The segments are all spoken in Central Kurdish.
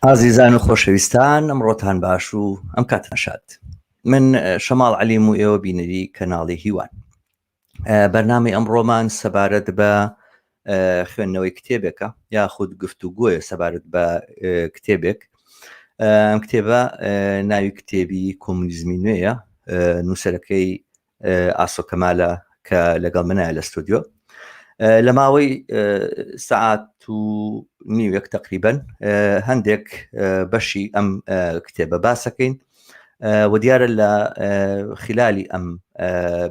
ئازیزان و خۆشەویستان ئەمڕۆتان باش و ئەم کاتەشاد من شەماڵ عەلیم و ئێوە بینەری کەناڵی هیوان. بەرنامەی ئەمڕۆمان سەبارەت بە خوێندنەوەی کتێبێکە یاخود گفتوگۆیە سەبارەت بە کتێبێک. ئەم کتێبە ناوی کتێبی کۆمونیزمی نوێیە، نووسەرەکەی ئاسۆ کەمالە کە لەگەڵ منایە لە ستودیۆ. لە ماوەی سەعات و نیوەک تقریبەن هەندێک بەشی ئەم کتێبە باسەکەین و دیارە لە خلالی ئەم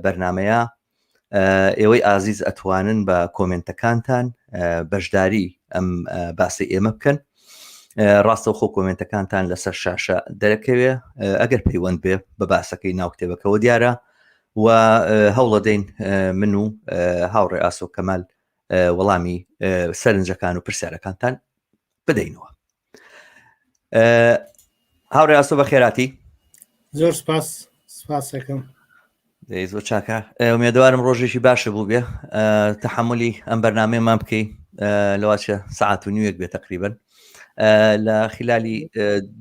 بەرنامەیە ئێوەی ئازیز ئەتوانن بە کۆمنتەکانتان بەشداری ئەم باسی ئێمە بکەن. ڕاستەوخۆ کۆمنتەکانتان لەسەر شاشە دەرەکەوێ ئەگەر پەیوەند بێ بە باسەکەی ناو کتێبەکەەوە دیارە و هەوڵە دەین من و هاوڕێ ئاسۆ کەمال وەڵامی سەرنجەکان و پرسیارەکانتان بدەینەوە. هاوڕێ ئاسۆ بە خێراتی. زۆر سپاسەکەم. زۆر چاکە، ئومێدوارم ڕۆژێکی باشە بوو بێ تەحملی ئەم بەرنامەیەمان بکەی لەواتە سەعات و نیوەک بێت تقریبەن. لە خلالی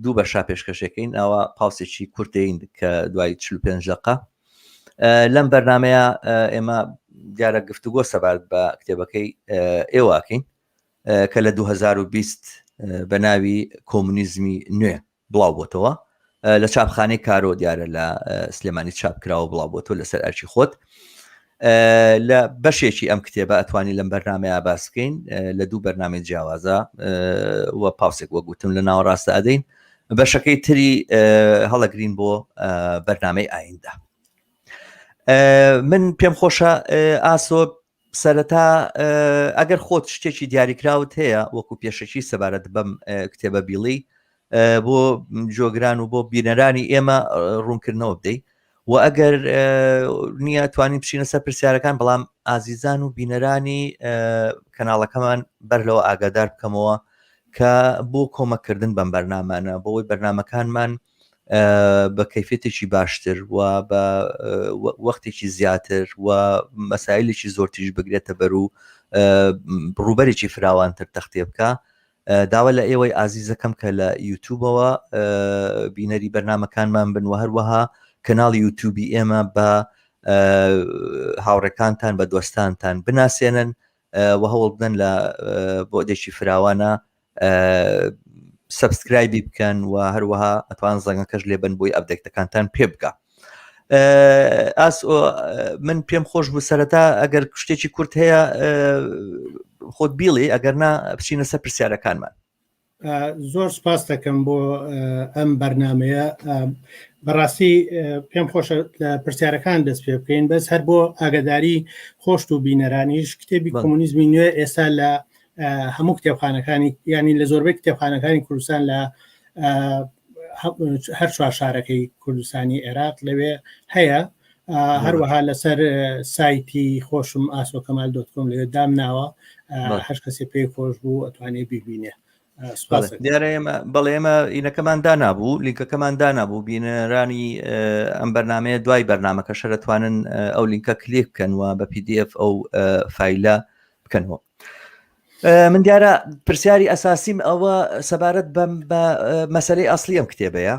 دوو بەشا پێشکەشەکەین ئەوە پاوسێکی کورتین کە دوای 45 دقیقە. لەم بەرنامەیە ئێمە دیارە گفتوگۆ سەبارەت بە کتێبەکەی ئێواکەین کە لە 2020 بە ناوی کۆمونیزمی نوێ بڵاو بۆتەوە لە چاپخانەی کارۆ، دیارە لە سلێمانی چاپ کراوە بڵاو بۆتەوە لەسەر ئەرچی خۆت. لە بەشێکی ئەم کتێبە ئەتوانی لەم بەرنامەیە باسکەین لە دوو بەرنامەی جیاوازە وە پاوسێک وەگوتم لە ناوەڕاستە ئەدەین، بەشەکەی تری هەڵەگرین بۆ بەرنامەی ئایندا. من پێم خۆشە ئاسۆ سەرەتا ئەگەر خۆت شتێکی دیاریکراوت هەیە وەکو پێشەکی سەبارەت بەم کتێبە بیڵی بۆ جۆگران و بۆ بینەرانی ئێمە ڕوونکردنەوە بدەیت و ئەگەر نییە توانین بچینە سەر پرسیارەکان، بەڵام ئازیزان و بینەرانی کەناڵەکەمان بەر لەوە ئاگادار بکەمەوە کە بۆ کۆمەکردن بەم بەرنامانە بۆەوەی بەرنامەکانمان بە کەیفێتێکی باشتر و بە وەختێکی زیاتر و مەسایلێکی زۆرتیش بگرێتە بەر و ڕوبەرێکی فراوانتر تەختێ بکە. داوا لە ئێوەی ئازیزەکەم کە لە یوتیوبەوە بینەری بەرنامەکانمان بن و هەروەها کەناڵی یوتیوبی ئێمە بە هاوڕێکانتان بە دۆستانتان بناسێنن و هەوڵ بدەن لە بۆدێکی فراوانە سبسکرایبی بکەن و هەروەها ئەتوان زەنگەکەش لێبن بۆی ئەپدەیتەکانتان پێ بکە. من پێم خۆش بوو سەرەتا ئەگەر شتێکی کورت هەیە خۆت بیڵێ، ئەگەر نا بچینە سەر پرسیارەکانمان. زۆر سپاس دەکەم بۆ ئەم بەرنامەیە. بەڕاستی پێم خۆشە لە پرسیارەکان دەست پێ بکەین، بەس هەر بۆ ئاگاداری خۆشت و بینەرانیش کتێبی کۆمونیزمی نوێ ئێستا لە هەموو کتێبخانەکانی یعنی لە زۆربەی کتێبخانەکانی کوردستان لە هەر چوار شارەکەی کوردستانی عێراق لەوێ هەیە. هەروەها لەسەر سایتی خۆشم asokkamal.com لەوێ دامناوە، هەر کەسێ پێی خۆش بوو ئەتوانێت بیبینێ. دیارە ئێمە بەڵێ ئێمە ئینەکەمان دانابوو، لینکەکەمان دانابوو، بینەرانی ئەم بەرنامەیە دوای بەرنامەکە شەرەتوانن ئەو لینکە کلیک بکەن و بە PDF ئەو فایلە بکەنەوە. من دیارە پرسیاری ئەساسیم ئەوە سەبارەت بە مەسەلەی ئەسڵی ئەم کتێبەیە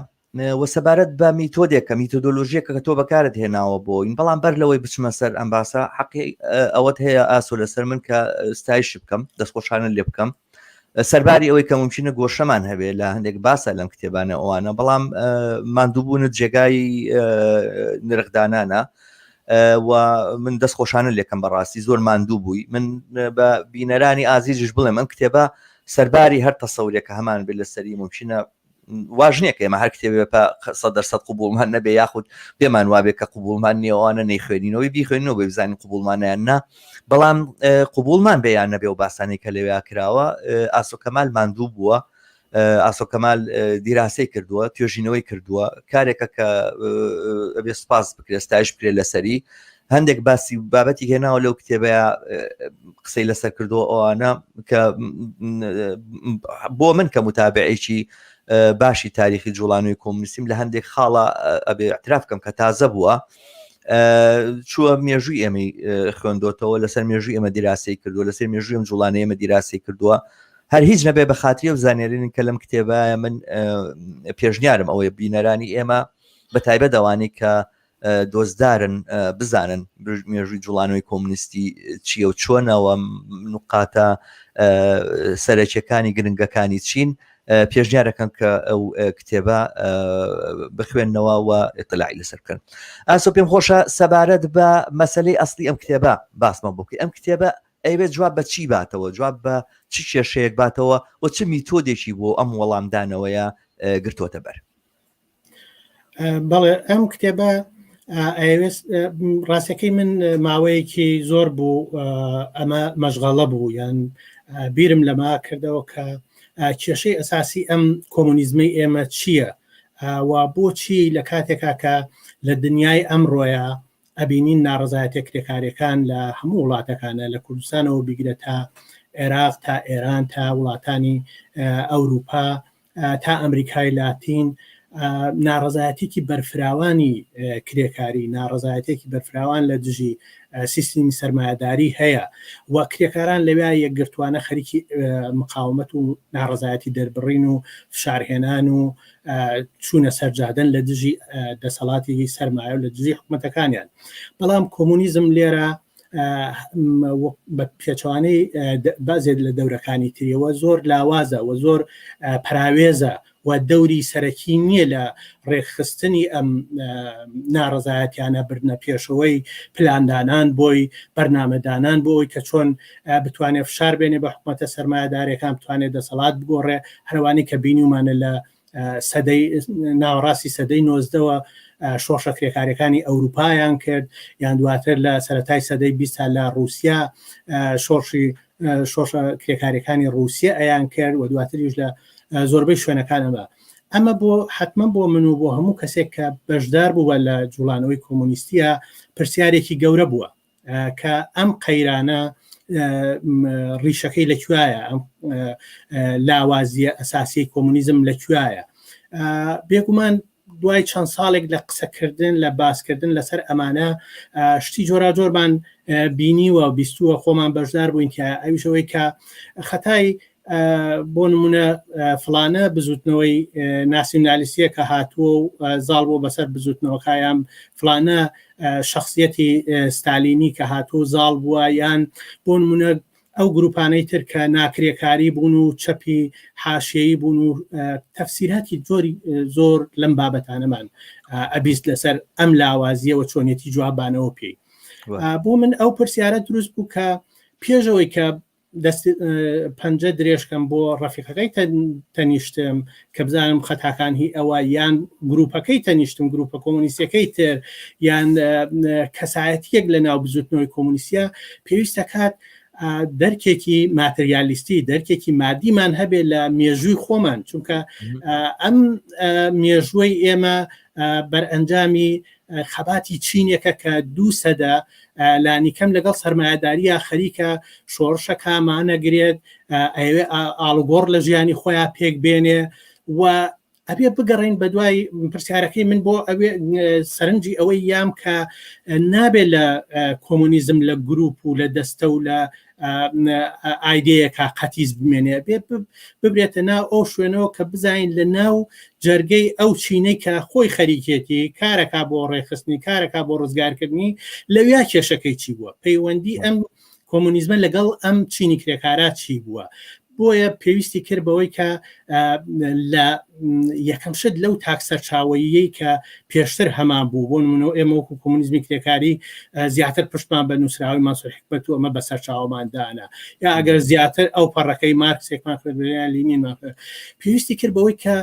و سەبارەت بە میتۆدێکە میتۆدۆلۆژیەکە کە تۆ بەکارت هێناوە بۆین، بەڵام بەر لەوەی بچمە سەر ئەم باسە حەقی ئەوەت هەیە ئاسۆ لەسەر من کە ستایش بکەم، دەستخۆشانە لێ بکەم سەرباری ئەوەی کە ممکنە گۆشەمان هەبێت لە هەندێک باسە لەم کتێبانە ئەوانە، بەڵام ماندووبوونت جێگای نرخدانانە و من دەستخۆشانە لێکم بەڕاستی زۆر ماندوو بووی. من بە بینەرانی ئازیزش بڵێم ئەم کتێبە سەرباری هەر تەسەورێکە هەمان بێت لەسەری ممکنە واژنێکە ئێمە هەر کتێبێ 100% قوبوڵمان نەبێ یاخود پێمان وابێت کە قوبوڵمان نیێوانە نەیخوێنینەوەی بیخوێنەوە بێ بزانین قوبوڵمانیان نا، بەڵام قوبوڵمان بێیان نەبێ و باسانی کە لەوێ کراوە. ئاسۆ کەمال ماندوو بووە، ئاسۆ کەمال دیراسی کردووە، توێژینەوەی کردووە، کارێکە کە ئەبێ سپاس بکرێت ستایش بکرێت لەسەری. هەندێک باسی بابەتی هێناوە لەو کتێبەیە قسەی لەسەر کردووە ئەوانە کە بۆ من کە متابعێکی باشی تاریخی جوڵانووی کۆمونیستیم لە هەندێک خاڵە ئەبێ اعتراف بکەم کە تازە بووە، چووە مێژووی ئێمەی خوێندۆتەوە، لەسەر مێژووی ئێمە دیراسی کردووە، لەسەر مێژووی ئەم جوڵانەی ئێمە دیراسی کردووە هەر هیچ نەبێ بە خااتری و زانێرین کە لەم کتێبە من پێشنیارم ئەوەیە بینەرانی ئێمە بە تایبەت ئەوانەی کە دۆزدارن بزانن مێژووی جوڵانەوەی کۆمونیستی چییە و چۆنەوە نقاتە سەرەکیەکانی گرنگەکانی چین پێشنیارەکەن کە ئەو کتێبە بخوێننەوە و ئێطلاعی لەسەر بکەن. ئاسۆ پێم خۆشە سەبارەت بە مەسەلەی ئەسڵی ئەم کتێبە باسمە بکەی. ئەم کتێبە ئەوێت جواب بە چی باتەوە، جواب بە چی کێشەیەک باتەوە و چ میتۆدێکی بۆ ئەم وەڵامدانەوەیە گرتوۆتە بەر؟ بەڵێ ئەم کتێبە ڕاستەکەی من ماوەیەکی زۆر بوو ئەمە مەشغەڵە بوو، یان بیرم لەما کردەوە کە کێشەی ئەساسی ئەم کۆمونیزمی ئێمە چییە و بۆچی لە کاتێکا کە لە دنیای ئەمڕۆیە ئەبینین ناڕزایەتە کرێکاریەکان لە هەموو وڵاتەکانە لە کوردستانەوە بیگرە تا عێراق تا ئێران تا وڵاتانی ئەوروپا تا ئەمریکای لاتین ناڕزایەتێکی بەرفراوانی کرێکاری، ناڕزایەتێکی بەرفراوان لە دژی سیستمی سەرمایه‌داری هەیە و کرێکاران لەوێ یەکگرتوانە خەریکی مقاومەت و ناڕزایەتی دەربڕین و فشارهێنان و چوونە سەرجادن لە دژی دەسەڵاتی سەرمایە و لە دژی حکوومەتەکانیان. بەڵام کۆمونیزم لێرە بە پێچوانەی بازێت لە دەورەکانی تریەوە زۆر لاوازە و زۆر پراوێزە و دەوری سەرەکی نییە لە ڕێکخستنی ئەم ناڕزایەتیانە بردنە پێشەوەی پلاندانان بۆی بەرنامەدانان بۆی کە چۆن بتوانێت فشار بێنێ بە حکوومەتە سەرمایه‌دارەکان بتوانێت دەسەڵات بگۆڕێ، هەروانی کە بینیمانە لە ناوەڕاستی سەدەی 19ەوە شۆڕشە کرێکاریەکانی ئەوروپایان کرد، یان دواتر لە سەرەتای سەدەی 20 لە رووسیا شۆڕشە کرێکاریەکانی رووسیا ئەیان کرد و دواتریش لە زۆربەی شوێنەکانەوە. ئەمە بۆ حتمما بۆ من و بۆ هەموو کەسێک کە بەشدار بووە لە جوڵانەوەی کۆمونیستیە پرسیارێکی گەورە بووە کە ئەم قەیرانە ڕیشەکەی لەکوایە، ئەم لاوازیە ئەساسی کۆمونیزم لەکوایە. بێگومان دوای چەند ساڵێک لە قسەکردن لە باسکردن لەسەر ئەمانە شتی جۆراجۆرمان بینیوە و بیستووە خۆمان بەشدار بووین کە ئەویشەوەی کە خەتای بۆ نمونە فلانە بزوتنەوەی ناسیۆنالیستیە کە هاتووە و زاڵ بۆ بەسەر بزوتنەوەکایان، فلانە شخصیەتی ستالینی کە هاتووە زاڵ بووە، یان بۆ نمونە ئەو گروپانەی تر کە ناکرێکاری بوون و چەپی حاشیەیی بوون و تەفسیراتی زۆر لەم بابەتانەمان ئەبیست لەسەر ئەم لاوازیەوە چۆنێتی جوابانەوە پێی. بۆ من ئەو پرسیارە دروست بوو کە پێشەوەی کە پەنجە درێژکەم بۆ ڕەفیقەکەی تەنیشتم کە بزانم خەتاکان هی ئەوە یان گروپەکەی تەنیشتم، گروپە کۆمونیستیەکەی تر یان کەسایەتیەک لە ناو بزوتنەوەی کۆمونیستیە، پێویستە کات دەرکێکی ماتریالیستی، دەرکێکی مادیمان هەبێت لە مێژووی خۆمان، چونکە ئەم مێژووی ئێمە بەرئەنجامی خەباتی چینێکە کە 2 سەدە لانیکەم لەگەڵ سەرمایه‌داریە خەریکە شۆڕشەکەمانەگرێت، ئەوێ ئاڵگۆڕ لە ژیانی خۆیان پێک بێنێ و ئەبێ بگەڕین بە دوای پرسیارەکەی من بۆ ئەوێ سەرنجی ئەوەی یام کە نابێت لە کۆمونیزم لە گروپ و لە دەستە و لە ئایدەیەکە قەتیز بمێنێ، بێ ببرێتە ناو ئەو شوێنەوە کە بزانین لە ناو جەرگەی ئەو چینەی کە خۆی خەریکێتی کارەکە بۆ ڕێخستنی، کارەکە بۆ ڕزگارکردنی، لەویا کێشەکەی چی بووە، پەیوەندی ئەم کۆمونیزمە لەگەڵ ئەم چینی کرێکارات چی بووە. بۆیە پێویستی کرد بەوەی کە لە یەکەم شت لەو تاکسەرچاوەیەی کە پێشتر هەمان بوو، بۆ نمونەوە ئێمە وەکو کۆمونیزمی کرێکاری زیاتر پشتمان بە نووسراوی مانسوور حکمەت و ئەمە بەسەر چاوەماندانە، یا ئەگەر زیاتر ئەو پەڕەکەی مارکسێکمان کرد لینینمان کرد، پێویستی کرد بەوەی کە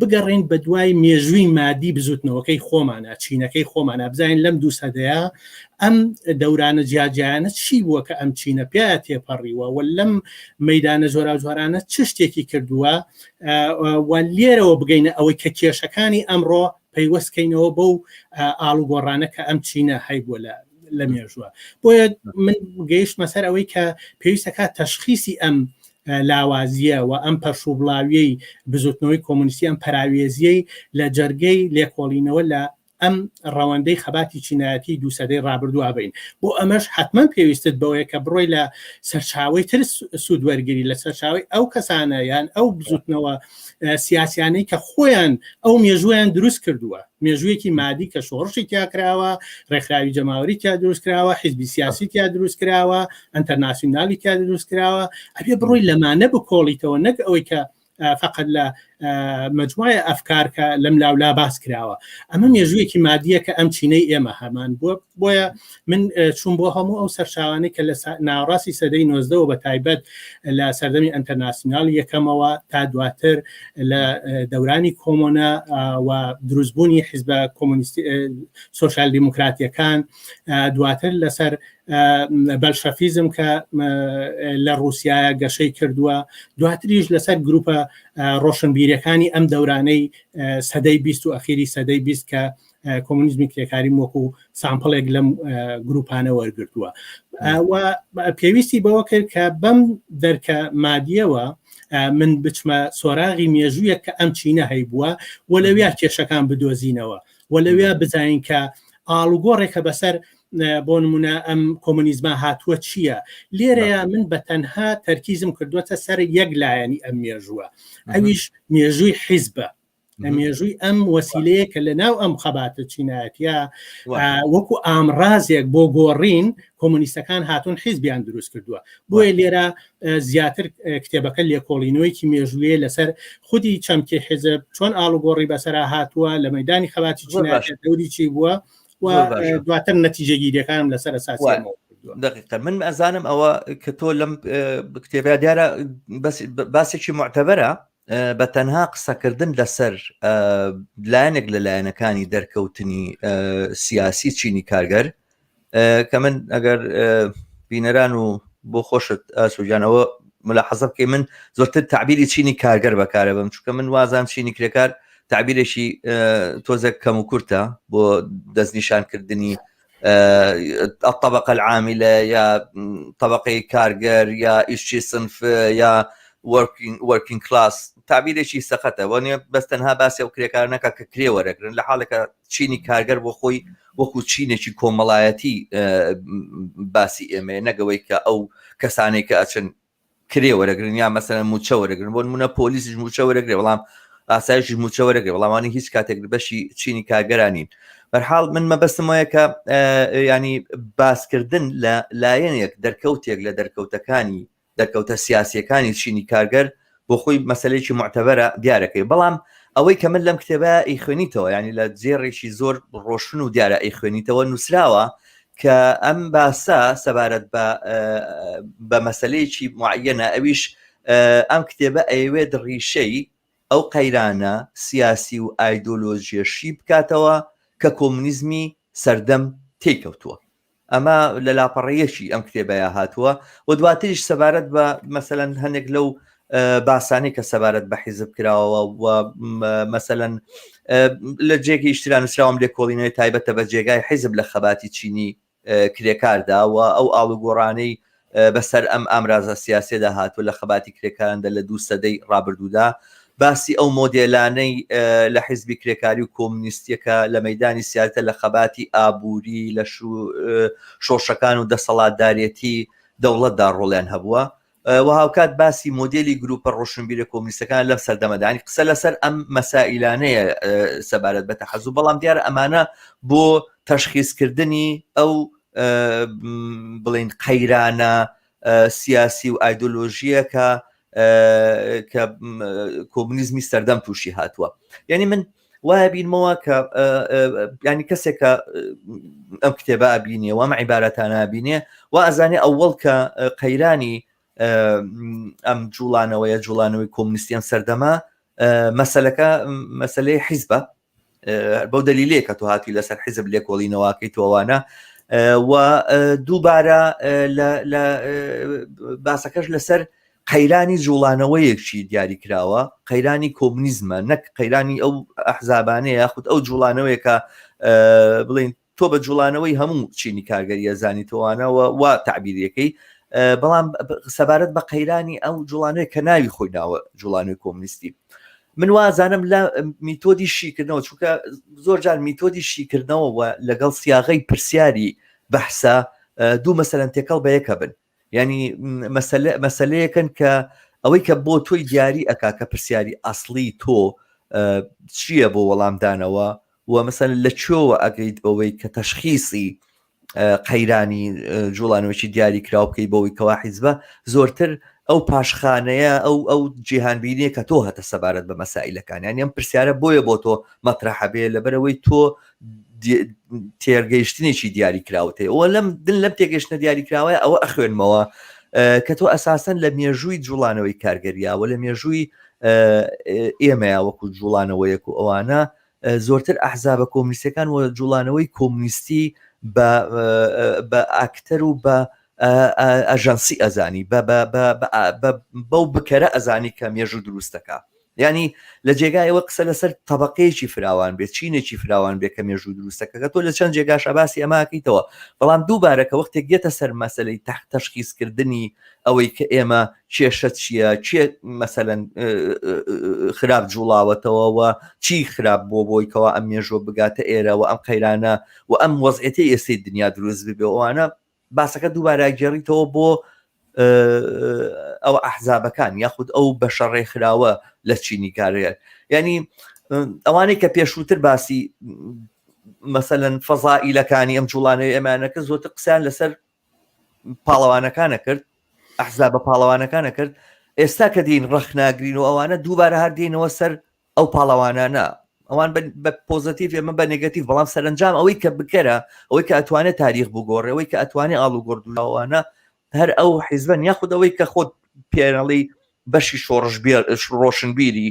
بگەڕین بە دوای مێژووی مادی بزوتنەوەکەی خۆمانە، چینەکەی خۆمانە، بزانین لەم 2 سەدەیە ئەم دەورانە جیاجیانە چی بووە کە ئەم چینە پێیان تێپەڕیوە و لەم مەیدانە جۆراوجۆرانە چ شتێکی کردووە و لێرەوە بگەینە ئەوەی کە کێشەکانی ئەمڕۆ پەیوەستکەینەوە بەو ئاڵوگۆڕانە کە ئەم چینە هەیبووە لە مێژووە. بۆیە من گەیشتمە سەر ئەوەی کە پێویستەکە تەشخیصی ئەم لاوازیە و ئەم پەرشوبڵاویەی بزوتنەوەی کۆمونیستی، ئەم پەراوێزیەی لە جەرگەی لێکۆڵینەوە لە ئەم ڕەوەندەی خەباتی چینایەتی دووسەدەی ڕابردووە بین بۆ ئەمەش حتمما پێویستت بەوەیە کە بڕۆی لە سەرچاوی تر سوود وەرگری لە سەرچاوی ئەو کەسانە یان ئەو بزوتنەوە سیاسیانەی کە خۆیان ئەو مێژویان دروست کردووە مێژوویەکی مادی کە شۆڕشی تیاکراوە ڕێکخراوی جەماوەری تیا دروست کراوە حیزبی سیاسی تیا دروست کراوە ئەنتەرناسیۆنالی تیا دروست کراوە ئەبێ بڕۆی لەمانە بکۆڵیتەوە نەک ئەوەی کە فقط لە مجموعە ئەفکار کە لەم لاولا باس کراوە ئەمە مێژوویەکی مادیە کە ئەم چینەی ئێمە هەمان بۆیە من چوون بۆ هەموو ئەو سەرچاوانەی کە لە ناوڕاستی سەدەی 19 بە تایبەت لە سەردەمی ئەنتەرناسیۆنال یەکەمەوە تا دواتر لە دەورانی کۆمۆنە و دروستبوونی حیزبە کۆمۆنیستی سۆشیال دیموکراتیەکان دواتر لەسەر بەلشەفیزم کە لە رووسایە گەشەی کردووە دواتریش لەسەر گروپە ڕۆشنبیریەکانی ئەم دەورانەی سەدەی 20 و ئەخیری سەدەی 20 کە کۆمونیزمی کرێکاری وەکو سامپڵێک لەم گروپانە وەرگرتووە و پێویستی بەوە کرد کە بەم دەرکە مادیەوە من بچمە سۆراغی مێژوویە کە ئەم چینە هەیبووە و لەوێ کێشەکان بدۆزینەوە و لەوێ بزانین کە ئاڵوگۆڕێکە بەسەر بۆ نمونە ئەم کۆمونیزما هاتووە چییە لێرەیە من بە تەنها تەرکیزم کردووەتە سەر یەک لایەنی ئەم مێژووە ئەویش مێژووی حیزبە مێژووی ئەم وەسیلەیە کە لە ناو ئەم خەباتە چینایەتیە وەکو ئامڕازێک بۆ گۆڕین کۆمونیستەکان هاتوون حیزبیان دروست کردووە بۆیە لێرە زیاتر کتێبەکە لێکۆڵینەوەیکی مێژوویە لەسەر خودی چەمکی حیزب چۆن ئاڵوگۆڕی بەسەرا هاتووە لە مەیدانی خەباتی چینایەتی دەوری چی بووە و دواتر نەتیجەگیریەکانم لەسەر ئەساسی دقیقا من ئەزانم ئەوە کە تۆ لەم کتێبە دیارە باسێکی معتەبەرە بە تەنها قسەکردن لەسەر لایەنێک لە لایەنەکانی دەرکەوتنی سیاسی چینی کارگەر کە من ئەگەر بینەران و بۆ خۆشت ئاسوجانەوە ملاحەزە بکەی من زۆرتر تعبیری چینی کارگەر بەکارە بم چونکە من وازام چینی کرێکار تعبیرێکی تۆزێک کەم و کورتە بۆ دەستنیشانکردنی الطبقة العاملة یا طبقەی کارگەر یا ئیشچی سنف یا working class تعبیرێکی سەخەتە وانێ بەستەنها باسی ئەو کرێکار نەکە کە کرێ وەرەگرن لە حاڵێکە چینی کارگەر بۆ خۆی وەکو چینێکی کۆمەڵایەتی باسی ئێمە نەگەوەی کە ئەو کەسانێک کە ئەچن کرێ وەرەگرن یا مەسەلەن موچە وەرەگرن بۆ نمونە پۆلیسیش موچە وەرەگرێ بەڵام ئاسایشی موچە وەرەگرێ بەڵامانی هیچ کاتێک بەشی چینی کارگەرانین بەرحاڵ من مەبەستم وایە کە ینی باسکردن لە لایەنێک دەرکەوتێک لە دەرکەوتە سیاسیەکانی چینی کارگەر بۆ خۆی مەسەلەیەکی معتەبەرە دیارەکەی بەڵام ئەوەی کە من لەم کتێبە ئەیخوێنیتەوە ینی لە جێڕێکی زۆر ڕۆشن و دیارە ئەیخوێنیتەوە نووسراوە کە ئەم باسە سەبارەت بە مەسەلەیەکی معەنە ئەویش ئەم کتێبە ئەیەوێت ڕیشەی ئەو قەیرانە سیاسی و ئایدۆلۆژیەشی بکاتەوە کە کۆمونیزمی سەردەم تێکەوتووە ئەمە لە لاپەڕەیەکی ئەم کتێبەیە هاتووە و دواتریش سەبارەت بە مەسەلەن هەندێک لەو باسانی کە سەبارەت بە حیزب کراوە و مەسەلەن لە جێگەی ئیشترا نووسراوم لێ کۆڵینەوەی تایبەتە بە جێگای حیزب لە خەباتی چینی کرێکاردا و ئەو ئاڵوگۆڕانەی بەسەر ئەم ئامرازە سیاسێدا هاتووە لە خەباتی کرێکاراندا لە 2 سەدەی ڕابردوودا باسی ئەو مۆدێلانەی لە حیزبی کرێکاری و کۆمونیستیەکە لە مەیدانی سیاسەتە لە خەباتی ئابووری لە شۆشەکان و دەسەڵاتدارێتی دەوڵەتدا ڕۆڵیان هەبووە و هاوکات باسی مۆدێلی گروپە ڕۆشنبیرە کۆمونیستەکان لەم سەردەمەدانی قسە لەسەر ئەم مەسائلانەیە سەبارەت بە تەحەزوو بەڵام دیارە ئەمانە بۆ تەشخیصکردنی ئەو بڵین قەیرانە سیاسی و ئایدۆلۆژیە کە کۆمونیزمی سەردەم تووشی هاتووە یعنی من وایە بینمەوە کە ینی کەسێکە ئەم کتێبە ئابینێ و ئەم عیبارەتانە ئابینێ و ئەزانێ ئەوەڵ کە قەیرانی ئەم جوڵانەوەی کۆمونیستیان سەردەما مەسەلەکە مەسەلەی حیزبە بەو دلیلەیە کە تۆ هاتی لەسەر حیزب لێکۆڵینەوەکەی تۆوانە و دووبارە لە باسەکەش لەسەر قەیرانی جوڵانەوەیەکی دیاری کراوە قەیرانی کۆمونیزمە نەک قەیرانی ئەو ئەحزابانەیە یاخود ئەو جوڵانەوەیەکە بڵین تۆ بە جوڵانەوەی هەموو چینی کارگەریە زانیتەوەوانەوە وا تعبیرەکەی بەڵام سەبارەت بە قەیرانی ئەو جوڵانەوەی کە ناوی خۆی ناوە جوڵانەوەی کۆمونیستی من وازانم لە میتۆدی شیکردنەوە چونکە زۆر جار میتۆدی شیکردنەوە لەگەڵ سیاغەی پرسیاری بەحسا دوو مەسەلەن تێکەڵ بە یەکە بن ینی مەسەلەیەکن کە ئەوەی کە بۆ تۆی دیاری ئەکا کە پرسیاری ئەسڵی تۆ چییە بۆ وەڵامدانەوە و مەسەن لە چۆوە ئەگەیت بەوەی کە تەشخیصی قەیرانی جوڵانەوەی دیاری کراو بکەی بەوەی کەوا حیزبە زۆرتر ئەو پاشخانەیە ئەو جیهانبینیە کە تۆ هەتە سەبارەت بە مەسائلەکان یان ئەم پرسیارە بۆیە بۆ تۆ مەطرحە بێ لەبەرەوەی تۆ تێرگەیشتنێکی دیاری کراوتێ ئەوە لەم تێگەشتنە دیاری کراوەیە ئەوە ئەخوێنمەوە کە تۆ ئەساسەن لە مێژووی جوڵانەوەی کارگەریاوە لە مێژووی ئێمەیە وەکو جوڵانەوەیەک و ئەوانە زۆرتر ئەحزابە کۆمونیستەکان و جوڵانەوەی کۆمونیستی بە ئاکتەر و بە ئەژەنسی ئەزانی بەو بکەرە ئەزانی کە مێژوو دروستەکە ینی لە جێگایەوە قسە لەسەر تەبقەیەکی فراوان بێت چینێکی فراوان بێت کە مێژوو دروستەکە کە تۆ لە چەند جێگاش ئەباسی ئەماکەیتەوە بەڵام دووبارەکە وەختێک گێتە سەر مەسەلەی تەشخیصکردنی ئەوەی کە ئێمە کێشە چییە چێ مەسەلەن خراپ جوڵاوەتەوە چی خراپ بۆی کەوا ئەم مێژوە بگاتە ئێرە و ئەم قەیرانە و ئەم وەزعەتی ئێستەی دنیا دروست ببێ ئەوانە باسەکە دووبارە گێڕیتەوە بۆ ئەو ئەحزابەکان یاخود ئەو بەشەڕێکخراوە لە چینی کارێت ینی ئەوانەی کە پێشووتر باسی مەسەلەن فەزائیلەکانی ئەم جوڵانەی ئێمانەکە زۆرتر قسەیان لەسەر پاڵەوانەکانە کرد ئەحزابە پاڵەوانەکانە کرد ئێستا کە دین ڕەخناگرین و ئەوانە دووبارە هەردێنەوە سەر ئەو پاڵەوانانە ئەوان بە پۆزتیڤ ئێمە بە نێگەتیڤ بەڵام سەرنجام ئەوەی کە بکەرە ئەوەی کە ئەتوانێت تاریخ بگۆڕێ ئەوەی کە ئەتوانێت ئاڵ و گۆردووانە هەر ئەو حیزبن یاخود ئەوەی کە خۆت پێنەڵی بەشی ڕۆشنبیری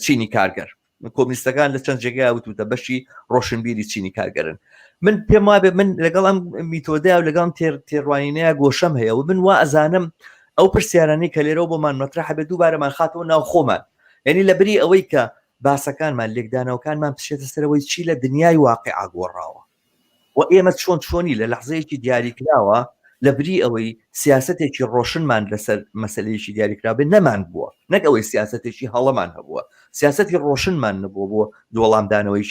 چینی کارگەر کۆمونیستەکان لە چەند جێگای وتوتە بەشی ڕۆشنبیری چینی کارگەرن من پێم وابێ من لەگەڵ ئەم میتۆدای و لەگەڵ تێڕوانینەیە گۆشەم هەیە و من وا ئەزانم ئەو پرسیارانەی کە لێرەوە بۆمان مەطرحە بێ دووبارەمان خاتەوە ناو خۆمان یعنی لەبری ئەوەی کە باسەکانمان لێکدانەوەکانمان پشێتە سەرەوەی چی لە دنیای واقعا گۆڕاوە و ئێمە چۆنی لە لەحزەیەکی دیاریکراوە لە بری ئەوەی سیاسەتێکی ڕۆشنمان لەسەر مەسلەیەکی دیاریکراوێ نەمان بووە نەک ئەوەی سیاسەتێکی هەڵەمان هەبووە سیاسەتی ڕۆشنمان نەبووە بۆ دۆڵامدانەوەی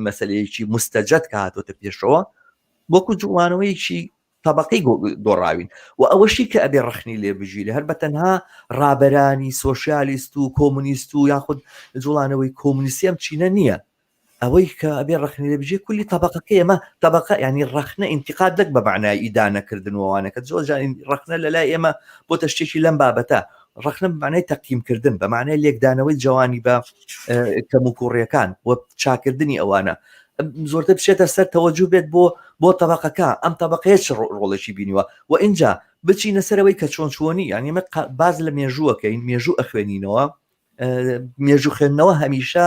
مەسلەیەکی مستەجەد کە هاتۆتە پێشەوە وەکو جوڵانەوەیکی طبقەی دۆڕاوین و ئەوەشی کە ئەبێ ڕخنی لێ بژیرە هەر بە تەنها ڕابەرانی سۆشیالیست و کۆمونیست و یاخود جوڵانەوەی کۆمونیستی ئەم چینە نییە ئەوەی کە ئەبێ ڕخنی لێ بژێ کولی طبقەکە ئێمە طبقە ینی ڕخنە ئینتقاد لەک بە معنای ئیدانەکردن وانەکە زۆر جان ڕخنە لەلای ئێمە بۆ تەشتێکی لەم بابەتە ڕخنە بە معنای تەقییمکردن بە معنای لێکدانەوەی جوانی بە کەم و کوڕیەکان و چاکردنی ئەوانە زۆرتر بشێتە سەر تەوەجوه بێت بۆ طبقەکە ئەم طبقەیە چ ڕۆڵێکی بینیوە و اینجا بچینە سەرەوەی کە چۆنی ینی ئێمە باز لە مێژووەکەین مێژوو ئەخوێنینەوە مێژوو خوێندنەوە هەمیشە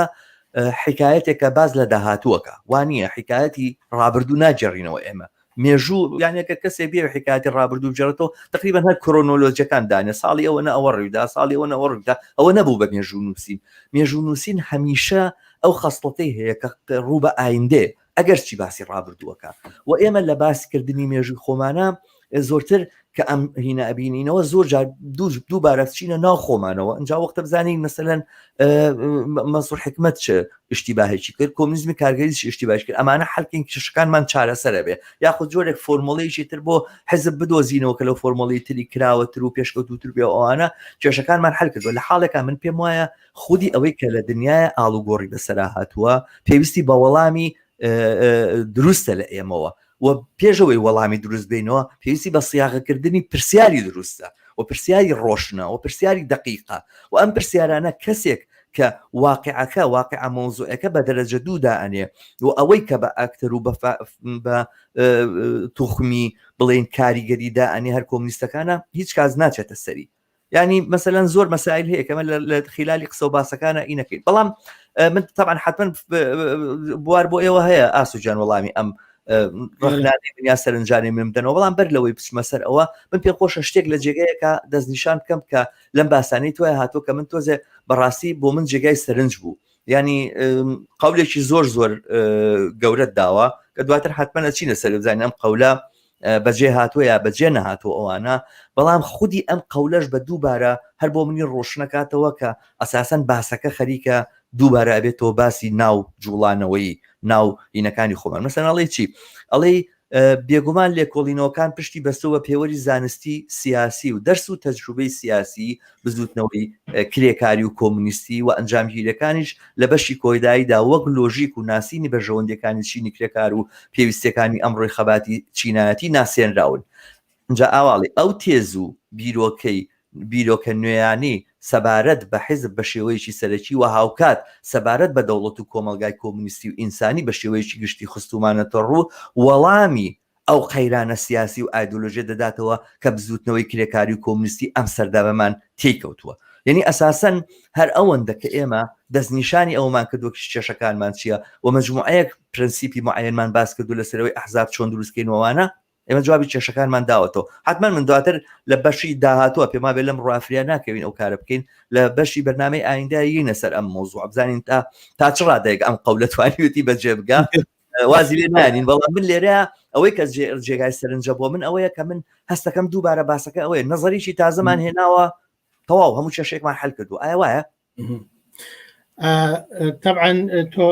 حکایەتێکە باز لە داهاتووەکە وانە حکایەتی ڕابردوو ناجێڕینەوە ئێمە مێژوو یانەکە کەسێ بێ حکایەتی ڕابردوو بجێڕێتەوە تقریبا هەر کرۆنۆلۆجیەکان دانێ ساڵی ئەوە ئەوە ڕوویدا ساڵی ئەوە ڕوویدا ئەوە نەبوو بە مێژوو نووسین مێژوو نووسین هەمیشە ئەو خەسڵەتەی هەیە کە ڕوو بە ئایندێ ئەگەر چی باسی ڕابردووەکە و ئێمە لە باسکردنی مێژووی خۆمانە زۆرتر کە ئەم هینە ئەبینینەوە زۆر دووبارە چینە ناو خۆمانەوە ئەنجا وەختە بزانین مەسەلەن مەنسوور حکمەت چ ئشتیباهێکی کرد کۆمونیزمی کارگەریش ئشتیباهی کرد ئەمانە حەلکین کشەکانمان چارەسەرە بێ یاخود جۆرێک فۆرمۆڵەیەکی تر بۆ حزب بدۆزینەوە کە لەو فۆرمۆڵی تری کراوەتر و پێشکەوتوتر بێ ئەوانە کێشەکانمان حەل کردووە لە حاڵێکە من پێم وایە خودی ئەوەی کە لە دنیای ئاڵوگۆڕی بەسەرا هاتووە پێویستی بە وەڵامی دروستە لە ئێمەوە و پێشەوەی وەڵامی دروست بینەوە پێویستی بە سیاغەکردنی پرسیاری دروستە و پرسیاری ڕۆشنە و پرسیاری دقیقە و ئەم پرسیارانە کەسێک کە واقعەکە واقع مۆزوعەکە بە دەرەجە دوودا ئەنێ و ئەوەی کە بە ئاکتەر و بە توخمی بڵێن کاریگەریدا ئەنێ هەر کۆمونیستەکانە هیچ کاس ناچێتە سەری ینی مەسەلەن زۆر مەسائل هەیە کەمە لە خلالی قسە و باسەکانە ئینەکەین بەڵام من طبعا حتما بوار بۆ ئێوە هەیە ئاسوجان وەڵامی ئەم ڕخنانی دنیا سەرنجانی من بدەنەوە بەڵام بەر لەوەی بچمە سەر ئەوە من پێم خۆشە شتێک لە جێگایەکە دەستنیشان بکەم کە لەم باسانەی توای هاتۆ کە من تۆزێ بەڕاستی بۆ من جێگای سەرنج بوو ینی قەولێکی زۆر گەورەت داوە کە دواتر حتممە چینە سەر بزانین ئەم قەولە بەجێ هاتووە یا بەجێ نەهاتوە ئەوانە بەڵام خودی ئەم قەولەش بە دووبارە هەر بۆ منی ڕۆشنەکاتەوە کە ئەساسەن باسەکە خەریکە دووبارە ئەبێتەوە باسی ناو جوڵانەوەی ناو هینەکانی خۆمان مەسەناڵی چی ئەڵێ بێگومان لێکۆڵینەوەکان پشتی بەستەوە پێوەری زانستی سیاسی و دەرس و تەجروبەی سیاسی بزوتنەوەی کرێکاری و کۆمونیستی و ئەنجامگیریەکانیش لە بەشی کۆیداییدا وەک لۆژیک و ناسینی بەژەوەندەکانی چینی کرێکار و پێویستەکانی ئەمڕۆی خەباتی چینایەتی ناسێنراون جا ئاواڵی ئەو تێز و بیرۆکە نوێیانی سەبارەت بە حیزب بە شێوەیەکی سەرەکی و هاوکات سەبارەت بە دەوڵەت و کۆمەلگای کۆمونیستی و ئینسانی بە شێوەیەکی گشتی خستومانەتە ڕوو وەڵامی ئەو قەیرانە سیاسی و ئایدۆلۆژیە دەداتەوە کە بزوتنەوەی کرێکاری و کۆمونیستی ئەم سەردابەمان تێکەوتووە یعنی ئەساسەن هەر ئەوەندە کە ئێمە دەستنیشانی ئەومان کردووە کێشەکانمان چییە و مەجموعەیەک پرەنسیپی معەنمان باس کردو لەسەرەوەی ئەحزاب چۆن دروستکەینەوەوانە ئێمە جوابی کێشەکانمان داوەتەوە حتمما من دواتر لە بەشی داهاتووە پێما بێت لەم ڕافریا ناکەوین ئەو کارە بکەین لە بەشی بەرنامەی ئایندایینە سەر ئەم مۆزوع بزانین تا چ ڕادەیەک ئەم قەولە توانیوتی بەجێ بگا وازی لێ نانین بەڵام من لێرە ئەوەی کە جێگای سەرنجە بۆ من ئەوەیە کە من هەستەکەم دووبارە باسەکە ئەوەیە نەزەریشی تازەمان هێناوە تەواو هەموو کێشێکمان حەل کردو ئایا وایە طبعا تۆ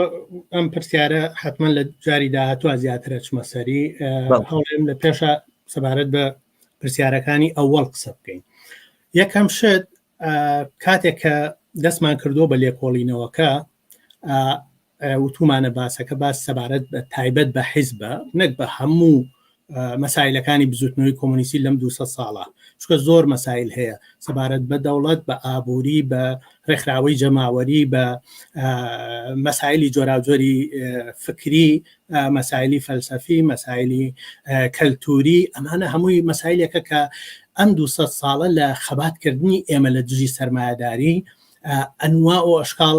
ئەم پرسیارە حتمما لە جاری داهاتوە زیاترە چمەسەری هەوڵێم لە پێشە سەبارەت بە پرسیارەکانی ئەوەڵ قسە بکەین یەکەم شت کاتێک کە دەستمان کردو بە لێکۆڵینەوەکە وتومانە باسەکە باس سەبارەت بە تایبەت بە حیزبە نەک بە هەموو مەسایلەکانی بزوتنەوەی کۆمونیستی لەم 200 ساڵە چکە زۆر مەسایل هەیە سەبارەت بە دەوڵەت بە ئابووری بە ڕێکخراوەی جەماوەری بە مەسایلی جۆراوجۆری فکری مەسایلی فەلسەفی مەسایلی کەلتوری ئەمانە هەمووی مەسایلێکە کە ئەم 200 ساڵە لە خەباتکردنی ئێمە لە دژی سەرمایه‌داری ئەنوا و ئەشکال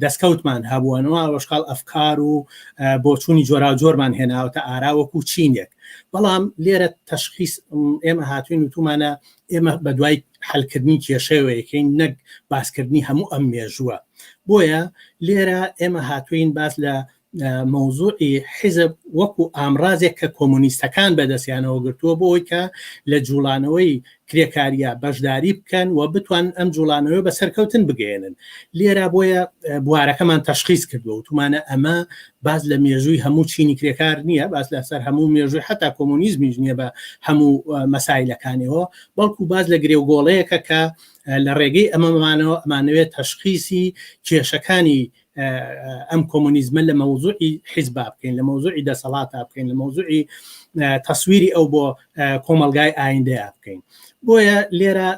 دەستکەوتمان هەبووەنەوە ئەشکال ئەفکار و بۆچوونی جۆراوجۆرمان هێناوەتە ئاراوەکو چینێک بەڵام لێرە تەشخیص ئێمە هاتوین وتومانە ئێمە بە دوای حەلکردنی کێشەوەیەکەین نەک باسکردنی هەموو ئەم مێژووە بۆیە لێرە ئێمە هاتوین باس لە مەوزوعی حیزب وەکو ئامرازێک کە کۆمونیستەکان بەدەستیانەوە گرتووە بۆی کە لە جوڵانەوەی کرێکاریە بەشداری بکەن و بتوان ئەم جوڵانەوە بە سەرکەوتن بگەێنن لێرە بۆیە بوارەکەمان تەشخیص کردووە وتومانە ئەمە باز لە مێژووی هەموو چینی کرێکار نییە باز لەسەر هەموو مێژووی حتا کۆمونیزمیش نییە بە هەموو مەسایلەکانەوە بەڵکو باز لە گرێوگۆڵەیەکە کە لە ڕێگەی ئەمەمانەوە ئەمانەوێت تەشخیصی کێشەکانی ئەم کۆمونیزمە لە مەوزوعی حیزب بکەین لە مەوزوعی دەسەڵاتە بکەین لە مەوزوعی تەسویری ئەو بۆ کۆمەلگای ئایندەیە بکەین بۆیە لێرە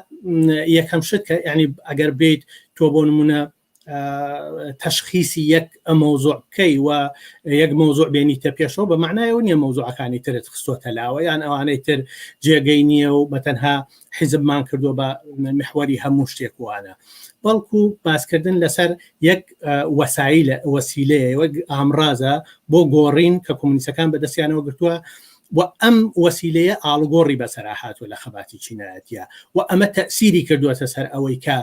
یەکەم شت کە یعنی ئەگەر بیت تۆ بۆ نمونە تەشخیصی یەک مەوزوع بکەی و یەک مەوزوع بێنیتە پێشەوە بە معنایەوە نییە مەوزوعەکانی ترت خستۆتە لاوە یان ئەوانەی تر جێگەی نییە و بەتەنها حیزبمان کردو بە محوەری هەموو شتێک وانە بەڵکو باسکردن لەسەر یەک وەسیلەیە وەک ئامرازە بۆ گۆڕین کە کۆمونیستەکان بەدەستیانەوە گرتووە و ئەم وەسیلەیە ئاڵگۆڕی بەسەرا هاتووە لە خەباتی چینایەتیە و ئەمە تەسیری کردووەتە سەر ئەوەی کە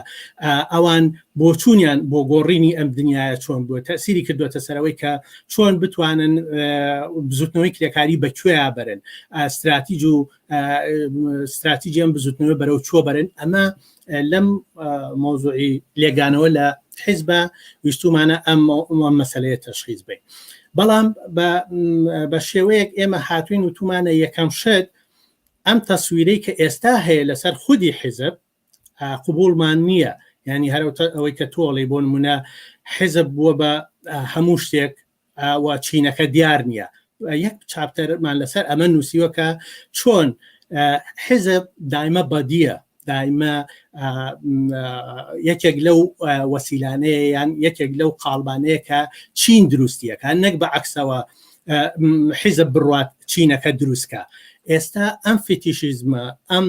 ئەوان بۆ چوونیان بۆ گۆڕینی ئەم دنیاە چۆن بووە تەسیری کردووەتە سەرەوەی کە چۆن بتوانن بزوتنەوەی کرێکاری بەکوێیا بەرن استراتیژی ئەم بزوتنەوە بەرەو چۆ بەرن ئەمە لەم مۆزوعی لێگانەوە لە حیزبە ویستومانە ئەم مەسەلەیە تەشخیص بین بەڵام بە شێوەیەک ئێمە هاتوین وتومانە یەکەم شت ئەم تەسویرەی کە ئێستا هەیە لەسەر خودی حیزب قبولمان نییە ینی هەر ئەوەی کە تۆڵی بۆ نمونە حیزب بووە بە هەموو شتێک و چینەکە دیار نییە یەک چاپتەرمان لەسەر ئەمە نووسیوە کە چۆن حیزب دایمە بەدیە دایمە یەکێک لەو وەسیلانەیە یان یەکێک لەو قاڵبانەیە کە چین دروستیەکە نەک بە عەکسەوە حیزب بڕوات چینەکە دروستکە ئێستا ئەم فتیشیزمە ئەم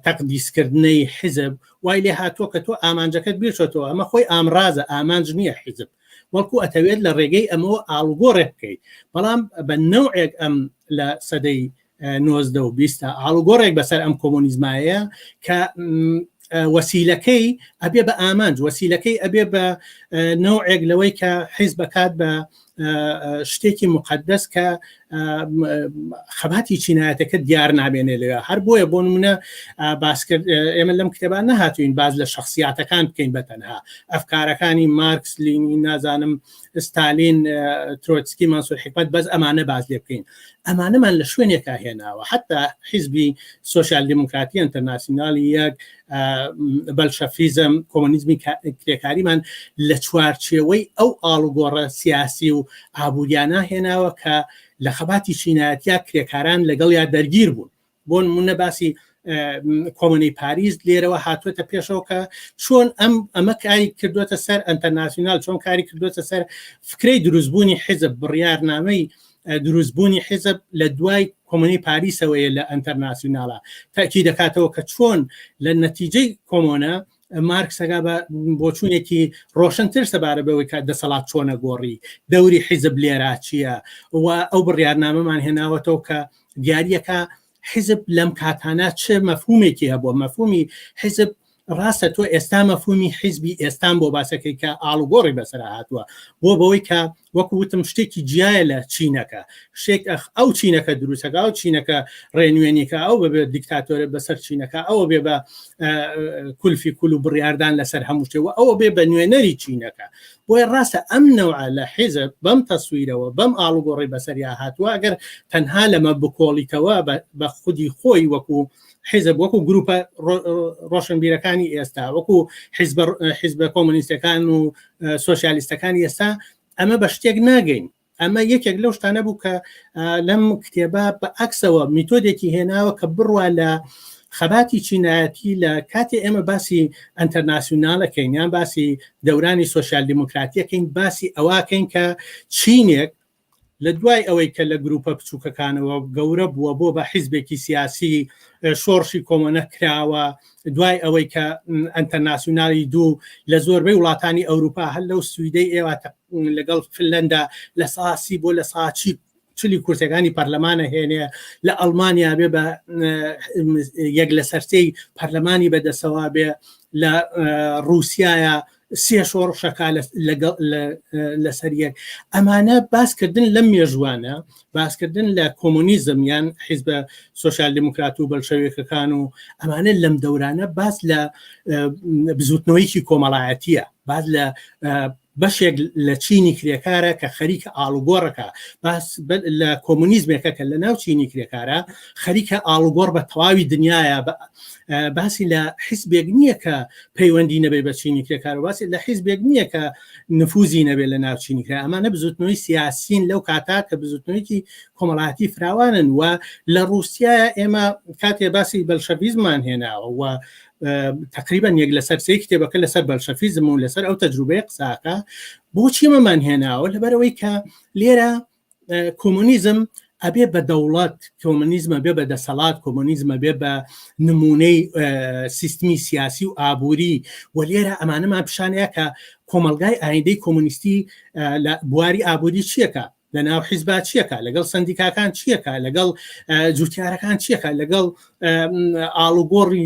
تەقدیسکردنەی حیزب وای لێ هاتووە کە تۆ ئامانجەکەت بیرچێتەوە ئەمە خۆی ئامرازە ئامانج نییە حیزب وەڵکو ئەتەوێت لە ڕێگەی ئەمەوە ئاڵگۆڕێ بکەیت بەڵام بە نەوعێک ئەم لە سەدەی 19 و 20 ئاڵگۆڕێک بەسەر ئەم کۆمونیزمایە کە وەسیلەکەی ئەبێ بە ئامانج وەسیلەکەی ئەبێ بە نەوعێک لەوەی کە حیزب بکات بە شتێکی مقدس کە خەباتی چینایەتەکە دیار نابێنێ لێ هەر بۆیە بۆ نمونە باسکرد ئێمە لەم کتێبان نەهاتوین باز لە شخصیاتەکان بکەین بەتەنها ئەفکارەکانی مارکس لینی نازانم ستالین ترۆتسکی مانسوور حکمت بەس ئەمانە باز لێ بکەین ئەمانەمان لە شوێنێکا هێناوە حتا حیزبی سۆشیال دیموکراتی ئینتەرناسیۆنالی یەک بەلشەفیزم کۆمۆنیزمی کرێکاریمان لە چوارچێوەی ئەو ئاڵوگۆڕە سیاسی و ئابوووریانە هێناوە کە لە خەباتی چینایەتیا کرێکاران لەگەڵ یا دەرگیر بوون بۆ نمونە باسی کۆمەنی پاریس لێرەوە هاتووەتە پێشەوە کە چۆن ئەمە کاری کردوێتە سەر ئەنتەرناسیۆنال چۆن کاری کردوێتە سەر فکرەی دروستبوونی حیزب بڕیارنامەی دروستبوونی حیزب لە دوای کۆمەنی پاریسەوەیە لە ئەنتەرناسیۆناڵە تاکی دەکاتەوە کە چۆن لە نەتیجەی کۆمۆنە مارکسەکە بۆ چوونێکی ڕۆشنتر سەبارە بەوەی کە دەسەڵات چۆنە گۆڕی دەوری حیزب لێرا چییە و ئەو بڕیارنامەمان هێناوەتەوە کە دیاریەکە حیزب لەم کاتانە چه مەفهومێکی هەبووە مەفهومی حیزب ڕاستە تۆ ئێستا مەفهومی حیزبی ئێستان بۆ باسەکەی کە ئاڵوگۆڕی بەسەر هاتووە بۆ بەوەی کە وەکو وتم شتێکی جیایە لە چینەکە شتێک ئەو چینەکە دروستەکە ئەو چینەکە ڕێنوێنیکە ئەو بەبێ دیکتاتۆرە بەسەر چینەکە ئەوە بێ بە کولفی کول و بڕیاردان لەسەر هەموو شتێەوە ئەوە بێ بە نوێنەری چینەکە بۆی ڕاستە ئەم نەوعە لە حیزب بەم تەسویرەوە بەم ئاڵوگۆڕی بەسەریا هاتووە ئەگەر تەنها لەمە بکۆڵیتەوە بە خودی خۆی وەکو حیزب وەکو گروپە ڕۆشنبیرەکانی ئێستا وەکو حیزبە کۆمۆنیستەکان و سۆشیالیستەکانی ئێستا ئەمە بە شتێک ناگەین ئەمە یەکێک لەو شتانە بوو کە لەم کتێبە بە عەکسەوە میتۆدێکی هێناوە کە بڕوا لە خەباتی چینایەتی لە کاتێ ئێمە باسی ئەنتەرناسیۆنالەکەین یان باسی دەورانی سۆشیال دیموکراتیەکەین باسی ئەواکەین کە چینێک لە دوای ئەوەی کە لە گروپە بچووکەکانەوە گەورە بووە بۆ بە حیزبێکی سیاسی شۆڕشی کۆمەنە کراوە دوای ئەوەی کە ئەنتەرناسیۆنالی دوو لە زۆربەی وڵاتانی ئەوروپا هەر لەو سویدەی ئێوە لەگەڵ فنلەندا لە ساسی بۆ لە ساچی چلی کورسەکانی پەرلەمانە هێنێ لە ئەڵمانیا بێ بە یەک لە سەرچەی پەرلەمانی بەدەسەوا بێ لە رووسایە سێ شۆڕشەکە لەسەر یەک ئەمانە باسکردن لەم مێژوانە باسکردن لە کۆمۆنیزم یان حیزبە سۆشیال دیموکرات و بەلشەویەکەکان و ئەمانە لەم دەورانە باس لە بزوتنەوەیکی کۆمەڵایەتیە باز لە بەشێک لە چینی کرێکارە کە خەریکە ئاڵوگۆڕەکە باس لە کۆمۆنیزمێکە کە لە ناو چینی کرێکارە خەریکە ئاڵوگۆڕ بە تەواوی دنیاە باسی لە حیزبێک نییە کە پەیوەندی نەبێت بە چینی کرێکار و باسی لە حیزبێک نییە کە نفوزی نەبێت لە ناو چینی کرا ئەمانە بزوتنەوەی سیاسین لەو کاتا کە بزوتنەوەیکی کۆمەڵایەتی فراوانن و لە رووسایە ئێمە کاتێ باسی بەلشەڤیزممان هێناوە و تقریبا یەک لەسەر سێ کتێبەکە لەسەر بەلشەڤیزم و لەسەر ئەو تەجروبەیە قساکە بۆچی ئەمەمان هێناوە لەبەرەوەی کە لێرە کۆمۆنیزم ئەبێ بە دەوڵەت کۆمۆنیزمە بێ بە دەسەڵات کۆمۆنیزمە بێ بە نمونەی سیستمی سیاسی و ئابووری و لێرە ئەمانەمان پیشانەیە کە کۆمەلگای ئایندەی کۆمۆنیستی لە بواری ئابووری چیەکە لە ناو حیزبا چیەکە لەگەڵ سندیکاکان چیەکە لەگەڵ جوتیارەکان چیەکە لەگەڵ ئاڵوگۆڕی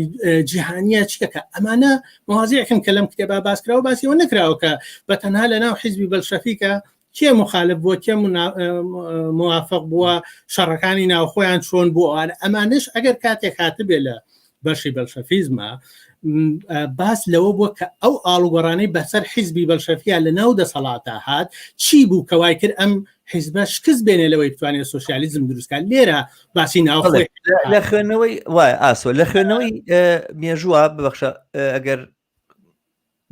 جیهانیە چیەکە ئەمانە مواضیعکن کە لەم کتێبا باسکراوە باسیەوە نەکراوە کە بەتەنها لە ناو حیزبی بەلشەفیکە کێ مخالف بووە کێ موافق بووە شەڕەکانی ناوخۆیان چۆن بووە ئەمانش ئەگەر کاتێک هاتبێ لە بەشی بەلشەفیزمە باس لەوە بووە کە ئەو ئاڵوگۆڕانەی بەسەر حیزبی بەلشەفیا لە ناو دەسەڵاتە هات چی بوو کەوای کرد ئەم حیزبە شکست بێنێ لەوەی بتوانێت سۆشیالیزم دروستکە لێرە باسی ناوخۆی لە خوێنەوەی وای ئاسۆ لە خوێنەوەی مێژووە ببەخشە ئەگەر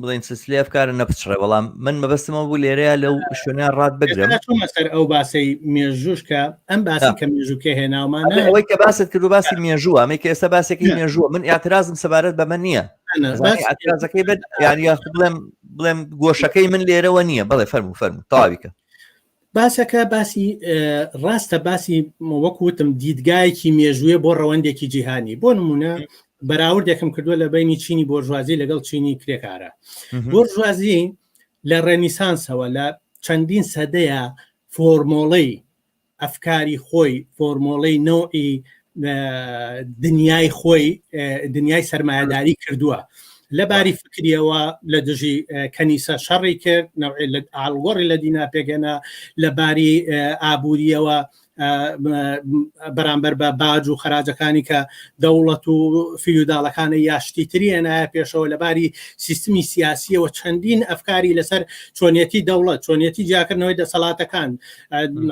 بڵین سلسلەیە ئەفکارە نەپچڕێ بەڵام من مەبەستمەوە بوو لێرەیە لەو شوێنیان ڕات بگرم سەر ئەو باسی مێژوش کە ئەم باسی کە مێژووکە هێناومانە ئەوەی کە باست کرد و باسی مێژووە ئەمەی کە ئێستا باسێکی مێژووە من ئاعترازم سەبارەت بەمە نییە ئاعترازەکەی بێت یانی بڵێم گۆشەکەی من لێرەوە نییە بەڵێ فەرموو تەواویکە باسەکە باسی ڕاستە باسی وەکوتم دیدگایەکی مێژوویە بۆ ڕەوەندێکی جیهانی بۆ نمونە بەراوردێکم کردووە لە بینی چینی بۆرژوازی لەگەڵ چینی کرێکارە بۆرژوازی لە ڕێنیسانسەوە لە چەندین سەدەیە فۆرمۆڵەی ئەفکاری خۆی فۆرمۆڵەی نەوعی دنیای خۆی دنیای سەرمایه‌داری کردووە لەباری فکریەوە لە دژی کەنیسە شەڕی کرد ئاڵگۆڕی لە دینا پێگەنە لەباری ئابوووریەوە بەرامبەر بە باج و خراجەکانی کە دەوڵەت و فیوداڵەکانی یاشتی تریەنایە پێشەوە لەباری سیستمی سیاسیەوە چەندین ئەفکاری لەسەر چۆنیەتی دەوڵەت چۆنیەتی جیاکردنەوەی دەسەڵاتەکان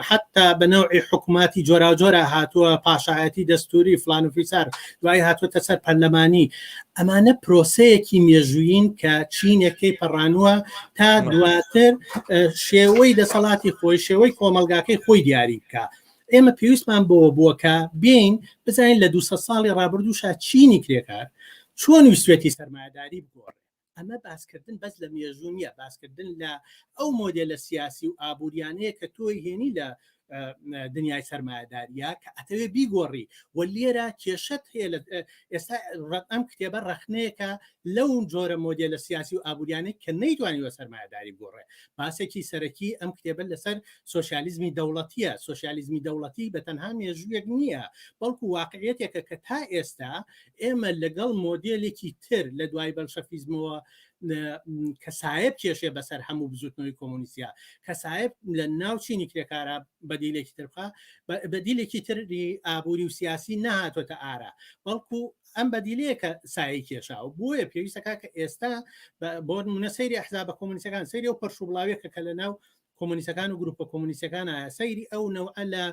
حتا بە نەوعی حکووماتی جۆراجۆرە هاتووە پاشایەتی دەستوری فلان و فیسار دوای هاتووەتە سەر پەرلەمانی ئەمانە پرۆسەیەکی مێژووین کە چینەکەی پەڕانووە تا دواتر شێوەی دەسەڵاتی خۆی شێوەی کۆمەلگاکەی خۆی دیاری بکە ئێمە پێویستمان بۆ کە بین بزانین لە 200 ساڵی ڕابردووشە چینی کرێکار چۆن ویستێتی سەرمایه‌داری بگۆڕێت ئەمە باسکردن بەس لە مێژوو نیە باسکردن لە ئەو مۆدێلە سیاسی و ئابوووریانەیە کە تۆی هێنی لە دنیای سەرمایه‌داریە کە ئەتەوێ بیگۆڕی و لێرە کێشەت هەیە ئێستا ئەم کتێبە ڕەخنەیەکە لەو جۆرە مۆدێلە سیاسی و ئابوووریانەی کە نەیتوانیوە سەرمایه‌داری بگۆڕێ باسێکی سەرەکی ئەم کتێبە لەسەر سۆشیالیزمی دەوڵەتیە سۆشیالیزمی دەوڵەتی بە تەنها مێژوویەک نییە بەڵکو واقعیەتێکە کە تا ئێستا ئێمە لەگەڵ مۆدێلێکی تر لە دوای بەلشەفیزمەوە کەسایب کێشێ بەسەر هەموو بزوتنەوەی کۆمونیسیا کەسایب لە ناوچینی کرێکارە بەدیلێکی ترخوا بەدیلێکی تری ئابووری و سیاسی نەهاتۆتە ئارە بەڵکو ئەم بەدیلەیە کە سایی کێشا و بۆیە پێویستەکە کە ئێستا بۆ نمونە سەیری ئەحزابە کۆمونیستەکان سەیری و پەرشوبڵاویەکە کە لە ناو کۆمونیستەکان و گروپە کۆمونیستەکانە سەیری ئەو نەوعە لە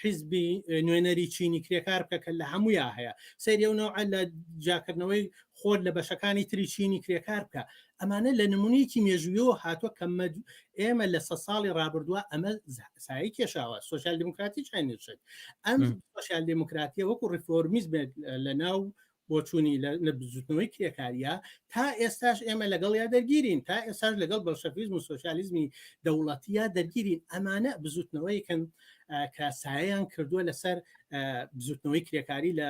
حیزبی نوێنەری چینی کرێکار بکە کە لە هەموویان هەیە سەیری ئەو نەوعە لە جاکردنەوەی خۆر لە بەشەکانی تری چینی کرێکار بکە ئەمانە لە نمونەیەکی مێژوویەوە هاتووە کە ئێمە لە 100 ساڵی ڕابردووە ئەمە سایی کێشاوە سۆشیال دموکراتی چێنێت ئەم سۆشیال دموکراتیە وەکو ریفۆرمیزم لە ناو بۆچوونی لە بزوتنەوەی کرێکاریە تا ئێستاش ئێمە لەگەڵیا دەرگیرین تا ئێستاش لەگەڵ بەلشەفیزم و سۆشیالیزمی دەوڵەتیە دەرگیرین ئەمانە بزوتنەوەیکن کە سایەیان کردووە لەسەر بزوتنەوەی کرێکاری لە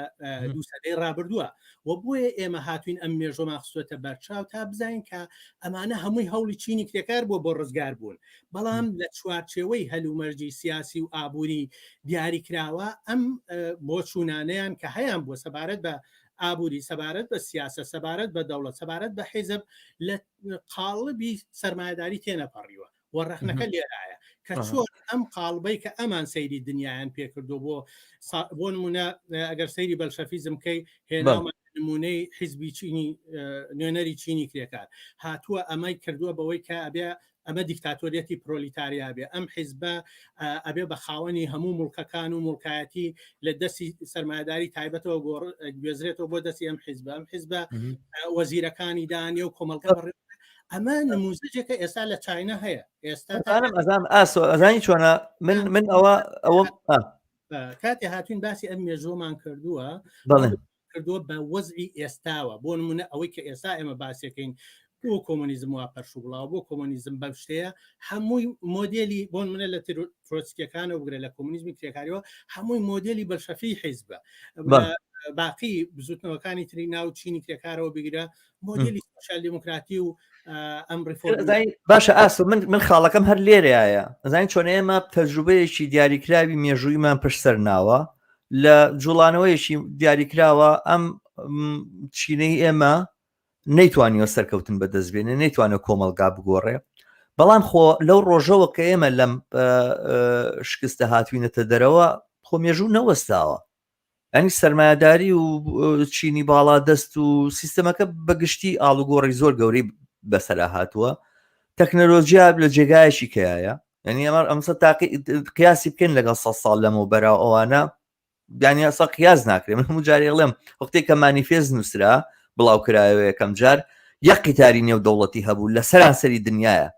2 سەدەی ڕابردووە و بۆیە ئێمە هاتوین ئەم مێژۆمان خستوەتە بەرچاو تا بزانین کە ئەمانە هەمووی هەوڵی چینی کرێکار بۆ ڕزگار بوون بەڵام لە چوارچێوەی هەلومەرجی سیاسی و ئابووری دیاریکراوە ئەم بۆ چوونانەیان کە هەیان بۆ سەبارەت بە ئابووری سەبارەت بە سیاسە سەبارەت بە دەوڵەت سەبارەت بە حیزب لە قاڵبی سەرمایه‌داری تێنەپەڕیوە و ڕەخنەکە لێرایە کە چۆن ئەم قاڵبەی کە ئەمان سەیری دنیایان پێکردو بۆ نمونە ئەگەر سەیری بەلشەفیزم کەی هێناوە نمونەی حیزبی چینی نوێنەری چینی کرێکار هاتووە ئەمەی کردووە بەوەی کە ئەبێ ئەمە دیکتاتۆریەتی پرۆلیتاریا بێ ئەم حیزبە ئەبێ بە خاوەنی هەموو مڵکەکان و مڵکایەتی لە دەستی سەرمایه‌داری تایبەتەوە گوێزرێتەوە بۆ دەستی ئەم حیزبە وەزیرەکانی دانیە و کۆمەلگا ئەمە نموزجێکە ئێستا لە چاینا هەیە ئێستا ئەزانی چۆنە من ئەوە کاتی هاتوین باسی ئەم مێژۆمان کردووە کردووە بە وەزعی ئێستاوە بۆ نمونە ئەوەی کە ئێستا ئێمە باسیەکەین بۆ کۆمونیزم و پەرشوبڵاو بۆ کۆمونیزم بەم شتەیە هەمووی مۆدێلی بۆن منە لە ترۆتسکیەکانە بگرێت لە کۆمونیزمی کرێکاریەوە هەمووی مۆدێلی بەلشەفی حیزبە باقی بزوتنەوەکانی تری ناو چینی کرێکارەوە بگیرە مۆدێلی سۆشیال دموکراتی و ئەم ریفۆرم باشە ئاسو من خاڵەکەم هەر لێرەیە ئەزانین چۆن ئێمە تەجروبەیەکی دیاریکراوی مێژوویمان پشت سەر ناوە لە جوڵانەوەیەکی دیاریکراوە ئەم چینەی ئێمە نەیتوانیوە سەرکەوتن بەدەستبێنێ نەیتوانێت کۆمەلگا بگۆڕێ بەڵام خۆ لەو ڕۆژەوە کە ئێمە لەم شکستە هاتوینەتە دەرەوە خۆ مێژوو نەوەستاوە ئەنی سەرمایه‌داری و چینی باڵا دەست و سیستەمەکە بەگشتی ئاڵوگۆڕی زۆر گەورەی بەسەرا هاتووە تەکنەلۆژیا لە جێگایشی کەیە یعنی ئەمسە تاقی قیاسی بکەین لەگەڵ 100 ساڵ لەمەوە بەراو ئەوانە یعنی ئەسا قیاس ناکرێت من هەموو جارێ ئەڵێم وەختێک کە مانیفێست نووسرا بڵاو کرایەوە یەکەم جار یەک قیتاری نێودەوڵەتی هەبوو لە سەرانسەری دنیاە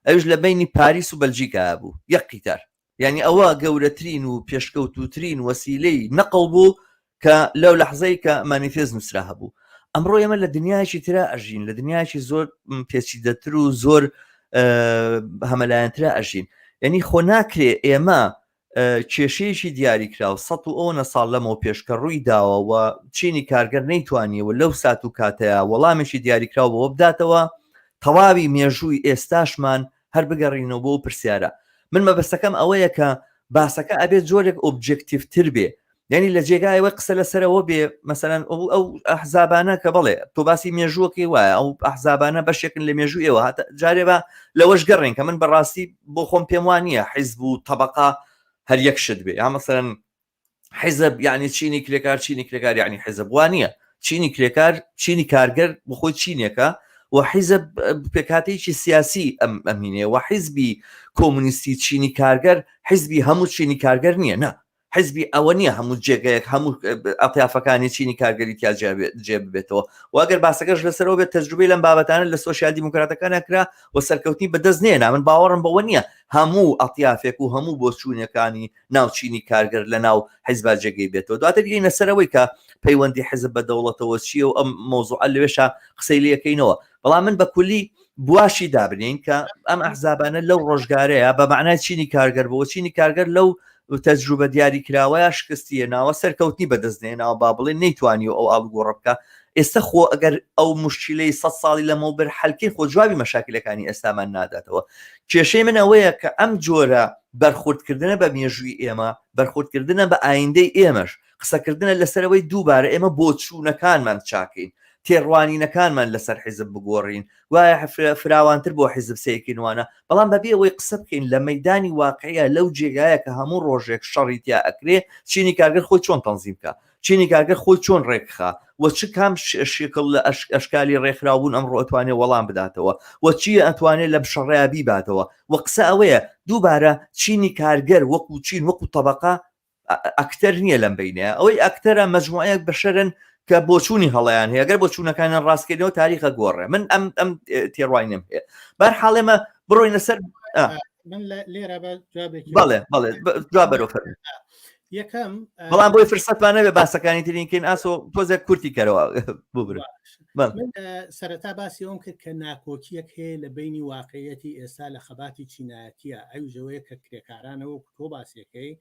ئەوش لە بینی پاریس و بەلجیکا بوو یەک قیتار یعنی ئەوە گەورەترین و پێشکەوتوترین وەسیلەی نەقڵ بوو کە لەو لەحزەی کە مانیفێست نووسرا هەبوو ئەمڕۆ ئێمە لە دنیایکی ترە ئەژین لە دنیایکی زۆر پێچیدەتر و زۆر هەمەلایەنترە ئەژین یعنی خۆ ناکرێ ئێمە کێشەیەکی دیاریکرا و 100 ساڵ لەمەوە پێشکە ڕووی داوە و چینی کارگەر نەیتوانیەوە لەو سات و کاتەیە وەڵامێکی دیاریکراوەوە بداتەوە تەواوی مێژووی ئێستاشمان هەر بگەڕینەوە بۆ پرسیارە من مەبەستەکەم ئەوەیە کە باسەکە ئەبێت جۆرێک ئۆبجێکتیڤتر بێ یعنی لە جێگایەوە قسە لەسەرەوە بێ مەسەرەن ئەو ئەحزابانە کە بڵێ تۆ باسی مێژووەکەی وایە ئەو ئەحزابانە بەشێکن لە مێژوو ئێوە هاتە جارێ بە لەوەش گەڕێن کە من بەڕاستی بۆ خۆم پێم وانە حیزب و طبقا هەر یەک شت بێ یا مەسەرەن حیزب یعنی چینی کرێکار چینی کرێکار یعنی حیزب وانە چینی کرێکار چینی کارگەر بخۆی چینێکە و حیزب پێکاتێکی سیاسی ئەمینێ و حیزبی کۆمونیستی چینی کارگەر حیزبی هەموو چینی کارگەر نییە نه حیزبی ئەوە نییە هەموو جێگەیەک هەموو ئەتیافەکانی چینی کارگەری تیا جێ ببێتەوە واگەر باسەکەش لەسەرەوە بێت تەجروبەی لەم بابەتانە لە سۆشیال دیموکراتەکان نەکرا و سەرکەوتنی بەدەست نێنا من باوەڕم بەوە نییە هەموو ئەتیافێک و هەموو بۆچوونەکانی ناو چینی کارگەر لە ناو حیزبا جێگەی بێتەوە دواتر گەینە سەرەوەی کە پەیوەندی حیزب بە دەوڵەتەوە چییە و ئەم مۆزوعە لەوێشە قسەی لەکەینەوە بەڵام من بە کولی بواشی دابنین کە ئەم ئەحزابانە لەو ڕۆژگارەیە بە معنای چینی کارگەر بۆ چینی کارگەر لەو تەجروبە دیاری کراوەیە شکستیە ناوە سەرکەوتنی بەدەستنێناوە با بڵێ نەیتوانی و ئەو ئاڵگۆڕە بکە ئێستا خۆ ئەگەر ئەو مشکلەی 100 ساڵی لەمەوبەر حەلکەی خۆ جوابی مەشاکلەکانی ئێستامان ناداتەوە کێشەی من ئەوەیە کە ئەم جۆرە بەرخوردکردنە بە مێژووی ئێمە بەرخوردکردنە بە ئایندەی ئێمەش قسەکردنە لەسەرەوەی دووبارە ئێمە بۆ چوونەکانمان چاکەین تێڕوانینەکانمان لەسەر حیزب بگۆڕین وایە فراوانتر بۆ حیزب سەیەکینوانە بەڵام بەبێ ئەوەی قسە بکەین لە مەیدانی واقعیە لەو جێگایە کە هەموو ڕۆژێک شەڕیتیا ئەکرێ چینی کارگەر خۆی چۆن تەنزیم بکە چینی کارگەر خۆی چۆن ڕێکخا و چ کام شکل لە ئەشکالی ڕێکخراوبوون ئەمڕۆ ئەتوانێت وەڵام بداتەوە و چی ئەتوانێت لە بشەڕێابی باتەوە و قسە ئەوەیە دووبارە چینی کارگەر وەکو چین وەکو طبقا ئەکتەر نییە لەم بینە ئەوەی ئەکتەرە مەجموعەیەک بەشەرن کە بۆچوونی هەڵیان هەیە گەر بۆچوونەکانیان ڕاستکردنەوە تاریخە گۆڕێ من ئەم تێڕوانیم هەیە بەرحاڵێمە بڕۆینە سەر من لێرە بەڵێ جواب بەرەو فەرموو یەکەم بەڵام بۆی فرسەتوانە بێ باسەکانی ترینکەین ئاسۆ تۆزێک کورتی کەرەوە ببرن سەرەتا باسی ئەوم کرد کە ناکۆکیەک هەیە لە بینی واقعەتی ئێستا لە خەباتی چینایەتیە ئەو ژەوەیە کە کرێکارانەوە تۆ باسیەکەی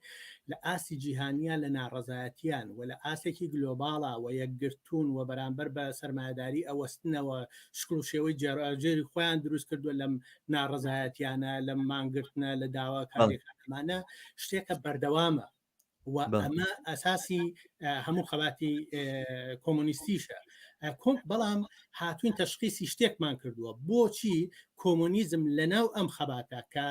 لە ئاسی جیهانیە لە ناڕەزایەتیان و لە ئاسێکی گلۆباڵە و یەکگرتوون و بەرامبەر بە سەرمایه‌داری ئەوەستنەوە شکل و شێوەی جێری خۆیان دروست کردووە لەم ناڕەزایەتیانە لەم مانگرتنە لە داواکارێکمانە شتێکە بەردەوامە و ئەمە ئەساسی هەموو خەباتی کۆمونیستیشە بەڵام هاتوین تەشخیصی شتێکمان کردووە بۆچی کۆمونیزم لەناو ئەم خەباتە کە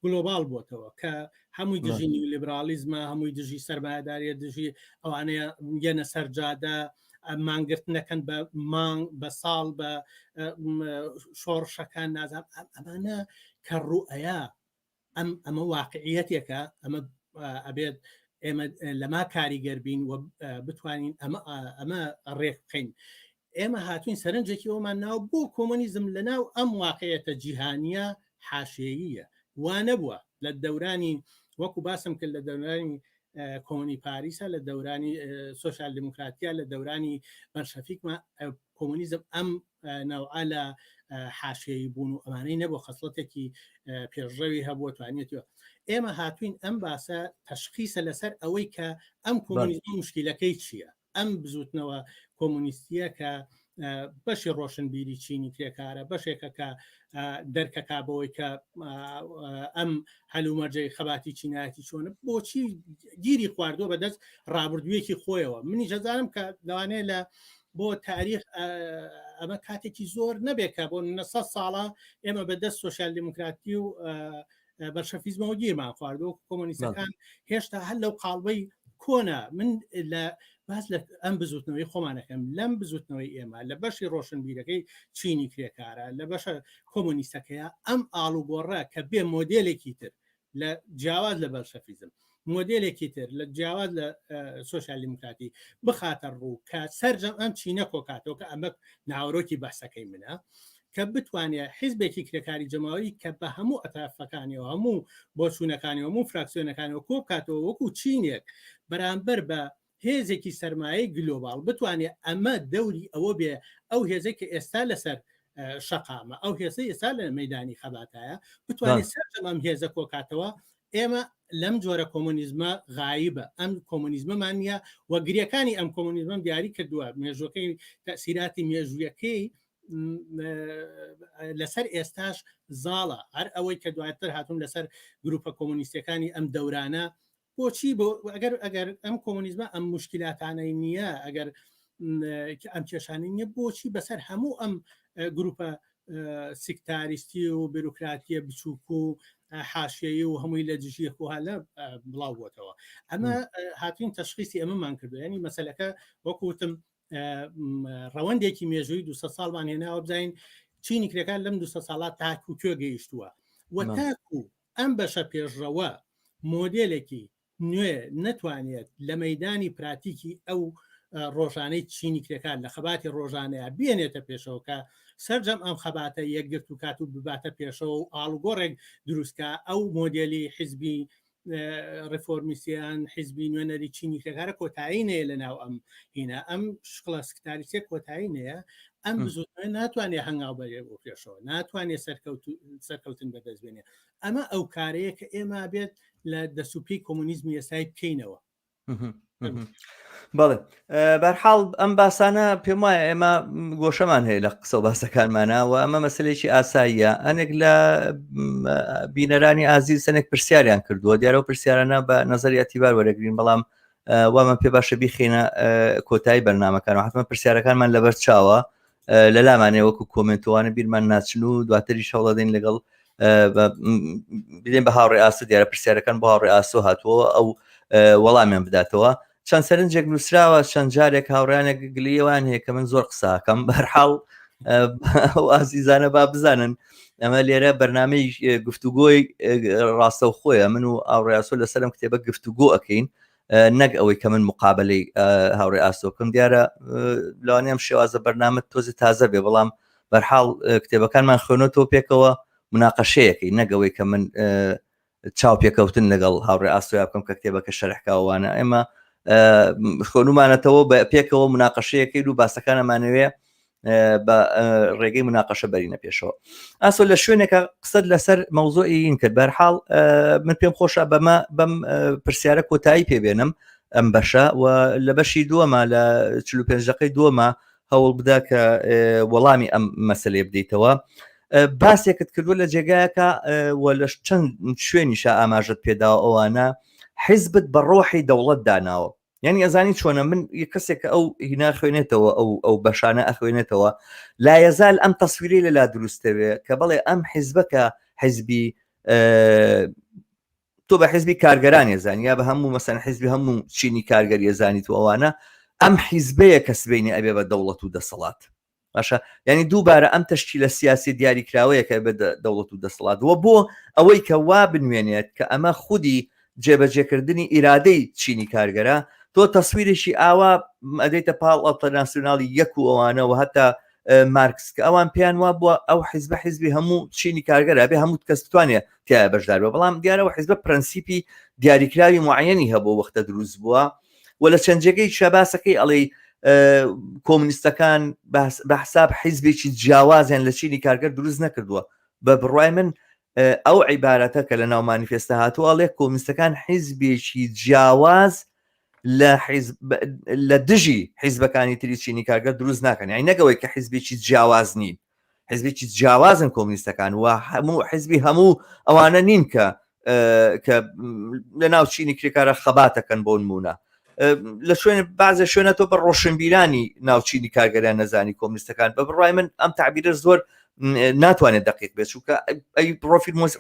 گلۆبال بۆتەوە کە هەمووی دژی نیولیبرالیزمە هەمووی دژی سەرمایه‌داریە دژی ئەوانەیە گەنە سەرجادە مانگرتنەکەن بە مانگ بە ساڵ بە شۆڕشەکان نازان ئەمانە کە ڕوئەیە ئەمە واقعیەتێکە ئەمە ئەبێت ئێمە لەما کاریگەر بین و بتوانین ئەمە ڕێک بکەین ئێمە هاتوین سەرنجێکی ئەومان ناو بۆ کۆمونیزم لەناو ئەم واقعیەتە جیهانیە حاشێییە وانە بووە لە دەورانی وەکو باسم کرد لە دەورانی کۆمونی پاریسە لە دەورانی سۆشیال دموکراتیا لە دەورانی بەرشەفیکمە کۆمونیزم ئەم نەوعە لە حاشێیی بوون و ئەمانەی نەبوو خەسڵەتێکی پێشڕەوی هەبووە توانێتەوە ئێمە هاتوین ئەم باسە تەشخیصە لەسەر ئەوەی کە ئەم کۆمونیزم مشکلەکەی چییە ئەم بزوتنەوە کۆمونیستیە کە بەشی ڕۆشنبیری چینی کرێکارە بەشێکە کە دەرکەکا بەوەی کە ئەم هەلومەرجەی خەباتی چینایەتی چۆنە بۆچی گیری خواردووە بەدەست ڕابردوویەکی خۆیەوە منی جەزانم کە لەوانەیە لە بۆ تاریخ ئەمە کاتێکی زۆر نەبێکە بۆ 900 ساڵە ئێمە بەدەست سۆشیال دموکراتی و بەرشەفیزمەوە گیرمان خواردەوە کۆمونیستەکان هێشتا هەر لەو قاڵبەی کۆنا من لە باز لە ئەم بزوتنەوەی خۆمانەکەم لەم بزوتنەوەی ئێمە لە بەشی ڕۆشنبیرەکەی چینی کرێکارە لە بەشە کۆمونیستەکەیە ئەم ئاڵوگۆڕە کە بێ مۆدێلێکی تر لە جیاواز لە بەرشەفیزم مۆدێلێکی تر لە جیاواز لە سۆشیال دیموکراتی بخاتە ڕوو کە سەرجەم ئەم چینە کۆکاتەوە کە ئەمە ناوەڕۆکی بەسەکەی منە کە بتوانێت حیزبێکی کرێکاری جەماوەری کە بە هەموو ئەتافەکانیەوە هەموو بۆچوونەکانی هەموو فراکسیۆنەکانەوە کۆ بکاتەوە وەکو چینێک بەرامبەر بە هێزێکی سەرمایەی گلۆبال بتوانێت ئەمە دەوری ئەوە بێ ئەو هێزێک کە ئێستا لەسەر شەقامە ئەو هێزە ئێستا لە مەیدانی خەباتایە بتوانێت سەرجەم ئەم هێزە کۆکاتەوە ئێمە لەم جۆرە کۆمونیزمە غایبە ئەم کۆمونیزمەمان نیە وەگریەکانی ئەم کۆمونیزمم دیاری کردووە مێژوەکەی تەسیراتی مێژوویەکەی لەسەر ئێستاش زاڵە هەر ئەوەی کە دواتر هاتوون لەسەر گروپە کۆمونیستەکانی ئەم دەورانە بۆچی ئەگەر ئەم کۆمونیزمە ئەم مشکلاتانەی نییە ئەگەر ئەم کێشانی نییە بۆچی بەسەر هەموو ئەم گروپە سیکتاریستی و بیرروکراتیە بچووک و حاشیەیە و هەمووی لە دژیە کوهالە بڵاو بۆتەوە ئەمە هاتوین تەشخیصی ئەمەمان کردو ینی مەسەلەکە وەکوتم ڕەوەندێکی مێژووی 200 ساڵمان هێناوە بزین چینی کرێکان لەم 200 ساڵات تاکو کوێ گەیشتووە و تاکو ئەم بەشە پێشڕەوە مۆدلێکی نوێ نەتوانێت لە مەدانی پراتیکی ئەو ڕۆژانەی چینی کرێکان لە خەباتی ڕۆژانەیە بێنێتە پێشەوە کە سەررجەم ئەم خەباتە یەکگرت و کات و بباتە پێشەوە و ئاڵگۆڕێک دروستکە ئەو مۆدلی حیزبی ڕفۆرمیسیان حیزبی نوێنەری چینی کرێکارە کۆتایی نەیە لە ناو ئەم هینە ئەم شقڵە سکتاریسێک کۆتایی نەیە ئەم بزوتنەوەی ناتوانێت هەنگاو بەرێ بۆ پێشەوە ناتوانێت سەرکەوتن بەدەستبێنێ ئەمە ئەو کارەیە کە ئێمە بێت لە دەسوپی کۆمونیزمی ئێستای بکەینەوە بەڵێ بەرحاڵ ئەم باسانە پێم وایە ئێمە گۆشەمان هەیە لە قسە و باسەکانمانەوە ئەمە مەسلێکی ئاساییە ئەنێک لە بینەرانی ئازیز سەنێک پرسیاریان کردووە دیارە و پرسیارانە بە نەزەری ئەتیبار وەرەگرین بەڵام وامان پێ باشە بیخینە کۆتایی بەرنامەکانەوە حتممە پرسیارەکانمان لەبەر چاوە لە لامانێ وەکو کۆمنتوانە بیرمان ناچن و دواتری شەڵە دەین لەگەڵ بدەین بە هاوڕێ ئاسو دیارە پرسیارەکان بۆ هاوڕێ ئاسۆ هاتووە ئەو وەڵامیان بداتەوە چەند سەرنجێک نووسراوە چەند جارێک هاوڕیانێک گلیەوان هەیە کە من زۆر قساکەم بەرحاڵ ئەو ئازیزانە با بزانن ئەمە لێرە بەرنامەی گفتوگۆی ڕاستە و خۆیە من و ئاوڕێ ئاسۆ لەسەرم کتێبە گفتوگۆ ئەەکەین نەک ئەوەی کە من مقابلەی هاوڕێ ئاسۆکەم دیارە لەوانەیەم شێوازە بەرنامە تۆزی تازە بێ بەڵام بەرحاڵ کتێبەکانمان خوێنەوە پێکەوە مناقەشەیەکەی نەگەوەی کە من چاو پێکەوتن لەگەڵ هاوڕێ ئاسۆیا بکەم کە کتێبەکە شەرحکاوانە ئێمە خوێنومانەتەوە بە پێکەوە مناقەشەیەکەی و باسەکانەمانەوێ بە ڕێگەی مناقەشە بەرینە پێشەوە ئاسۆ لە شوێنێکە قسەت لەسەر مەوزۆعین کرد بەرحاڵ من پێم خۆشە بەم پرسیارە کۆتایی پێبێنم ئەم بەشە و لە بەشی دووەمە لە 45 دقەی دووەمە هەوڵ بدا کە وەڵامی ئەم مەسەلەی بدەیتەوە باسێکت کردووە لە جێگایەکە و لە چەند شوێنیشە ئاماژت پێداوە ئەوانە حیزبت بە ڕۆحی دەوڵەت داناوە یعنی ئەزانی چۆنە من کەسێک ئەو هینا خوێنێتەوە ئەو بەشانە ئەخوێنێتەوە لا یەزال ئەم تەسویری لەلا دروستەوێ کە بڵێ ئەم حیزبەکە حیزبی تۆ بە حیزبی کارگەران ێزانی یا بە هەموو مەسەن حیزبی هەموو چینی کارگەری ێزانی تو ئەوانە ئەم حیزبەیە کە سبەینی ئەبێ بە دەوڵەت و دەسەڵات باشە ینی دووبارە ئەم تەشکیلە سیاسی دیاریکراوەیە کە بە دەوڵەت و دەسەڵات وە بۆ ئەوەی کە وا بنوێنێت کە ئەمە خودی جێبەجێکردنی ئیرادەی چینی کارگەرە تۆ تەسویرێکی ئاوا ئەدەیتە پاڵ ئەڵتەرناسیۆناڵی یەک و ئەوانەوە هەتا مارکس کە ئەوان پێیان وا بووە ئەو حیزبە حیزبی هەموو چینی کارگەرە بێ هەموو کەس بتوانێت تایە بەشدار بە بەڵام دیارەوە حیزبە پرەنسیپی دیاریکراوی معەنی هەبوو وەختە دروست بووە و لە چەندجێگەی شەباسەکەی ئەڵێ کۆمونیستەکان بە حساب حیزبێکی جیاوازیان لە چینی کارگەر دروست نەکردووە بە بڕای من ئەو عیبارەتە کە لە ناو مانیفێستە هاتووە ئەڵێ کۆمونیستەکان حیزبێکی جیاواز لە دژی حیزبەکانی تری چینی کارگەر دروست ناکەن یعنی نەگەوەی کە حیزبێکی جیاواز نین حیزبێکی جیاوازن کۆمونیستەکان و هەموو حیزبی هەموو ئەوانە نین کە لە ناو چینی کرێکارە خەباتەکەن بۆ نمونە لە شوێن بازە شوێنە تۆ بە ڕۆشنبیرانی ناوچینی کارگەریان نەزانی کۆمونیستەکان بە بڕای من ئەم تعبیرە زۆر ناتوانێت دقیق بێت چونکە ئەی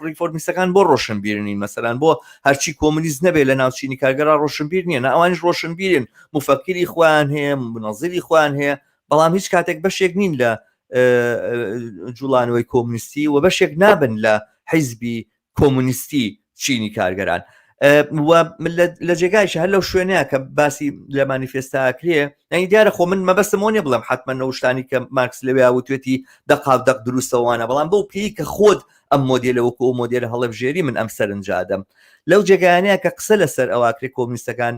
ڕیفۆرمیستەکان بۆ ڕۆشنبیرنین مەسەلەن بۆ هەرچی کۆمونیست نەبێت لە ناوچینی کارگەرا ڕۆشنبیر نییە ئەوانش ڕۆشنبیرن مفەکری خۆیان هەیە منەزیری خۆیان هەیە بەڵام هیچ کاتێک بەشێک نین لە جوڵانەوەی کۆمونیستی و بەشێک نابن لە حیزبی کۆمونیستی چینی کارگەران لە جێگایش هەر لەو شوێنەیە کە باسی لە مانیفێستاکرێ ئەنی دیارە خۆ من مەبەستمۆنیە بڵم حتممە نەوشتانی کە مارکس لەوێ وتوێتی دەق دروستەوانە بەڵام بەو پێی کە خۆت ئەم مۆدیلەوەکو ئەو مۆدیلە هەڵەبژێری من ئەم سەرنجادەم لەو جێگایانەیە کە قسە لەسەر ئەواکرێ کۆمونیستەکان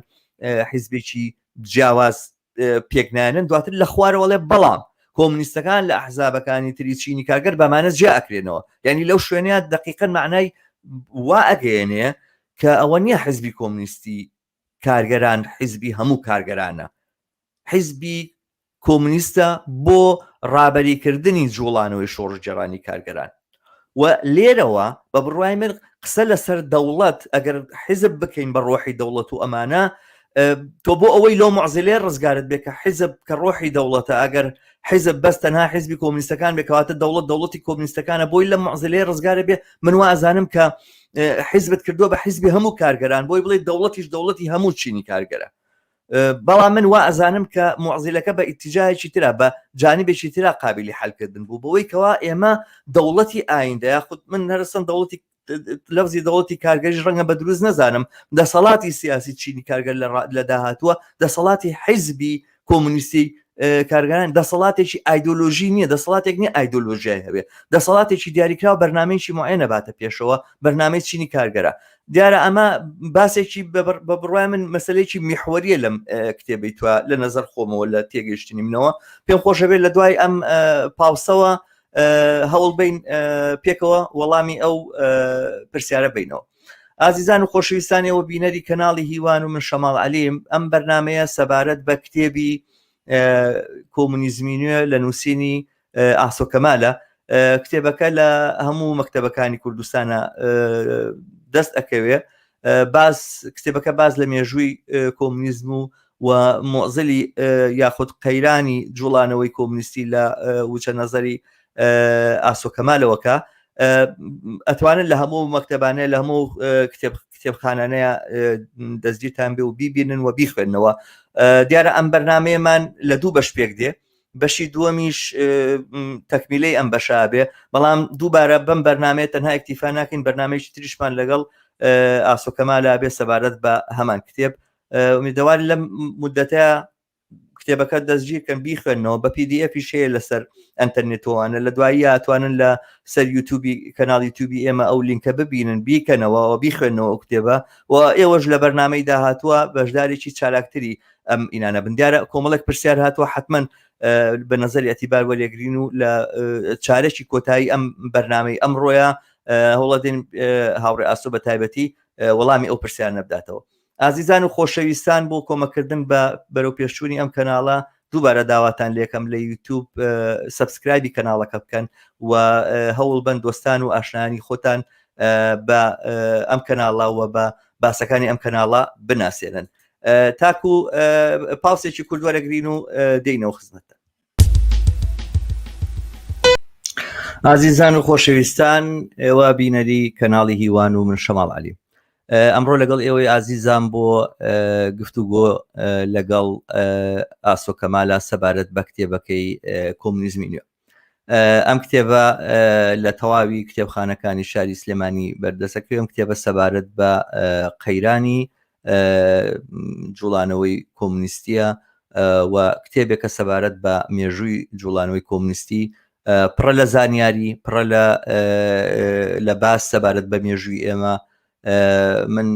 حیزبێکی جیاواز پێکنانن دواتر لە خوارەوەڵێ بەڵام کۆمونیستەکان لە ئەحزابەکانی تری چینی کارگەر بەمانە جیا ئەکرێنەوە یعنی لەو شوێنەیە دقیقەن معنای وا ئەگەیەنێ کە ئەوە نییە حیزبی کۆمونیستی کارگەران حیزبی هەموو کارگەرانە حیزبی کۆمونیستە بۆ ڕابەریکردنی جوڵانەوەی شۆڕژێڕانی کارگەران و لێرەوە بە بڕوای من قسە لەسەر دەوڵەت ئەگەر حیزب بکەین بە ڕۆحی دەوڵەت و ئەمانە تۆ بۆ ئەوەی لەو معزلێ ڕزگارت بێ کە حیزب کە ڕۆحی دەوڵەتە ئەگەر حیزب بەس تەنها حیزبی کۆمونیستەکان بێکەواتە دەوڵەتی کۆمونیستەکانە بۆی لە معزلێ ڕزگارە بێ من وا ئەزانم کە حیزبت کردووە بە حیزبی هەموو کارگەران بۆی بڵێ دەوڵەتیش دەوڵەتی هەموو چینی کارگەرە بەڵام من وا ئەزانم کە معزیلەکە بە ئیتیجایکی ترا بە جانیبێکی ترا قابلی حلکردن بوو بەوەی کەوا ئێمە دەوڵەتی ئایندە یاخود من هەرسم دەوڵەتی لەفزی دەوڵەتی کارگەری ڕەنگە بە دروست نەزانم دەسەڵاتی سیاسی چینی کارگەر لە داهاتووە دەسەڵاتی حیزبی کۆمونیستی کارگەران دەسەڵاتێکی ئایدۆلۆژی نییە دەسەڵاتێک نیە ئایدۆلۆژیای هەبێ دەسەڵاتێکی دیاریکراوە بەرنامەیەکی معێنە باتە پێشەوە بەرنامەی چینی کارگەرە دیارە ئەمە باسێکی بە بڕوای من مەسلەیەکی میحوەریە لەم کتێبەی توە لە نەزەر خۆمەوە لە تێگەیشتنی منەوە پێم خۆشە بێت لە دوای ئەم پاوسەوە هەوڵ بین پێکەوە وەڵامی ئەو پرسیارە بینەوە ئازیزان و خۆشەویستانەوە بینەری کەناڵی هیوان و من شەماڵ عەلیم ئەم بەرنمەیە سەبارەت بە کتێبی کۆمونیزمی نوێ لە نووسینی ئاسۆ کەمالە کتێبەکە لە هەموو مەکتەبەکانی کوردستانە دەست ئەکەوێ کتێبەکە باز لە مێژووی کۆمونیزم و مۆزلی یاخود قەیرانی جوڵانەوەی کۆمونیستی لە وچە نەزەری ئاسۆ کەمالەوەکە ئەتوانن لە هەموو مەکتەبانەیە لە هەموو کتێبخانانەیە دەستگیرتان بێ و بیبینن و بیخوێنەوە دیارە ئەم بەرنمەیەمان لە دوو بەش پێک دێ بەشی دووەمیش تەکمیلەی ئەم بەشا بێ بەڵام دووبارە بەم بەرنمەیە تەنها ئەکتیفا ناکەین بەرنمەیەکی تریشمان لەگەڵ ئاسۆ کەمالە بێ سەبارەت بە هەمان کتێب میدەواری لەم مدەتەیە کتێبەکە دەستگیرکەن بیخوێنەوە بە PDF شەیە لەسەر ئەنتەرنێتۆوانە لە دوایی ئەتوانن لە سەر یوتیوبی کەناڵ یوتیوبی ئێمە ئەو لینکە ببینن بیکەنەوە و بیخوێنەوە ئەو کتێبە و ئێوەش لە بەرنامەی داهاتووە بەشدارێکی چالاکتری ئەم ئینانە بن دیارە کۆمەڵێک پرسیار هاتووە حتمما بە نەزەری ئەتیبار وەلێگرین و لە چارەکی کۆتایی ئەم بەرنامەی ئەمڕۆیە هەوڵەدەین هاوڕێ ئاسۆ بە تایبەتی وەڵامی ئەو پرسیار نەبداتەوە ئازیزان و خۆشەویستان بۆ کۆمەکردن بە بەرەو پێشچوونی ئەم کەناڵە دووبارە داواتان لێکم لە یوتیوب سبسکرایبی کەناڵەکە بکەن و هەوڵ بن دۆستان و ئاشنانی خۆتان بە ئەم کەناڵەوە بە باسەکانی ئەم کەناڵە بناسێنن تاکو پاوسێکی کوردوەرەگرین و دێینەوە خزمەتە ئازیزان و خۆشەویستان ئێوە بینەری کەناڵی هیوان و من شەماڵ عەلیم ئەمڕۆ لەگەڵ ئێوەی ئازیزان بۆ گفتوگۆ لەگەڵ ئاسۆ کەمالە سەبارەت بە کتێبەکەی کۆمونیزمی نوێ ئەم کتێبە لە تەواوی کتێبخانەکانی شاری سلێمانی بەردەستەکەوێ ئەم کتێبە سەبارەت بە قەیرانی جوڵانەوەی کۆمونیستیە و کتێبێکە سەبارەت بە مێژووی جوڵانەوەی کۆمونیستی پڕە لە زانیاری پڕە لە باس سەبارەت بە مێژووی ئێمە من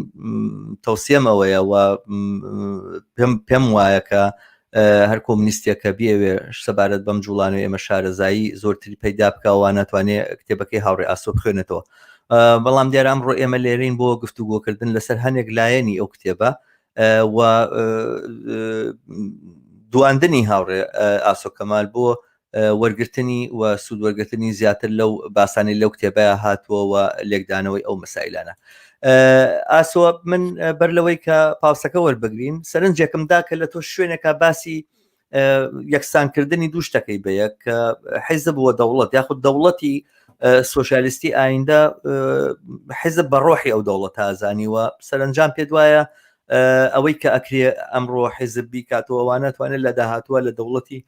تەوسیەم ئەوەیە و پێم وایە کە هەر کۆمونیستێکە بێوێ سەبارەت بەم جوڵانەوەی ئێمە شارەزایی زۆرتری پەیدا بکەوە ناتوانێت کتێبەکەی هاوڕێ ئاسۆ بخوێنێتەوە بەڵام دیارە ئەمڕۆ ئێمە لێرەین بۆ گفتوگۆکردن لەسەر هەنێک لایەنی ئەو کتێبە و دواندنی هاوڕێ ئاسۆ کەمال بۆ وەرگرتنی و سوودوەرگرتنی زیاتر لەو باسانی لەو کتێبەیە هاتووە و لێکدانەوەی ئەو مەسائلانە ئاسۆ من بەر لەوەی کە پاوسەکە وەربگرین سەرنجێکمدا کە لە تۆ شوێنێکە باسی یەکسانکردنی دوو شتەکەی بەیە کە حیزب بووە دەوڵەت یاخود دەوڵەتی سۆشیالیستی ئایندە حیزب بە ڕۆحی ئەو دەوڵەت ئازانیوە سەرنجام پێ وایە ئەوەی کە ئەکرێ ئەمڕۆ حیزبی کاتەوەوانە توانێت لە داهاتووە لە دەوڵەتی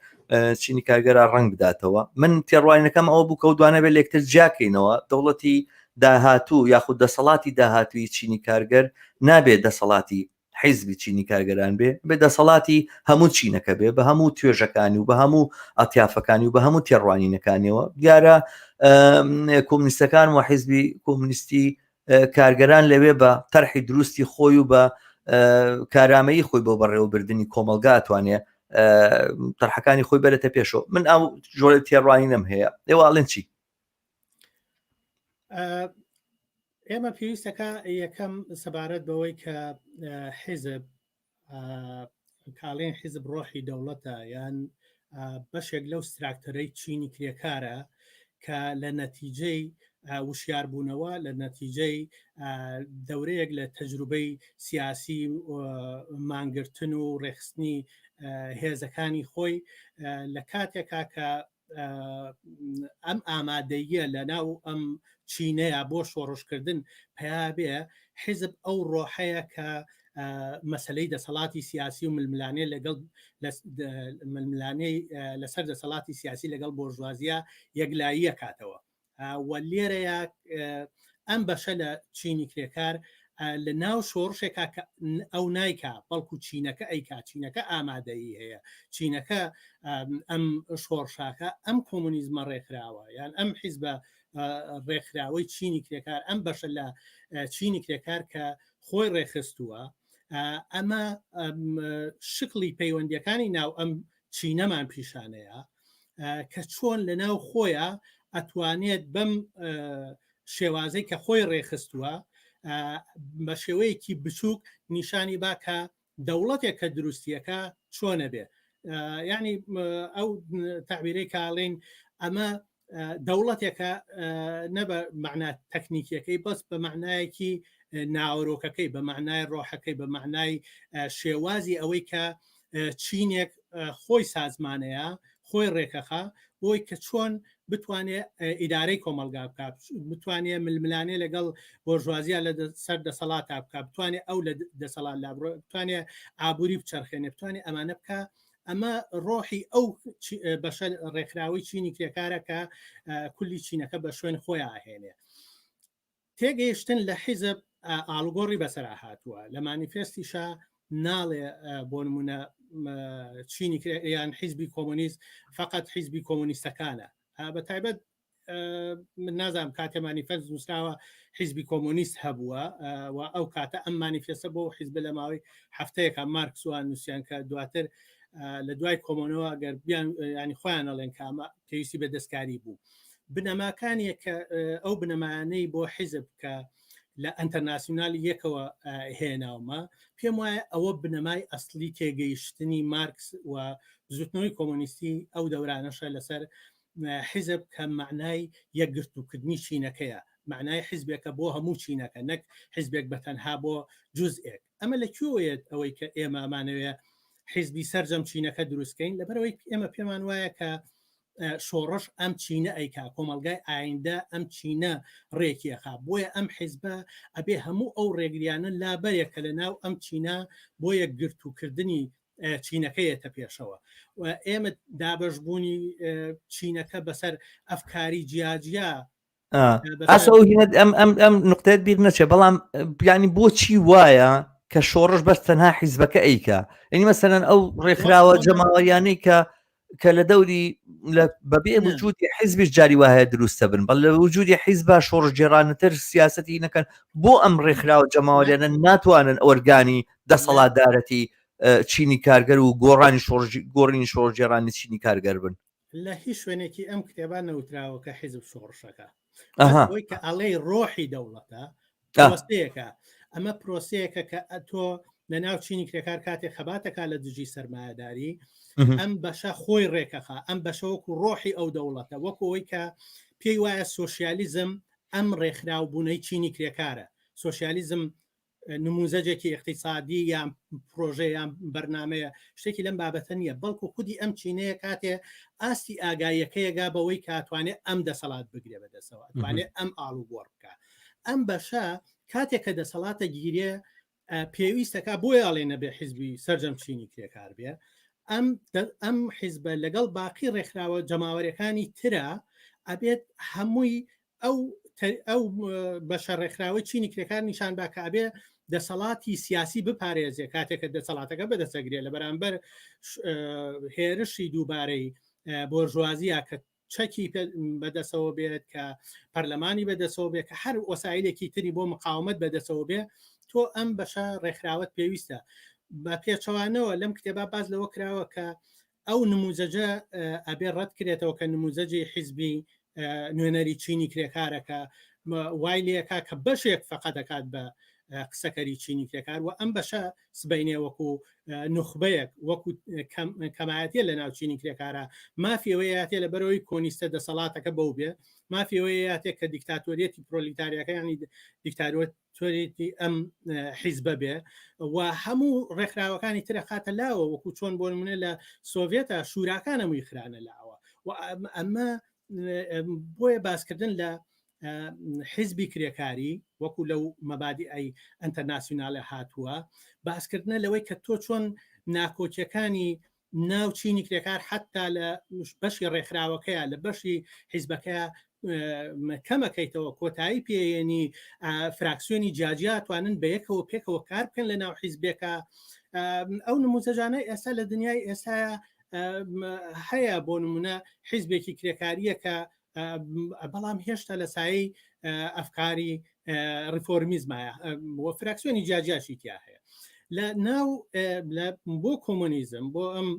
چینی کارگەرە ڕنگ بداتەوە من تێڕوانینەکەم ئەوە بوو کە دوانە بێت لێکتر جیاکەینەوە دەوڵەتی داهاتوو یاخود دەسەڵاتی داهاتووی چینی کارگەر نابێت دەسەڵاتی حیزبی چینی کارگەران بێ دەسەڵاتی هەموو چینەکە بێ بە هەموو توێژەکانی و بە هەموو ئەتیافەکانی و بە هەموو تێڕوانینەکانیەوە دیارە کۆمونیستەکان و حیزبی کۆمونیستی کارگەران لەوێ بە تەرحی دروستی خۆی و بە کارامەیی خۆی بۆ بەڕێوەبردننی کۆمەلگا ئەتوانێ تەرحەکانی خۆی بەرێتە پێشەوە من ئەو جۆرە تێڕوانینەم هەیە ئێواڵێن چی ئێمە پێویستەکە یەکەم سەبارەت بەوەی کە حیزب کاڵێن حیزب ڕۆحی دەوڵەتە یان بەشێک لەو ستراکتەرەی چینی کرێکارە کە لە نەتیجەی وشیار بوونەوە لە نەتیجەی دەورەیەک لە تەجروبەی سیاسی مانگرتن و ڕێخستنی هێزەکانی خۆی لە کاتێکا کە ئەم ئامادەیە لە ناو ئەم چینەیە بۆ شۆڕشکردن پێیا حیزب ئەو ڕۆحەیە کە مەسلەی دەسەڵاتی سیاسی و ململانەی لەگەڵ ململانەی لەسەر دەسەڵاتی سیاسی لەگەڵ بۆژوازیە یەکلاییە کاتەوە و لێرەیە ئەم بەشە لە چینی کرێکار لە ناو شۆڕشێکا ئەو نایکا بەڵکو چینەکە ئەیکا چینەکە ئامادەیی هەیە چینەکە ئەم شۆڕشاکە ئەم کۆمونیزمە ڕێکراوە یان ئەم حیزبە ڕێکخراوەی چینی کرێکار ئەم بەشە لە چینی کرێکار کە خۆی ڕێخستووە ئەمە شکلی پەیوەندیەکانی ناو ئەم چینەمان پیشانەیە کە چۆن لە ناو خۆیە ئەتوانێت بەم شێوازەی کە خۆی ڕێخستووە بە شێوەیەکی بچووک نیشانی باکە دەوڵەتێک کە دروستیەکە چۆنە بێ یعنی ئەو تعبیرەی کاڵین ئەمە دەوڵەتێکە نەبە معنای تەکنیکیەکەی بەس بە معنایەکی ناوەڕۆکەکەی بە معنای ڕۆحەکەی بە معنای شێوازی ئەوەی کە چینێک خۆی سازمانەیە خۆی ڕێکەخە بۆی کە چۆن بتوانێت ئیدارەی کۆمەلگا بکات بتوانێت ململانێ لەگەڵ بۆژوازیە لە سەر دەسەڵات بکات بتوانێت ئەو لە دەسەڵات لا بتوانێت ئابووری بچەرخێنێ بتوانێت ئەمانە بکە ئەمە ڕۆحی ئەو بەشە ڕێکخراوی چینی کرێکارە کە کولی چینەکە بە شوێن خۆیان ئاهێنێ تێگەیشتن لە حیزب ئاڵگۆڕی بەسەر هاتووە لە مانیفێستیشا ناڵێ بۆ نمونە چینی یان حیزبی کۆمونیست فقط حیزبی کۆمونیستەکانە بە تایبەت من نازانم کاتێ مانیفێست نووسراوە حیزبی کۆمونیست هەبووە و ئەو کاتە ئەم مانیفێستە بۆ حیزب لە ماوەی هەفتەیەکە مارکسوان نووسیان کە دواتر لە دوای کۆمۆنەوە گەر بیان ینی خۆیان ئەڵێن کامە پێویستی بە دەستکاری بوو بنەماکانی کە ئەو بنەمانەی بۆ حیزب کە لە ئەنتەرناسیۆنالی یەکەوە هێناومە پێم وایە ئەوە بنەمای ئەسلی تێگەیشتنی مارکس و زوتنەوەی کۆمۆنیستی ئەو دەورانەشە لەسەر حیزب کە معنای یەکگرتووکردنی چینەکەیە معنای حیزبێکە بۆ هەموو چینەکە نەک حیزبێک بەتەنها بۆ جوزئێک ئەمە لەکوێیە ئەوەی کە ئێمەمانەوێ حیزبی سەرجەم چینەکە دروستکەین لەبەرەوەی ئێمە پێمان وایە کە شۆڕش ئەم چینە ئەیکا کۆمەلگای ئایندە ئەم چینە ڕێکیەخا بۆیە ئەم حیزبە ئەبێ هەموو ئەو ڕێگریانە لابەرێکە لە ناو ئەم چینە بۆ یەکگرتووکردنی چینەکەیەتە پێشەوە و ئێمە دابەشبوونی چینەکە بەسەر ئەفکاری جیاجیا ئەم نقطەت بیر نەچێ بەڵام بیانی بۆچی وایە کە شۆڕش بەس تەنها حیزبەکە ئەیکا ینی مەسەرەن ئەو ڕێکخراوە جەماوەریانەی کە لە دەوری بەبێ وجودی حیزبیش جاری وایە دروستە بن بەڵ لە وجودی حیزبە شۆڕش جێرانەتر سیاسەتی نەکەن بۆ ئەم ڕێکخراوە جەماوەریانە ناتوانن ئۆرگانی دەسەڵاتدارەتی چینی کارگەر و گۆڕینی شۆڕجێرانی چینی کارگەر بن لە هیچ شوێنێکی ئەم کتێبان نەوتراوە کە حیزب شۆڕشەکە ئەوەی کە ئەڵێ ڕۆحی دەوڵەتە پرۆسەیەکە ئەمە پرۆسەیەکە کە تۆ لە ناو چینی کرێکار کاتێک خەباتەکە لە دژی سەرمایهداری ئەم بەشە خۆی ڕێکەخە ئەم بەشە وەکو ڕۆحی ئەو دەوڵەتە وەکەوەی کە پێی وایە سۆشیالیزم ئەم ڕێکخراوبوونەی چینی کرێکارە سۆشیالیزم نموزەجێکی اقتصادی یان پرۆژه یان بەرنمەیە شتێکی لەم بابەتە نییە بەڵکو خودی ئەم چینەیە کاتێ ئاستی ئاگایەکەیەگا بەوەی کاتوانێت ئەم دەسەڵات بگرێ بەدەسەوە توانێت ئەم ئاڵوگۆڕ بکە ئەم بەشە کاتێک کە دەسەڵاتە گیرێ پێویستەکە بۆی ئاڵێنە بێ حیزبی سەرجەم چینی کرێکار بێ ئەم حیزبە لەگەڵ باقی ڕێکخراوە جەماوەریەکانی ترە ئەبێت هەمووی ئەو بەشە ڕێکخراوە چینی کرێکار نیشان باکە ئەبێ دەسەڵاتی سیاسی بپارێزێ کاتێکە دەسەڵاتەکە بەدەسەگرێت لە بەرامبەر هێرشی دووبارەی بۆرژوازیە کە چەکی بەدەسەوە بێت کە پەرلەمانی بەدەسەوە بێت کە هەر وەسایلێکی تری بۆ مقاومەت بەدەسەوە بێ تۆ ئەم بەشە ڕێکخراوەت پێویستە بە پێچەوانەوە لەم کتێبا باز لەوە کراوە کە ئەو نموزەجە ئەبێ ڕەت کرێتەوە کە نموزەجی حیزبی نوێنەری چینی کرێکارەکە وای لێکا کە بەشێک فقط دەکات بە قسەکەری چینی کرێکار و ئەم بەشە سبینێ وەکو نخبەیەک وەکو کەمایەتە لە ناو چینی کرێکارە مافیەوەیاتێ لە بەرەوەی کۆنیستە دەسەڵاتەکە بەو بێ مافیەوەیاتێک کە دیکتاتۆریەتی پرۆلیتاریەکە ینی دیکتاتۆریەتی ئەم حیزبە بێ و هەموو ڕێکخراوەکانی ترە خاتە لاوە وەکو چۆن بۆ نمونە لە سۆڤێتە شوراکانەمووی خرانە لاوە و ئەمە بۆیە باسکردن لە حیزبی کرێکاری وەکو لەو مەبادی ئەی ئەنتەرناسیۆنالە هاتووە باسکردنە لەوەی کە تۆ چۆن ناکۆچیەکانی ناو چینی کرێکار حتا لە بەشی ڕێکخراوەکەیە لە بەشی حیزبەکە کەمەکەیتەوە کۆتایی پێێنی فراکسیۆنی جاجیا توانن بە یەکەوە پێکەوە کار بکەن لە ناو حیزبێکە ئەو نموزەجانەی ئێستا لە دنیای ئێستا هەیە بۆ نمونە حیزبێکی کرێکاریە کە بەڵام هێشتا لە سایی ئەفکاری ریفۆرمیزمایە بۆ فراکسیۆنی جاجیاشی تیا هەیە لە ناو بۆ کۆمۆنیزم بۆ ئەم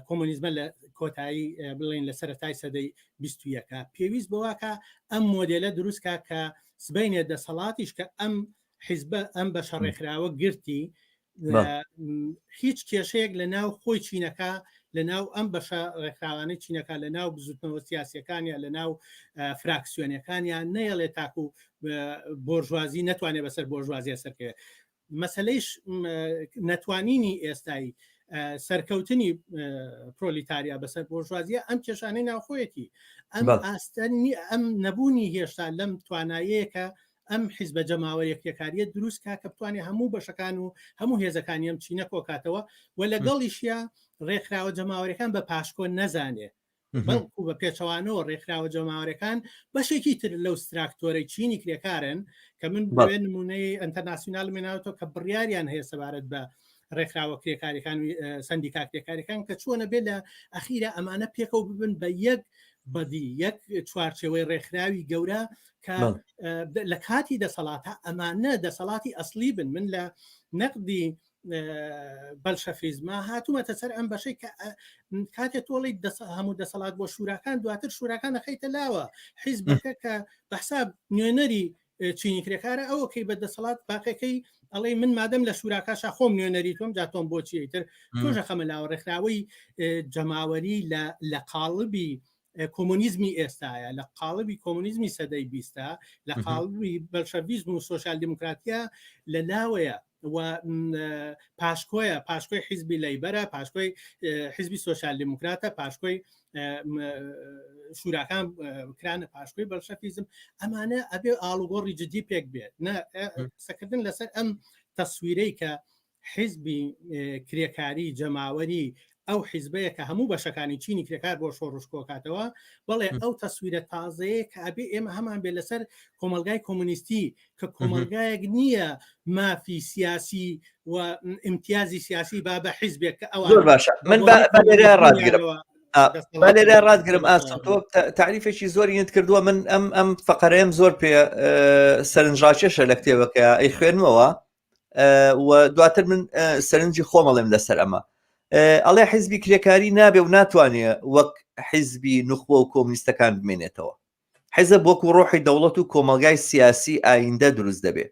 کۆمۆنیزمە لە کۆتایی بڵێن لە سەرەتای سەدەی 21 پێویست بەواکە ئەم مۆدێلە دروستکە کە سبینێ دەسەڵاتیش کە ئەم حیزبە ئەم بە شەڕێکراوە گرتی هیچ کێشەیەک لە ناو خۆی چینەکە لە ناو ئەم بەشە ڕێکخراوانەی چینەکە لە ناو بزوتنەوە سیاسیەکانیان لە ناو فراکسیۆنەکانیان نەیەڵێ تاکو بۆرژوازی نەتوانێت بەسەر بۆرژوازیە سەرکەوێت مەسلەیش نەتوانینی ئێستایی سەرکەوتنی پرۆلیتاریا بەسەر بۆرژوازیە ئەم کێشانەی ناوخۆیەتی ئەم ئاستنی ئەم نەبوونی هێشتا لەم توانایەکە ئەم حیزبە جەماوەری یەکێکاریە دروستکە کە بتوانێت هەموو بەشەکان و هەموو هێزەکانی ئەم چینە کۆکاتەوە و لەگەڵیشیە ڕێکخراوە جەماوەریەکان بە پاشکۆ نەزانێ بەڵکو بە پێچەوانەوە ڕێکخراوە جەماوەریەکان بەشێکی تر لەو ستراکتۆرەی چینی کرێکارن کە من بێ نمونەی ئەنتەرناسیۆنال مێناوەتەوە کە بڕیاریان هەیە سەبارەت بە ڕێکخراوە کرێکاریەکان و سەندیکا کرێکاریەکان کە چۆنە بێت لە ئەخیرە ئەمانە پێکەوە ببن بە یەک بەدی یەک چوارچەوەی ڕێکخراوی گەورە کە لە کاتی دەسەڵاتە ئەمانە دەسەڵاتی ئەسلی بن من لە نەقدی بەلشەفیزمە هاتوومەتە سەر ئەم بەشەی کە کاتێک تۆڵی هەموو دەسەڵات بۆ شوراکان دواتر شوراکان نەخەیتە لاوە حیزبەکە کە بەحساب نوێنەری چینی کرێکارە ئەوەکەی بە دەسەڵات باقیەکەی ئەڵێ من مادەم لە شوراکاشە خۆم نوێنەری تۆم جاتۆم بۆچیتر تۆژە خەمە لاوە ڕێکخراوەی جەماوەری لە قاڵبی کۆمۆنیزمی ئێستاە لە قاڵبی کۆمۆنیزمی سەدەی 20 لە قاڵبی بەلشەڤیزم و سۆشال دیموکراتیا لە لاوەیە و پاشکۆی حیزبی لەیبەرە پاشکۆی حیزبی سۆشال دیموکراتە پاشکۆی شوراکان کرانە پاشکۆی بەلشەڤیزم ئەمانە ئەبێ ئاڵوگۆڕی جدی پێک بێت سەکردن لەسەر ئەم تەسویرەی کە حیزبی کرێکاری جەماوەری ئەو حیزبەیە کە هەموو بەشەکانی چینی کرێکار بۆ شۆڕشکۆکاتەوە بەڵێ ئەو تەسویرە تازەیە کە ئەبێ ئێمە هەمان بێ لەسەر کۆمەلگای کۆمونیستی کە کۆمەلگایەک نییە مافی سیاسی و ئیمتیازی سیاسی با بە حیزبێک کە ئەوە باشە من بەلێرە ڕادگرم ئاستۆ تعریفێکی زۆری کردووە من ئەم فەقەرەیەم زۆر پێ سەرنجڕاکێشە لە کتێبەکە ئەی خوێنمەوە و دواتر من سەرنجی خۆمەڵێم لەسەر ئەمە ئەڵێ حیزبی کرێکاری نابێ و ناتوانێت وەک حیزبی نخبە و کۆمونیستەکان بمێنێتەوە حیزب وەکو ڕۆحی دەوڵەت و کۆمەلگای سیاسی ئایندە دروست دەبێت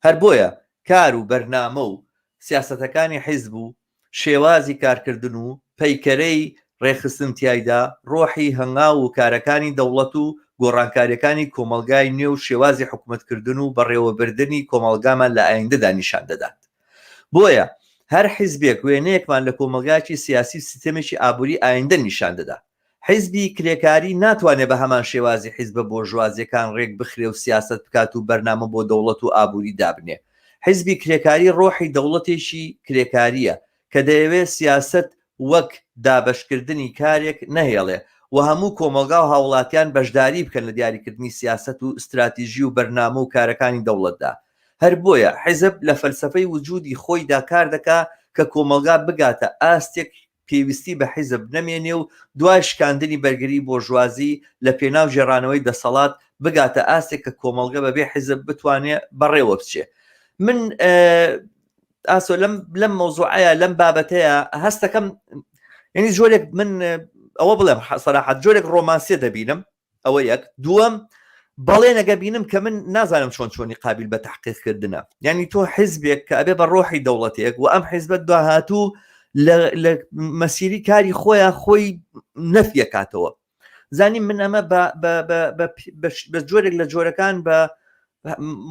هەر بۆیە کار و بەرنامە و سیاسەتەکانی حیزب و شێوازی کارکردن و پەیکەرەی ڕێخستن تایدا ڕۆحی هەنگاو و کارەکانی دەوڵەت و گۆڕانکاریەکانی کۆمەلگای نوێ و شێوازی حکومەتکردن و بەڕێوەبردننی کۆمەلگامان لە ئایندەدا نیشان دەدات بۆیە هەر حیزبێک وێنەیەکمان لە کۆمەلگایکی سیاسی سیستەمێکی ئابووری ئایندە نیشان دەدا حیزبی کرێکاری ناتوانێت بە هەمان شێوازی حیزبە بۆرژوازیەکان ڕێک بخرێ و سیاست بکات و بەرنامە بۆ دەوڵەت و ئابووری دابنێ حیزبی کرێکاری ڕۆحی دەوڵەتێکی کرێکاریە کە دەیەوێت سیاست وەک دابەشکردنی کارێک نەهێڵێ و هەموو کۆمەلگا و هاوڵاتیان بەشداری بکەن لە دیاریکردنی سیاست و استراتیژی و بەرنامە و کارەکانی دەوڵەتدا هەر بۆیە حیزب لە فەلسەفەی وجودی خۆیدا کار دەکا کە کۆمەلگا بگاتە ئاستێک پێویستی بە حیزب نەمێنێ و دوای شکاندنی بەرگری بۆرژوازی لە پێناو ژێڕانەوەی دەسەڵات بگاتە ئاستێک کە کۆمەلگا بەبێ حیزب بتوانێت بەڕێوە بچێ من ئاسۆ لەم مەوزوعەیە لەم بابەتەیە هەستەکەم یعنی جۆرێک من ئەوە بڵێم سەراحەت جۆرێک ڕۆمانسیە دەبینم ئەوە یەک دووەم بەڵێ نەگە بینم کە من نازانم چۆنی قابل بە تحقیقکردنە یعنی تۆ حیزبێک کە ئەبێ بە ڕۆحی دەوڵەتێک و ئەم حیزبەت داهاتوو لە مەسیری کاری خۆی نەفیە کاتەوە زانیم من ئەمە بە جۆرێک لە جۆرەکان بە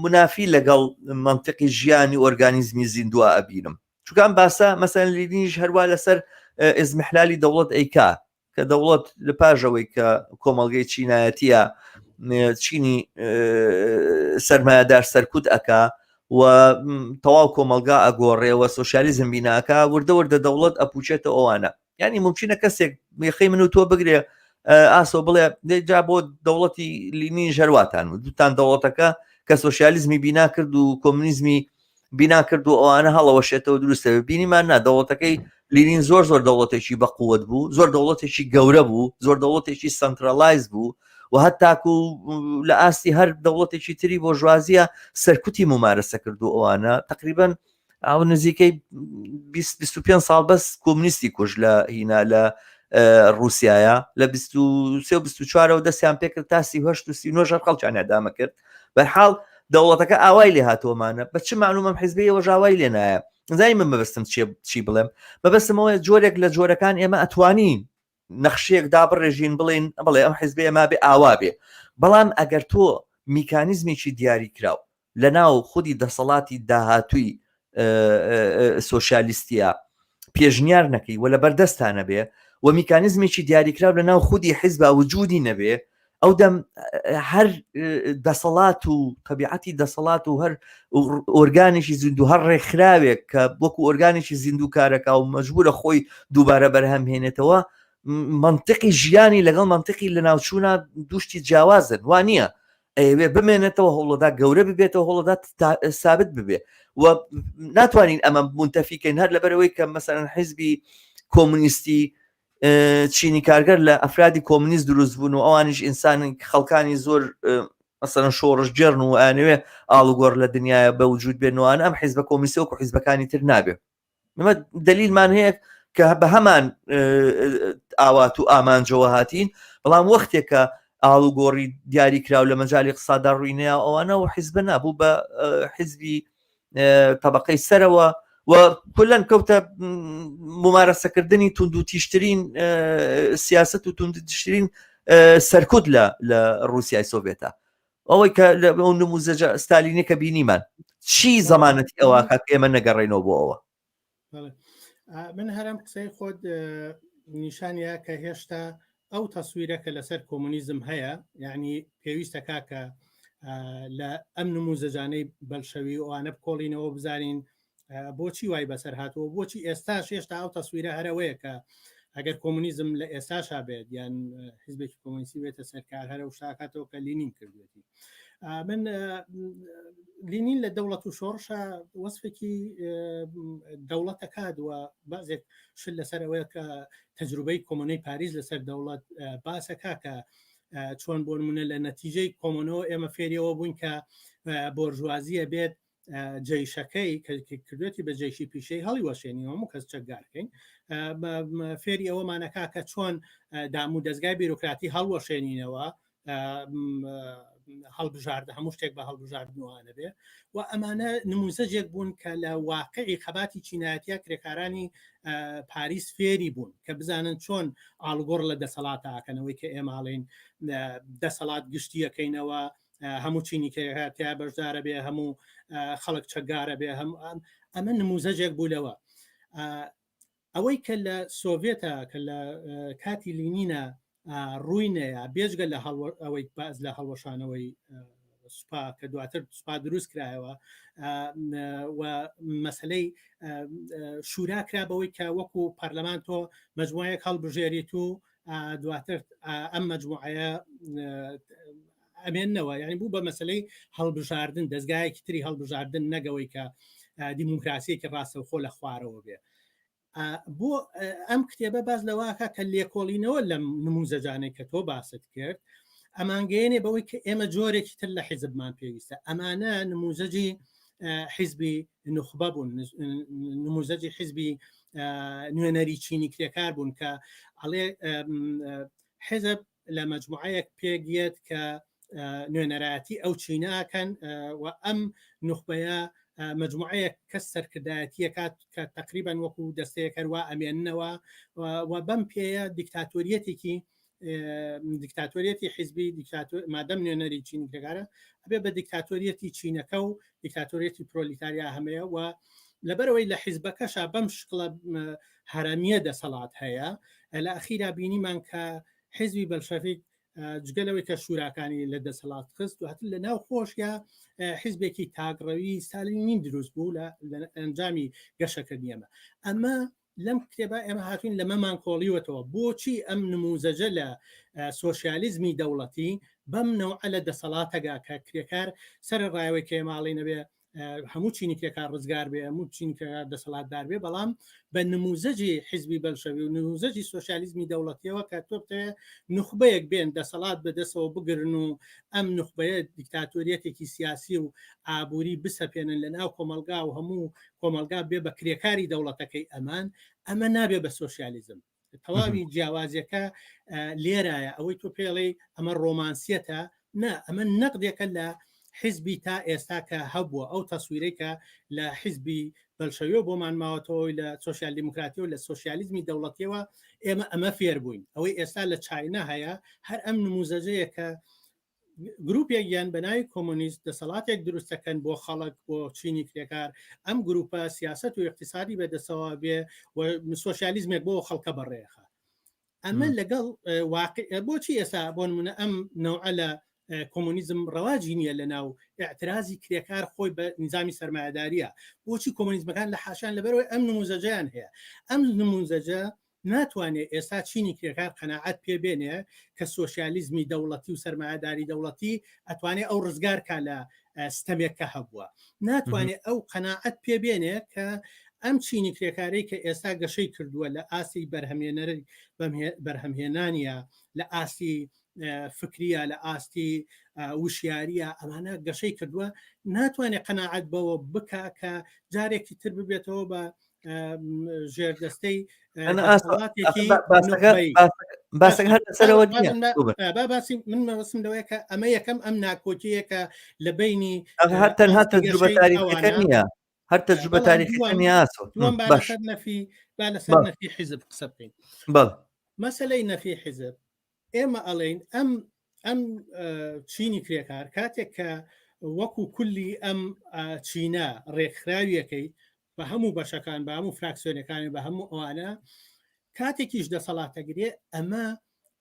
منافی لەگەڵ منطقی ژیانی ئۆرگانیزمی زیندووە ئەبینم چونکان باسە مەسەن لیدنیش هەروە لەسەر ئزمحلالی دەوڵەت ئەیکا کە دەوڵەت لە پاژەوەی کە کۆمەڵگەی چینایەتیە چینی سەرمایهدار سەرکوت ئەکا و تەواو کۆمەلگا ئەگۆڕێەوە سۆشیالیزم بیناکە وردە دەوڵەت ئەپوچێتە ئەوانە ینی ممکنە کەسێک میخی من و تۆ بگرێ ئاسۆ بڵێ جا بۆ دەوڵەتی لینی ژەرواتان و دوتان دەوڵەتەکە کە سۆشیالیزمی بینا کرد و کۆمونیزمی بینا کرد و ئەوانە هەڵەوەشێتەوە دروستە بینیمان نا دەوڵەتەکەی لینین زۆر دەوڵەتێکی بەقووت بوو زۆر دەوڵەتێکی گەورە بوو زۆر دەوڵەتێکی سنترالایز بوو و هەتاکو لە ئاستی هەر دەوڵەتێکی تری بۆ ژوازیە سەرکوتی ممارەسە کرد و ئەوانە تقریبان ئەو نزیکەی 25 ساڵ بەس کۆمونیستی کوژ لە هینا لە رووسایە لە 24 دەستیان پێکرد تا 39 خەڵکیان دامە کرد بەرحاڵ دەوڵەتەکە ئاوای لێ هاتووەمانە بە چ معلومەم حیزبەیەوە ژاوای لێ نایە زانی من بەبستم چی بڵێم بەبستمەوە جۆرێک لە جۆرەکان ئێمە ئەتوانین نەخشەیەک دابڕێژین بڵێن بڵێ ئەم حیزبەیە ما بێ ئاوا بێ بەڵام ئەگەر تۆ میکانیزمێکی دیاری کراو لە ناو خودی دەسەڵاتی داهاتووی سۆشیالیستیە پێشنیار نەکەی و لە بەردەستانە بێ و میکانیزمێکی دیاریکراو لە ناو خودی حیزب وجودی نەبێ ئەو دەم هەر دەسەڵات و طبیعەتی دەسەڵات و هەر ئۆرگانێکی زیندوو هەر ڕێکخراوێک کە وەکو ئۆرگانێکی زیندوو کارەکە و مەجبورە خۆی دووبارە بەرهەمهێنێتەوە منطقی ژیانی لەگەڵ منطقی لە ناوچوونە دوشتی جیاوازن وانە ئەوێ بمێنێتەوە هەوڵەدا گەورە ببێتەوە هەوڵەدا سابت ببێ و ناتوانین ئەمە منتەفیکەین هەر لەبەرەوەی کە مەسەرەن حیزبی کۆمونیستی چینی کارگەر لە ئەفرادی کۆمونیست دروست بوون و ئەوانیش ئینسانی خەڵکانی زۆر مەسەرەن شۆڕش جێرن و ئەوێ ئاڵوگۆڕ لە دنیاە بە وجود بێنەوەوان ئەم حیزبە کۆمیسیۆ و حیزبەکانی تر نابێ ئەمە دلیلمان هەیە کە بە هەمان ئاوات و ئامانجەوە هاتین بەڵام وەختێکە ئاڵوگۆڕی دیاری کراو لە مەجای قسادا ڕووینەیە ئەوانە و حیزبە نابوو بە حیزبی طبقەی سەرەوە و کلەن کەوتە ممارەسەکردنی تونند و تیشترین سیاست و تونند تیشترین سەرکوت لە رووسیای سۆڤێتە ئەوەی کە ئەو نموزەجە ستالینی کە بینیمان چی زەمانەتی ئەوە کە ئێمە نەگەڕێنەوە بۆ ئەوە من هەرم قسەی خۆت نیشانە کە هێشتا ئەو تەسویرەکە لەسەر کۆمونیزم هەیە یعنی پێویستە کاکە لە ئەم نموزەجانەی بەلشەوی ئەوانە بکۆڵینەوە بزانین بۆچی وای بەسەر هاتووە بۆچی ئێستاش هێشتا ئەو تەسویرە هەرەوەیە کە ئەگەر کۆمونیزم لە ئێستاشا بێت یان حیزبێکی کۆمونیستی بێتە سەرکار هەرە و شاکاتەوە کە لینین کردوێتی من لینین لە دەوڵەت و شۆڕشە وەسفێکی دەوڵەتەکات وە بازێک شل لەسەرەوەی کە تەجروبەی کۆمۆنەی پاریس لەسەر دەوڵەت باسەکە کە چۆن بۆ نمونە لە نەتیجەی کۆمۆنەوە ئێمە فێریەوە بووین کە بۆرژوازیە بێت جێیشەکەی کردوێتی بە جێشی پیشەی هەڵی وەشێنی هەموو کەس چەکدارکەین فێری ئەوەمانەکە کە چۆن دامو دەستگای بیرۆکراتی هەڵوەشێنینەوە هەڵبژاردە هەموو شتێک بە هەڵبژاردنوانە بێ و ئەمانە نموزەجێک بوون کە لە واقعی خەباتی چینایەتە کرێکارانی پاریس فێری بوون کە بزانن چۆن ئاڵگۆڕ لە دەسەڵاتەکەنەوەی کە ئێماڵین دەسەڵات گشتیەکەینەوە هەموو چینی کێتیا بەشدارە بێ هەموو خەڵک چەکگارە بێ ئەمە نموزەجێک بوولەوە ئەوەی کە لە سۆڤێتە کە لە کاتی لینینە ڕووینەیە بێژگە لە ئەوەی باز لە هەڵوەشانەوەی سوپا کە دواتر سوپا دروست کرایەوە و مەسلەی شورا کرابەوەی کە وەکو پەرلەمان تۆ مەجموعەیەک هەڵبژێریت و دواتر ئەم مەجموعەیە ئەمێنەوە یعنی بوو بە مەسلەی هەڵبژاردن دەستگایەکی تری هەڵبژاردن نەگەوەی کە دیموکراسیەکی ڕاستەوخۆ لە خوارەوە بێ بۆ ئەم کتێبە باز لەواکە کە لێکۆڵینەوە لەم نموزەجانەی کە تۆ باست کرد ئەمانگەێنێ بەوەی کە ئێمە جۆرێکی تر لە حیزبمان پێویستە ئەمانە نموزەجی حیزبی نخبە بوون نموزەجی حیزبی نوێنەری چینی کرێکار بوون کە ئەڵێ حیزب لە مەجموعەیەک پێگێت کە نوێنەرایەتی ئەو چیناکەن و ئەم نخبەیە مجموعەیە کەس سەرکردایەتیە کات کە تقریبان وەکو دەستەیە کەوا ئەمێننەوە و بەم پێەیە دیکتاتۆریەتێکی دیکتاتۆریەتی حیزبی مادەم نوێنەری چینیەکارە ئەبێ بە دیکتاتۆریەتی چینەکە و دیکتاتۆریەتی پرۆلیتاریا هەمەیە و لەبەرەوەی لە حیزبەکەشا بەم شکڵە هەرەمیە دەسەڵات هەیە لە ئەخیرا بینیمان کە حیزبی بەلشەفیک جگەلەوەی کە شوراکانی لە دەسەڵات خست و هەت لە ناو خۆشیە حیزبێکی تاگڕەوی سالینین دروست بوو لە ئەنجامی گەشەکردنیەمە ئەمە لەم کتێبە ئێمە هاتوین لە مەمان کۆڵیوەتەوە بۆچی ئەم نموزەجە لە سۆسیالیزمی دەوڵەتی بەم نەوعە لە دەسەڵاتەگا کە کرێکار سەر ڕایەوەی کێماڵی نەبێ هەموو چینی کرێکار ڕزگار بێ هەموو چینکە دەسەڵاتدار بێ بەڵام بە نموزەجی حیزبی بەلشەوی و نموزەجی سۆسیالیزمی دەوڵەتیەوە کە تۆ نخبەیەک بێن دەسەڵات بەدەستەوە بگرن و ئەم نخبەیە دیکتاتۆریەتێکی سیاسی و ئابووری بسەپێنن لە ناو کۆمەلگا و هەموو کۆمەلگا بێ بە کرێکاری دەوڵەتەکەی ئەمە نابێ بە سۆسیالیزم تەواوی جیاوازیەکە لێرایە ئەوەی تۆ پێڵێ ئەمە ڕۆمانسیەتە نا ئەمە نەقدێکە لە حیزبی تا ئێستا کە هەبووە ئەو تەسویرێکە لە حیزبی بەلشەوی بۆمان ماوەتەوەی لە سۆسیال دیموکراتی و لە سۆسیالیزمی دەوڵەتیەوە ئێمە ئەمە فێر بووین ئەوەی ئێستا لە چاینا هەیە هەر ئەم نموزەجەیە کە گروپێک یان بەناوی کۆمۆنیست دەسەڵاتێک دروستەکەن بۆ خەڵک بۆ چینی کرێکار ئەم گروپە سیاست و اقتصادی بەدەسەوە بێ و سۆسیالیزمێک بۆ خەڵکە بەڕێخە ئەمە لەگەڵ واقع بۆچی ئێستا بۆ نمونە ئەم نەوعە لە کۆمۆنیزم ڕەواجی نییە لە ناو ئاعترازی کرێکار خۆی بە نظامی سەرمایه‌داریە بۆچی کۆمۆنیزمەکان لە حاشان لەبەرەوەی ئەم نموزەجیان هەیە ئەم نموزەجە ناتوانێت ئێستا چینی کرێکار قەناعەت پێبێنێ کە سۆسیالیزمی دەوڵەتی و سەرمایه‌داری دەوڵەتی ئەتوانێت ئەو ڕزگار کا لە ستەمێککە هەبووە ناتوانێت ئەو قەناعەت پێبێنێ کە ئەم چینی کرێکارەی کە ئێستا گەشەی کردووە لە ئاسی بەرهەمێنەری بەرهەمهێنانیە لە ئاسی فکریە لە ئاستی وشیاریە ئەمانە گەشەی کردووە ناتوانێت قەناعەت بەوە بکە کە جارێکی تر ببێتەوە بە ژێردەستەی باسی من مەوەسم لەوەیە کە ئەمە یەکەم ئەم ناکۆکیەکە لە بینی تەنها تەجروبە تاریخیەکە نییە هەر تەجروبە تاریخیەکە نیاسۆ لەسەر نەفی حیزب قسە بکەین مەسەلەی نەفی حیزب ئێمە ئەڵێن ئەم چینی کرێکار کاتێک کە وەکو کولی ئەم چینە ڕێکخراویەکەی بە هەموو بەشەکان بە هەموو فراکسیۆنەکانی بە هەموو ئەوانە کاتێکیش دەسەڵاتەگرێ ئەمە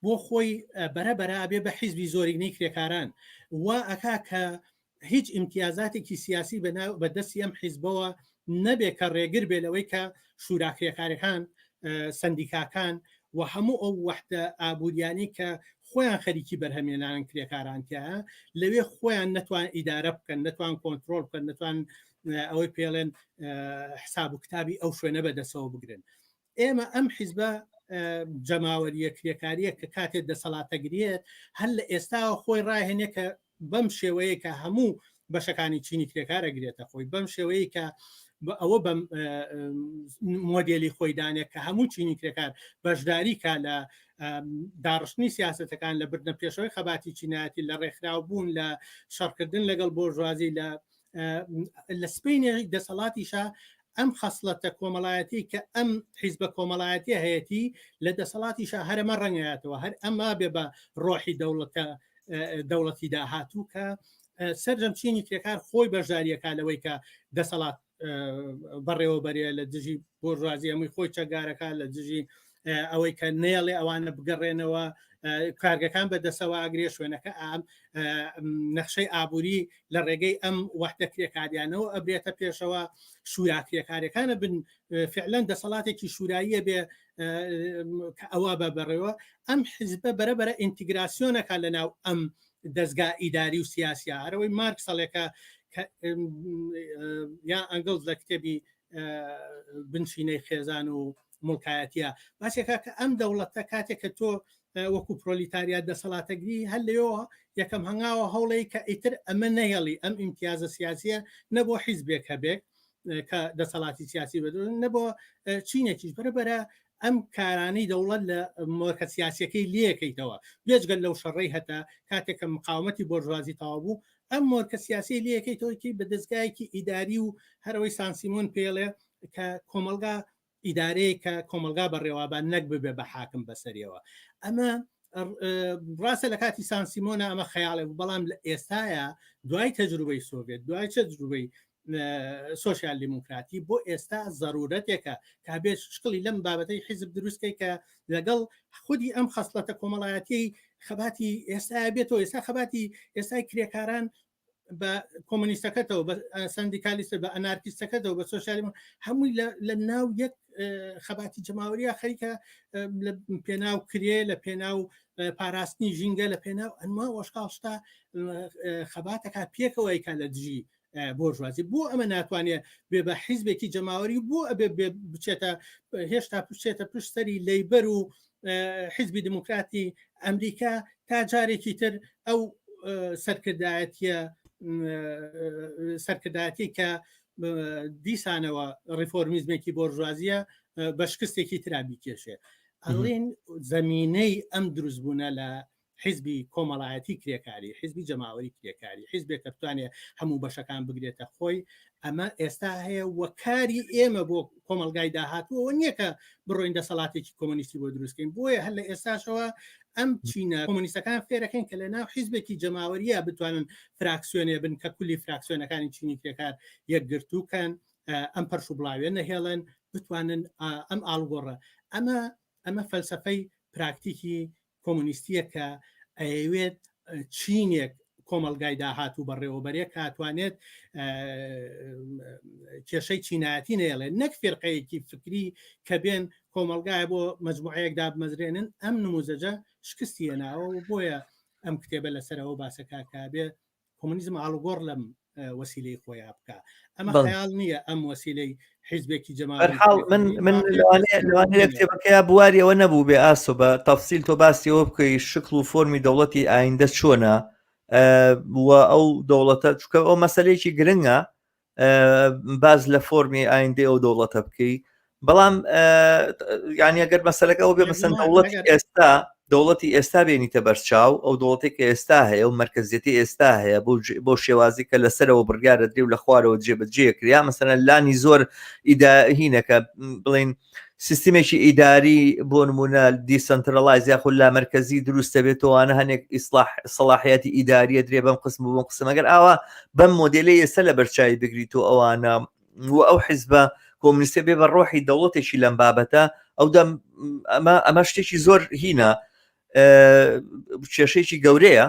بۆ خۆی بەرەبەرابێ بە حیزبی زۆرینەی کرێکاران وا ئەکا کە هیچ ئیمتیازاتێکی سیاسی بەدەستی ئەم حیزبەوە نەبێت کە ڕێگر بێ لەوەی کە شوراکرێکارەکان سندیکاکان و هەموو ئەو وەحدە ئابوووریانی کە خۆیان خەریکی بەرهەمێنان کرێکارانتیە لەوێ خۆیان نەتوان ئیدارە بکەن نەتوان کۆنتترۆل بکەن نەتوان ئەوەی پێڵێن حساب و کتابی ئەو شوێنە بەدەسەوە بگرن ئێمە ئەم حیزبە جەماوەریە کرێکاریە کە کاتێک دەسەڵاتەگرێت هەر لە ئێستاوە خۆی ڕاهێنێ کە بەم شێوەیە کە هەموو بەشەکانی چینی کرێکارە گرێتە خۆی بەم شێوەیە کە ئەوە بە مۆدێلی خۆیدانێک کە هەموو چینی کرێکار بەشداری کا لە داڕشتنی سیاسەتەکان لە بردنە پێشەوەی خەباتی چینایەتی لە ڕێکخراو بوون لە شەڕکردن لەگەڵ بۆژوازی لە سپینی دەسەڵاتیشە ئەم خەسڵەتە کۆمەڵایەتی کە ئەم حیزبە کۆمەڵایەتی هەیەی لە دەسەڵاتیشە هەرەمە ڕەنگایەتەوە هەر ئەمە بێ بە ڕۆحی دەوڵەتی داهاتوو کە سەرجەم چینی کرێکار خۆی بەشداریەکە لەوەی کە دەسەڵات بەڕێوە بەرێ لە دژی بۆژوازی هەمووی خۆی چەگارەکە لە دژی ئەوەی کە نێڵێ ئەوانە بگەڕێنەوە کارگەکان بەدەسەوە ئاگرێ شوێنەکە ئام نەخشەی ئابووری لە ڕێگەی ئەم وەحدە کرێکاریانەوە ئەبرێتە پێشەوە شوراکرێکارەکانە بن فعلەن دەسەڵاتێکی شوراییە بێ کە ئەوە بە بەڕێوە ئەم حیزبە بەرەبەرە ئینتیگراسیۆنەکە لە ناو ئەم دەستگا ئیداری و سیاسیە هەرەوەی مارک سەڵێکە یا ئەنگڵز لە کتێبی بنشینەی خێزان و مڵکایەتە باسێکە کە ئەم دەوڵەتە کاتێک کە تۆ وەکو پرۆلیتاریات دەسەڵاتەگری هەر لەوە یەکەم هەنگاوە هەوڵی کە ئیتر ئەمە نەهێڵی ئەم ئیمتیازە سیاسیە نەبووە حیزبێک هەبێک کە دەسەڵاتی سیاسی بەدون نەبووە چینێکیش بەرەبەرە ئەم کارانەی دەوڵەت لە مۆرکە سیاسەکەی لەکەیتەوە بێجگەل لەو شەڕێی هەتا کاتێککە مقاومەتی بۆژوازی تەوا بوو ئەم مۆرکە سیاسی لەکەیتەوەی بە دەستگایەکی ئیداری و هەرەوەی سانسیمۆن پێڵێ کە کۆمەلگا ئیدارەیە کە کۆمەلگا بەڕێوابان نەک ببێ بە حاکم بەسەریەوە ئەمە ڕاستە لە کاتی سانسیمۆنە ئەمە خەیاڵێ بەڵام لە ئێستاە دوای تەجروبەی سۆڤێت دوای تەجروبەی سۆشیال دیموکراتی بۆ ئێستا ضرورەتێکە کابێت شکڵی لەم بابەتەی حیزب دروستکەی کە لەگەڵ خودی ئەم خەسڵەتە کۆمەڵایەتی خەباتی ئێستا بێتەوە ئێستا خەباتی ئێستای کرێکاران بە کۆمونیستەکەتەوە بە سندیکالیستە بە ئەنارکیستەکەتەوە بە سۆشیالی هەمووی لە ناو یەک خەباتی جەماوەریە خەریکە لە پێناو کرێ لە پێناو پاراستنی ژینگە لە پێناو ئەنما وەشقاشتا خەباتەکە پێکەوەیکە لە دژی بۆژوازی بۆ ئەمە ناتوانێت بێ بە حیزبێکی جەماوەری بۆ ئەبێ بچێتە هێشتا پشتێتە پشتەری لەیبەر و حیزبی دموکراتی ئەمریکا تا جارێکی تر ئەو سەرکردایەتی کە دیسانەوە ڕیفۆرمیزمێکی بۆژوازیە بە شکستێکی ترابی کێشێ ئەڵێن زەمینەی ئەم دروستبوونە لە حیزبی کۆمەڵایەتی کرێکاری حیزبی جەماوەری کرێکاری حیزبێک کە بتوانێت هەموو بەشەکان بگرێتە خۆی ئەمە ئێستا هەیە وەکاری ئێمە بۆ کۆمەلگای داهاتووەوە نییە کە بڕۆین دەسەڵاتێکی کۆمۆنیستی بۆ دروستکەین بۆیە هەر لە ئێستاشەوە ئەم چینە کۆمۆنیستەکان فێرەکەن کە لە ناو حیزبێکی جەماوەریە بتوانن فراکسیۆنێ بن کە کولی فراکسیۆنەکانی چینی کرێکار یەکگرتووکەن ئەم پەرش و بڵاوێن نەهێڵن بتوانن ئەم ئاڵگۆڕە ئەمە فەلسفەی پراکتیکی کۆمونیستیە کە ئەوێت چینێک کۆمەلگای داهاتوو بەڕێوەبەرێک هاتوانێت کێشەی چینایەتی نێڵێن نەک فێرقەیەکی فکری کە بێن کۆمەلگایە بۆ مەجموعەیەکدا بمەزرێنن ئەم نموزەجە شکستی هێناوە و بۆیە ئەم کتێبە لەسەرەوە باسەکە بێ کۆمونیزم ئاڵوگۆڕ لەم وەسیلەی خۆیان بکە ئەمە خەیاڵ نییە ئەم وەسیلەی حیزبێکی جەماوەری من لەوانەیە کتێبەکەیە بواریەوە نەبوو بێ ئاسۆ بە تەفسیل تۆ باسیەوە بکەی شکل و فۆرمی دەوڵەتی ئایندە چۆنە وە ئەو دەوڵەتە چکە ئەو مەسەلەیەکی گرنگە باز لە فۆرمی ئایندەی ئەو دەوڵەتە بکەی بەڵام یعنی ئەگەر مەسەلەکە ئەو بێ مەسەن دەوڵەتی ئێستا بێنیتە بەرچاو ئەو دەوڵەتێک ئێستا هەیە و مرکزیەتی ئێستا هەیە بۆ شێوازی کە لەسەرەوە بڕیارە درێ و لە خوارەوە جێبەجێ کریا مەسەرەن لانی زۆر ئیداهینەکە بڵین سیستمێکی ئیداری بۆ نمونە دیسنترەلایز یاخود لا مرکزی دروستە بێتەوەوانە هەنێک ئیسلاح سەلاحیەتی ئیداریە درێ بەم قسم و بەم قسم ئەگەر ئاوا بەم مۆدێلی ئێستا لە بەرچاوی بگریت و ئەوانە و ئەو حیزبە کۆمونیستە بێ بە ڕۆحی دەوڵەتێکی لەم بابەتە ئەو ئەمە شتێکی زۆر هینە کێشەیەکی گەورەیە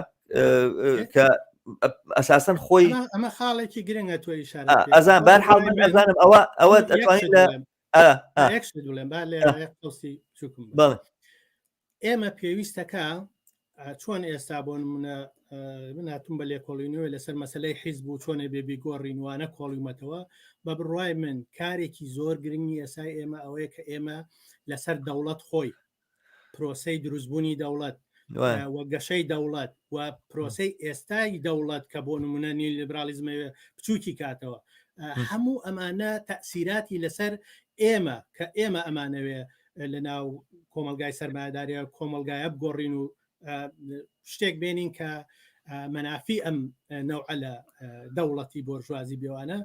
کە ئەساسەن خۆی ئەمە خاڵێکی گرنگە تۆی ئەزان بەرحاڵ من ئەزانم ئەوە دەتوانێت لە ئێمە پێویستەکە چۆن ئێستا بۆ نمونە مناتون بە لێکۆڵینەوە لەسەر مەسلەی حیزب و چۆنە بێبی گۆڕینوانە کۆڵیمەتەوە بە بڕوای من کارێکی زۆر گرنگی ئێسای ئێمە ئەوەیە کە ئێمە لەسەر دەوڵەت خۆی پرۆسەی دروستبوونی دەوڵەت وەگەشەی دەوڵەت و پرۆسەی ئێستای دەوڵەت کە بۆ نمونە نیلیبرالیزمە بچووکی کاتەوە هەموو ئەمانە تەسیراتی لەسەر ئێمە کە ئێمە ئەمانەوێ لە ناو کۆمەلگای سەرمایه‌داریە کۆمەلگایە بگۆڕین و شتێک بێنین کە مەنافی ئەم نەوعە لە دەوڵەتی بۆرژوازی بێوانە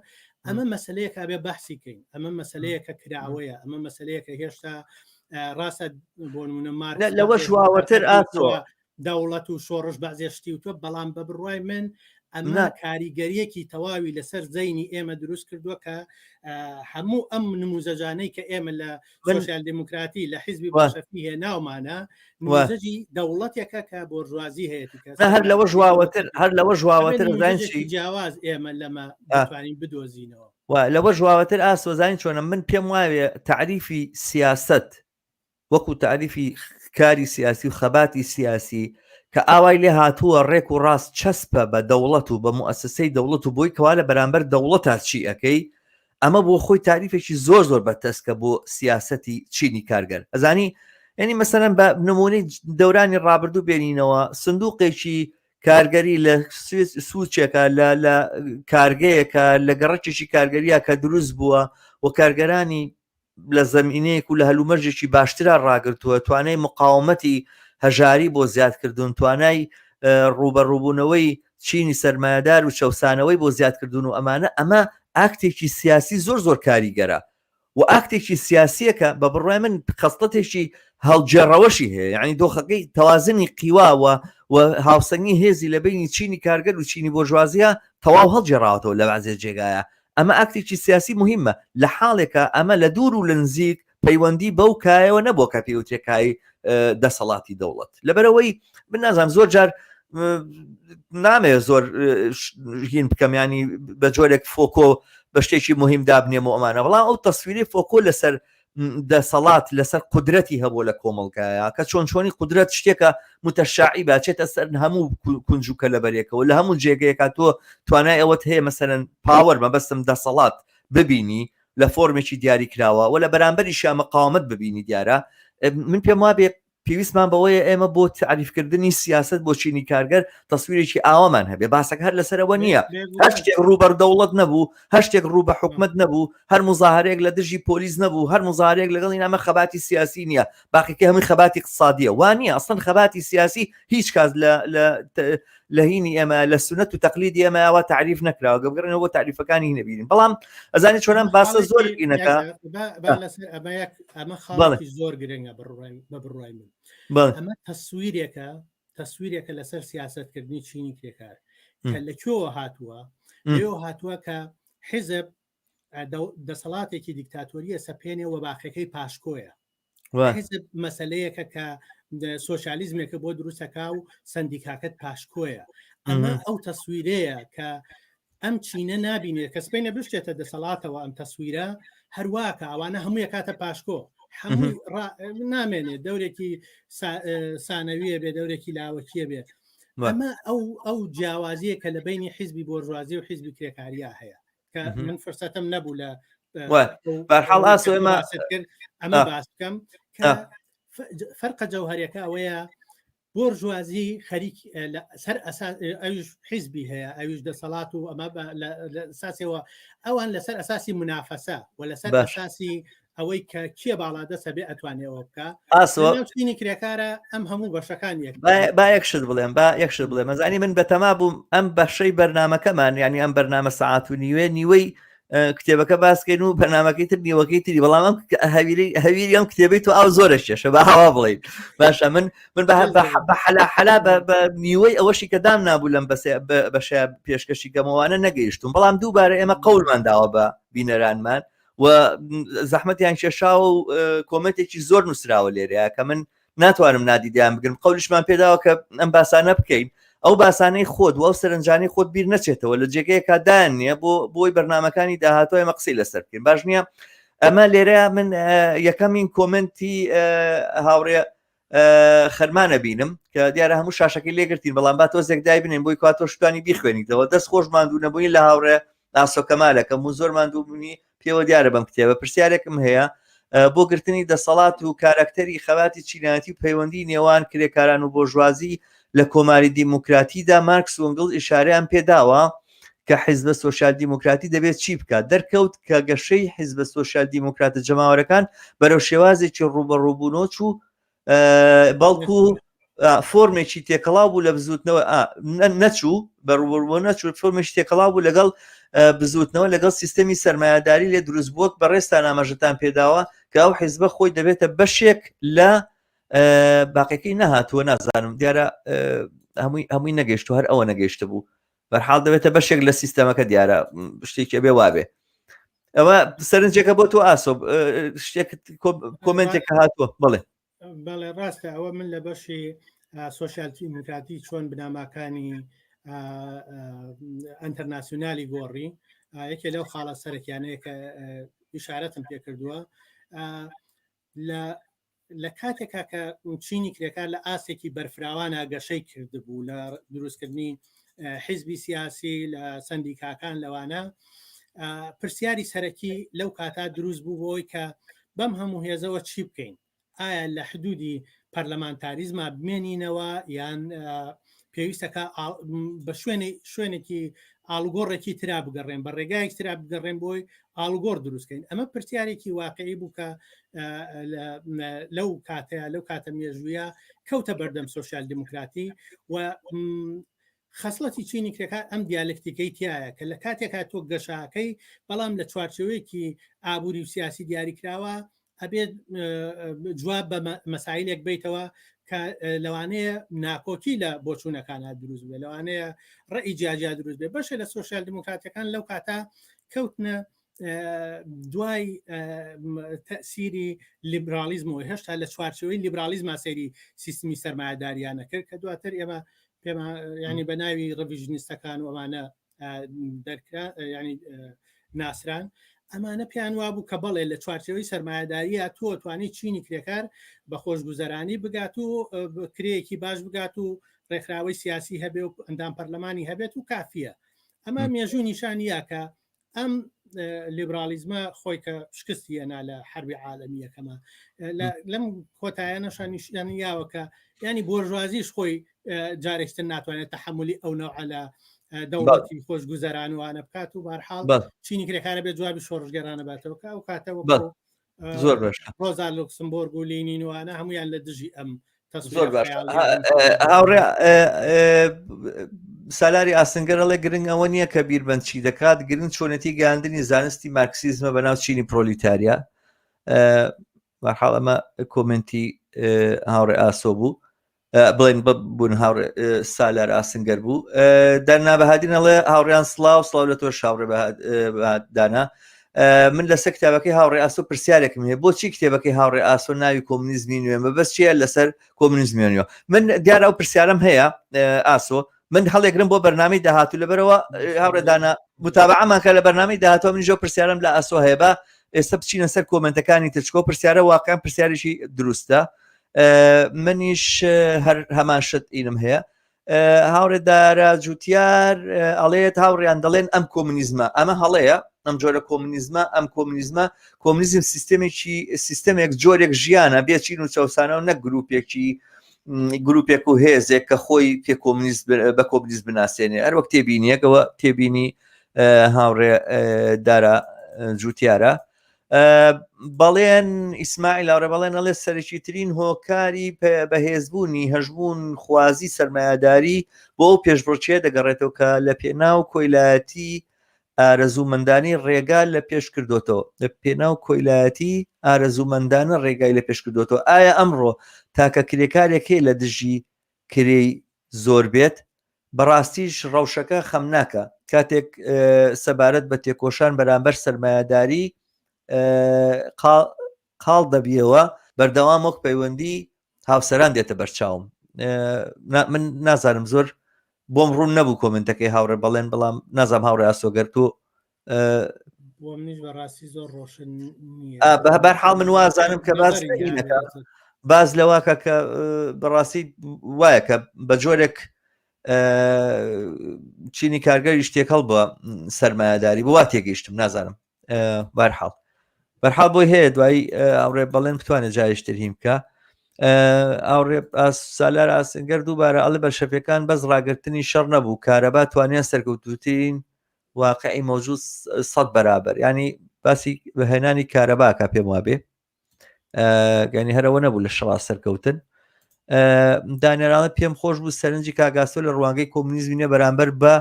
ئەمە مەسلەیەکە بێ بەحسی کەین ئەمە مەسلەیەکە کراوەیە ئەمە مەسلەیەکە هێشتا ڕاستە بۆ نمونە مارک لەوە شواوەتر ئاسۆ دەوڵەت و شۆڕش بەعزێشتی و تۆ بەڵام بە بڕوای من ئەمە کاریگەریەکی تەواوی لەسەر زەینی ئێمە دروست کردووە کە هەموو ئەم نموزەجانەی کە ئێمە لە سۆشیال دیموکراتی لە حیزبی باشەفی هەیە ناومانە نموزەجی دەوڵەتێکە کە بۆرژوازی هەیەی هەر لەوە ژواوەتر زانشی جیاواز ئێمە لەمە دەتوانین بدۆزینەوە لەوە ژواوەتر ئاسۆزانی چۆنە من پێم وایە تعریفی سیاست وەکو تعریفی کاری سیاسی و خەباتی سیاسی کە ئاوای لێ هاتووە ڕێک و ڕاست چەسپە بە دەوڵەت و بە موسسەی دەوڵەت و بۆی کەوا لە بەرامبەر دەوڵەتە چی ئەەکەی ئەمە بۆ خۆی تعریفێکی زۆر زۆر بەتەسکە بۆ سیاسەتی چینی کارگەر ئەزانی یعنی مەسەرەن بە نمونەی دەورانی ڕابردوو بێنینەوە سندوقێکی کارگەری لە سوچێکە لە کارگەیەکە لە گەڕەکێکی کارگەریە کە دروست بووە و کارگەرانی لە زەمینەیەک و لە هەلومەرجێکی باشترا ڕاگرتووە، توانای مقاومەتی هەژاری بۆ زیادکردون، توانای ڕوبەڕووبوونەوەی چینی سەرمایه‌دار و چەسانەوەی بۆ زیادکردون و ئەمە ئاکتێکی سیاسی زۆر کاریگەرە و ئاکتێکی سیاسیەکە بە بڕای من خەستەتێکی هەڵجێڕەوەشی هەیە، یعنی دۆخەکەی تەوازنی قیواوە و هاوسەنگی هێزی لە بینی چینی کارگەر و چینی بۆژوازیە تەواو هەڵجێڕاوەتەوە لە بەعزێ جێگایە. ئەمە ئاکتێکی سیاسی مهمە لە حاڵێکە ئەمە لە دوور و لە نزیک پەیوەندی بەو کایەوە نەبووە کە پێوتێکایی دەسەڵاتی دەوڵەت. لەبەرەوەی من نازانم زۆر جار نامێ زۆر هین بکەمیانی بە جۆرێک فۆکۆ بە شتێکی مهم دابنێم و ئەمانە، بەڵام ئەو تەسویری فۆکۆ لەسەر دەسەڵات لەسەر قودرەتی هەبوو لە کۆمەڵگایە کە چۆنی قودرەت شتێکە متەشاعی باچێتە سەر هەموو کونجوکە لە بەرێکەوە لە هەموو جێگەیەکە تۆ توانای ئەوەت هەیە مەسەرەن پاوەەر مەبەستم دەسەڵات ببینی لە فۆرمێکی دیاری کراوە و لە بەرامبەری شامەقاومەت ببینی دیارە. من پێم وا بێ پێویستمان بەوەیە ئێمە بۆ تعریفکردنی سیاست بۆ چینی کارگەر تەسویرێکی ئاوامان هەبێ، باسەکە هەر لەسەرەوە نییە، هەر شتێک ڕوبەردەوڵەت نەبوو، هەر شتێک ڕوو بە حکومت نەبوو، هەر مزاهرەیەک لە دژی پۆلیس نەبوو، هەر مزاهرەیەک لەگەڵی نامە خەباتی سیاسی نییە، باقیکە هەمووی خەباتی اقتصادیە وانە. ئەسڵەن خەباتی سیاسی هیچ کات لە هینی ئێمە لە سنەت و تەقلیدی ئێمەوە تعریف نەکراوە، گەبگەڕێنەوە بۆ تعریفەکانی نەبینین. بەڵام ئەزانێت چۆنم باسە زۆر ئینەکە ئەمە خاڵی زۆر گرنگە بە بڕای من. ئەمە تەسویرێکە لەسەر سیاستکردنی چینی کرێکار کە لەکوێوە هاتووە کە حیزب دەسەڵاتێکی دیکتاتۆریە سەپێنێ و باخەکەی پاشکۆیە. حیزب مەسلەیەکە کە سۆشالیزمێکە بۆ دروستەکە و سندیکاکەت پاشکۆیە. ئەمە ئەو تەسویرەیە کە ئەم چینە نابینێت کە سپینە بشتێتە دەسەڵاتەوە ئەم تەسویرە هەرواکە ئەوانە هەمووی کاتە پاشکۆ هەمووی نامێنێت دەورێکی سانەویە بێ دەورێکی لاوەکیە بێ. ئەمە ئەو جیاوازیە کە لە بینی حیزبی بۆژوازی و حیزبی کرێکاریە هەیە کە من فرسەتم نەبوو لە بەرحاڵ ئاسۆ ئەمە باس بکەم کە فەرقە جەوهەریەکە ئەوەیە بۆژوازی خەریک سەر ئەوش حیزبی هەیە ئەوش دەسەڵات و ئەمە ئەساسیەوە ئەوان لەسەر ئەساسی منافەسە و لەسەر ئەساسی ئەوەی کە کیە باڵادەسە بێ ئەتوانێەوە بکە ئاسوینی کرێکارە ئەم هەموو بەشەکان با یەکشت بڵێم با یەکشت بڵێ مەزانی من بەتەما بووم ئەم بەشەی بەرنمەکەمان ینی ئەم بەرنامە سەعات و نیوەی کتێبەکە باسکەین و بەرنامەکەی تر نیوەکەی تری بەڵام ئەم هەویری ئەم کتێبی تو ئاو زۆرە شێشە بە هەوا بڵین باشە من بە حەلا بە نیوەی ئەوەشی کە دام نابوو لەم بەشە پێشکەشی گەمەوانە نەگەیشتم بەڵام دووبارە ئێمە قەولمان داوە بە بینەرانمان و زەحمەتیان کێشاوە و کۆمنتێکی زۆر نووسراوە لێرەیە کە من ناتوانم نادیدیان بگرم قەولیشمان پێداوە کە ئەم باسانە بکەین ئەو باسانەی خۆت و ئەو سەرنجانی خۆت بیر نەچێتەوە لە جێگەیەکە دایان نییە بۆی بەرنمەکانی داهاتۆ ئێمە قسەی لەسەر بکەین باش نییە. ئەمە لێرەیە من یەکەمین کۆمنتی هاوڕێ خەرمانە بینم کە دیارە هەموو شاشەکەی لێگرتین بەڵام با تۆزێک دای بنین بۆی کاتۆ شتانی بیخوێنیتەوە دەست خۆش ماندوو نەبووی لە هاوڕێ ئاسۆکەمالەکەم و زۆر ماندوو بوونی پێوە دیارە بەم کتێبە پرسیارێکم هەیە بۆ گرتنی دەسەڵات و کارکتەری خەباتی چینایەتی و پەیوەندی نێوان کرێکاران و بۆژوازی لە کۆماری دیموکراتیدا مارکس و ئەنگڵز ئیشارەیان پێداوە کە حیزبە سۆشیال دیموکراتی دەبێت چی بکات دەرکەوت کە گەشەی حیزبە سۆشیال دیموکراتە جەماوەرەکان بەرەو شێوازێکی ڕوبەڕووبوونەوە و بەڵکو فۆرمێکی تێکەڵاو بوو لە بزوتنەوە نەچوو بە ڕوبەڕووبوو نەچوو فۆرمێکی تێکەڵاو بوو لەگەڵ بزوتنەوە لەگەڵ سیستەمی سەرمایه‌داری لێ دروست بووە بە ڕێستان ئاماژەتان پێداوە کە ئەو حیزبە خۆی دەبێتە بەشێک لە باقیەکەی نەهاتووە نازانم دیارە هەمووی نەگەیشت و هەر ئەوە نەگەیشتە بوو بەرحاڵ دەبێتە بەشێک لە سیستەمەکە دیارە شتێکی بێ وابێ ئەوە سەرنجێکە بۆ تۆ ئاسۆ شتێک کۆمنتێک هاتووە بڵێ بەڵێ ڕاستە ئەوە من لە بەشی سۆشیال دیموکراتی چۆن بناماکانی ئەنتەرناسیۆنالی گۆڕی یەکێ لەو خاڵە سەرەکیانەیە کە ئیشارەتم پێ کردووە لە کاتێکا کە چینی کرێکار لە ئاسێکی بەرفراوانە گەشەی کردبوو لە دروستکردنی حیزبی سیاسی لە سندیکاکان لەوانە پرسیاری سەرەکی لەو کاتا دروست بوو بۆی کە بەم هەموو هێزەوە چی بکەین ئایا لە حدودی پەرلەمانتاریزمە بمێنینەوە یان پێویستەکە بە شوێنێکی ئالگۆڕێکی ترا بگەڕێن بە ڕێگایەک ترا بگەڕێن بۆی ئالگۆڕ دروستکەین ئەمە پرسیارێکی واقعی بوو کە لەو کاتە مێژوویە کەوتە بەردەم سۆشیال دموکراتی و خەسڵەتی چینی کرێکە ئەم دیالکتیکەی تایە کە لە کاتێکا تۆ گەشاکەی بەڵام لە چوارچەوەیەکی ئابووری و سیاسی دیاریکراوە ئەبێت جواب بە مەسایلێک بیتەوە کە لەوانەیە ناکۆکی لە بۆچوونەکانە دروست بێ لەوانەیە ڕێی جیاجیا دروست بێ بەشە لە سۆشیال دموکراتەکان لەو کاتە کەوتنە دوای تەسیری لیبرالیزم و هێشتا لە چوارچەوەی لیبرالیزم سەیری سیستمی سەرمایه‌داریانە کرد کە دواتر ئێمە پێمە ینی بە ناوی ڕڤیژنیستەکان و ئەمانە دەرکرا ینی ناسران ئەمانە پیان وابوو کە بەڵێ لە چوارچەوەی سەرمایه‌داریە تۆ توانی چینی کرێکار بە خۆشگوزەرانی بگات و کرێیەکی باش بگات و ڕێکخراوەی سیاسی هەبێ و ئەندام پەرلەمانی هەبێت و کافیە ئەمە مێژوو نیشانیە کە ئەم لیبرالیزمە خۆی کە شکستی هێنا لە حربی عالەمیەکەمە لەم کۆتایانەشان نیشانیاوە کە ینی بۆرژوازیش خۆی جارێکتر ناتوانێت تەحملی ئەو نەوعە لە دەوڵەتی خۆشگوزەرانوانە بکات و بەرحاڵ چینی کرێکارە بێت جوابی شۆڕژگەرانە باتەوە کە ئەو کاتەوە زۆر باش ڕۆزا لوکسمبۆرگ و لینینوانە هەمویان لە دژی ئەم زۆر باش هاوڕێ سالاری ئاسنگەرەڵێ گرنگ ئەوە نییە کە بیربەند چی دەکات گرنگ چۆنەتی گەاندنی زانستی مارکسیزمە بەناو چینی پرۆلیتاریا بەرحاڵ ئەمە کۆمنتی هاوڕێ ئاسۆ بوو بڵێن بوون هاوڕێ سالار ئاسنگەر بوو دەرنابەهادینەڵێ هاوڕیان سڵاو لە تۆ شاوڕێ دانا من لەسەر کتابەکەی هاوڕێ ئاسۆ پرسیارێکم هەیە بۆچی کتێبەکەی هاوڕێ ئاسۆ ناوی کۆمونیزمی نوێ بەس چیە لەسەر کۆمونیزمیێنەوە من دیارە ئەو پرسیارم هەیە ئاسۆ من هەڵێگرم بۆ بەرنامەی داهاتوو لەبەرەوە هاوڕێدانا متابعەمان کە لە بەرنامەی داهاتوە من ژۆ پرسیارم لە ئاسۆ هەیە بە ئێستا بچینە سەر کۆمنتەکانی تچکۆ پرسیارە واقعیان پرسیارێکی دروستە منیش هەر هەمان شت ئینم هەیە هاوڕێدارە جوتیار ئەڵێت هاوڕێیان دەڵێن ئەم کۆمونیزمە ئەمە هەڵەیە ئەم جۆرە کۆمونیزمە ئەم کۆمونیزمە کۆمونیزم سیستەمێک جۆرێک ژیانە بێ چین و چەوسانەوە نەک گروپێک و هێزێک کە خۆی پێ بە کۆمونیزم بناسیێنێ هەر وەک تێبینیەکەوە تێبینی هاوڕێ دارە جوتیارە بەڵێن ئیسماعیل لاوڕێ بەڵێن ئەڵێ سەرەکی ترین هۆکاری بەهێزبوونی هەژبوون خوازی سەرمایه‌داری بۆ ئەو پێشبڕکێ دەگەڕێتەوە کە لە پێناو کۆیلایەتی ئارەزوومەندانی ڕێگا لە پێش کردوتەوە لە پێناو کۆیلایەتی ئارەزوومەندانە ڕێگای لە پێش کردوتەوە ئایا ئەمڕۆ تاکە کرێکارێکی لە دژی کرێی زۆر بێت بەڕاستیش ڕەوشەکە خەم ناکە کاتێک سەبارەت بە تێکۆشان بەرامبەر سەرمایه‌داری قاڵ دەبیەوە بەردەوام وەک پەیوەندی هاوسەران دێتە بەرچاوم من نازانم زۆر بۆم ڕوون نەبوو کۆمنتەکەی هاوڕێ بەڵێن بەڵام نازام هاوڕێ ئاسۆگەر تۆ بەرحاڵ من وازانم کە باز لەواکە کە بەڕاستی وایە کە بە جۆرێک چینی کارگەری شتێک هەڵ بە سەرمایه‌داری بۆ وا تێگەیشتم نازانم بەرحاڵ بۆی هەیە دوایی ئەوڕێ بەڵێن بتوانێت جایشتر هیم بکە ئەوڕێ سالار ئاسنگەر دووبارە ئەڵێ بە شەفەکان بەس ڕاگررتنی شەڕ نەبوو کارەبا توانیان سەرکەوتوترین واقعی مۆجود 100 بەرابەر ینی باسی بەهێنانی کارەباکە پێم وابێ گەنی هەرەوە نەبوو لە شەڕا سەرکەوتن دانێراڵە پێم خۆش بوو سەرنجی کاگاسۆ لە ڕوانگەی کۆمونیزمینە بەرامبەر بە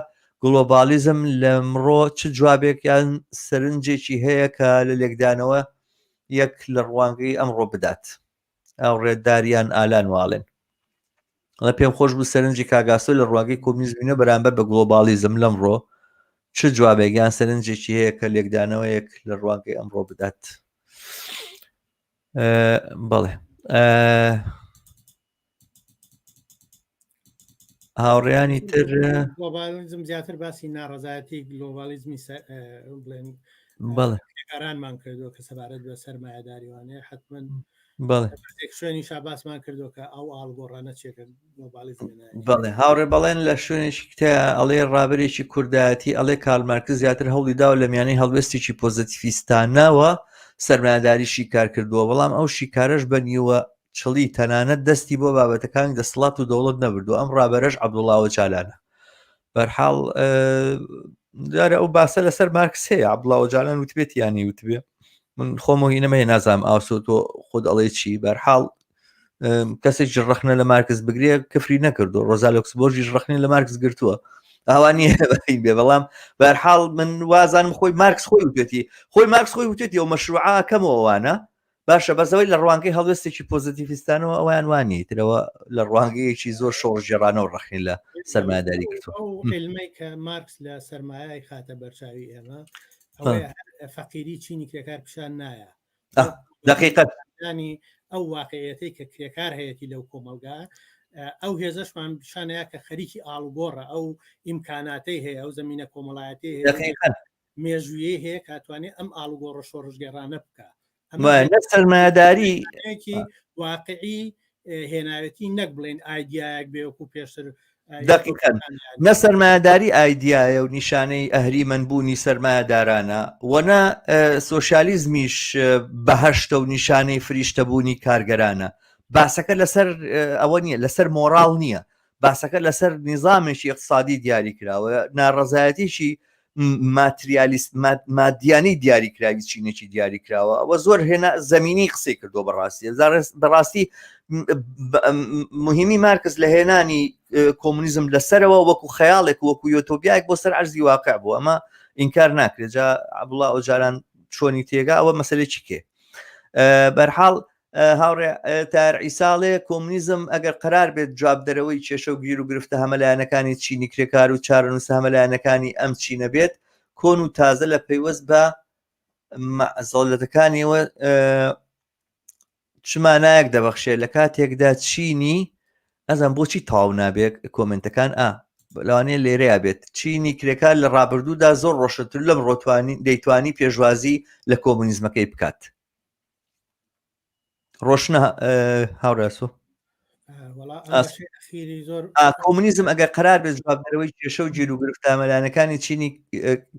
گلۆبالیزم لەمڕۆ چ جوابێک یان سەرنجێکی هەیە کە لە لێکدانەوە یەک لە ڕوانگەی ئەمڕۆ بدات ئەو ڕێداریان ئالان واڵێن ئەڵە پێم خۆش بوو سەرنجی کاگاسۆ لە ڕوانگەی کۆمونیزمینە بەرامبەر بە گلۆبالیزم لەمڕۆ چ جوابێک یان سەرنجێکی هەیە کە لێکدانەوە یەک لە ڕوانگەی ئەمڕۆ بدات بەڵێ هاوڕێیانی تر گلۆبالیزم زیاتر باسی ناڕەزایەتی گلۆبالیزمی بڵێن کارانمان کردو کە سەبارەت بە سەرمایه‌داریوانەیە حتمما شوێنی شاباسمان کردو کە ئەو ئاڵگۆڕانە چێکە گلۆبالیزم بەڵێ هاوڕێ بەڵێن لە شوێنێکی کتەیە ئەڵێ ڕابەرێکی کوردایەتی ئەڵێ کارل مارکس زیاتر هەوڵی داوە لە میانەی هەڵوێستێکی پۆزیتیڤیستانەوە سەرمایه‌داریشی کار کردووە بەڵام ئەو شیکارەش بە نیوە چڵی تەنانەت دەستی بۆ بابەتەکانی دەسەڵات و دەوڵەت نەبردو ئەم ڕابەرەش عەبدوڵڵا ئۆجالانە بەرحاڵ دارە ئەو باسە لەسەر مارکس هەیە عەبدوڵڵا ئۆجاڵان وتبێت یانی وتبێ من خۆمەوە هینەمە نازام ئاسۆ تۆ خۆت ئەڵێ چی بەرحاڵ کەسێک ژڕەخنە لە مارکس بگرێ کفری نەکردو ڕۆزا لۆکسبۆرژی ژڕەخنی لە مارکس گرتووە ئەوانی بێ بەڵام بەرحاڵ من وازانم خۆی مارکس خۆی وتێتی خۆی مارکس خۆی وتێتی ئەو مەشروعە کەمەوەوانە باشە بەزەوەی لە ڕوانگەی هەڵوێستێکی پۆزیتیڤیستانەوە ئەویان وانی ترەوە لە ڕوانگەیەکی زۆر شۆڕژێڕانەوە ڕەخنی لە سەرمایه‌داری کردووە علمەی کە مارکس لە سەرمایه‌ی خاتە بەرچاوی ئێمە فەقیری چینی کرێکار پیشان نایە دقیقەت ینی ئەو واقعەتی کە کرێکار هەیەی لەو کۆمەلگا ئەو هێزەشمان پیشانەیە کە خەریکی ئاڵوگۆڕە ئەو ئیمکاناتی هەیە ئەو زمینە کۆمەڵایەتی مێژویی هەیە کاتوانێت ئەم ئاڵوگۆڕە شۆڕژگەڕانە بکە سەرمایه‌داری واقعی هێناوەتی نەک بڵێن ئایدیایەک بێوەکو پێشتر دقیقاً نە سەرمایه‌داری ئایدیایە و نیشانەی ئەهریمەندبوونی سەرمایه‌دارانە وەنە سۆشیالیزمیش بەهەشتە و نیشانەی فریشتەبوونی کارگەرانە باسەکە لەسەر ئەوە نییە لەسەر مۆراڵ نییە باسەکە لەسەر نیزامێکی اقتصادی دیاری کراوە ناڕەزایەتیشی ماتریالیست مادیانی دیاریکراوی چینێکی دیاری کراوە ئەوە زۆر هێنا زەمینی قسەی کردو بەڕاستی مهمی مارکس لە هێنانی کۆمونیزم لەسەرەوە وەکو خەیاڵێک وەکو یۆتۆبیایك بۆ سەر عەرزی واقع بوو ئەمە ئینکار ناکرێت جا عەبدوڵڵا ئۆجاران چۆنی تێگا ئەوە مەسەلێکی کێ بەرحاڵ هاوڕێ تار ئیساڵێ کۆمونیزم ئەگەر قرار بێت جوابدەرەوەی کێشە و گیر و گرفتە هەمەلایەنەکانی چینی کرێکار و چارەنووسە هەمەلایەنەکانی ئەم چینە بێت کۆن و تازە لە پەیوەست بە مەعزەڵەتەکانیەوە چمانایەک دەبەخشێت لە کاتێکدا چینی ئەزان بۆچی تاو نابێت کۆمنتەکان لەوانەیە لێرەیە بێت چینی کرێکار لە ڕابردوودا زۆر ڕۆشنتر لەم دەیتوانی پێشوازی لە کۆمونیزمەکەی بکات ڕۆشنە هاوڕاسۆ کۆمونیزم ئەگەر قرار بێت جوابدەرەوەی کێشە و گیر و گرفتە هەمەلایەنەکانی چینی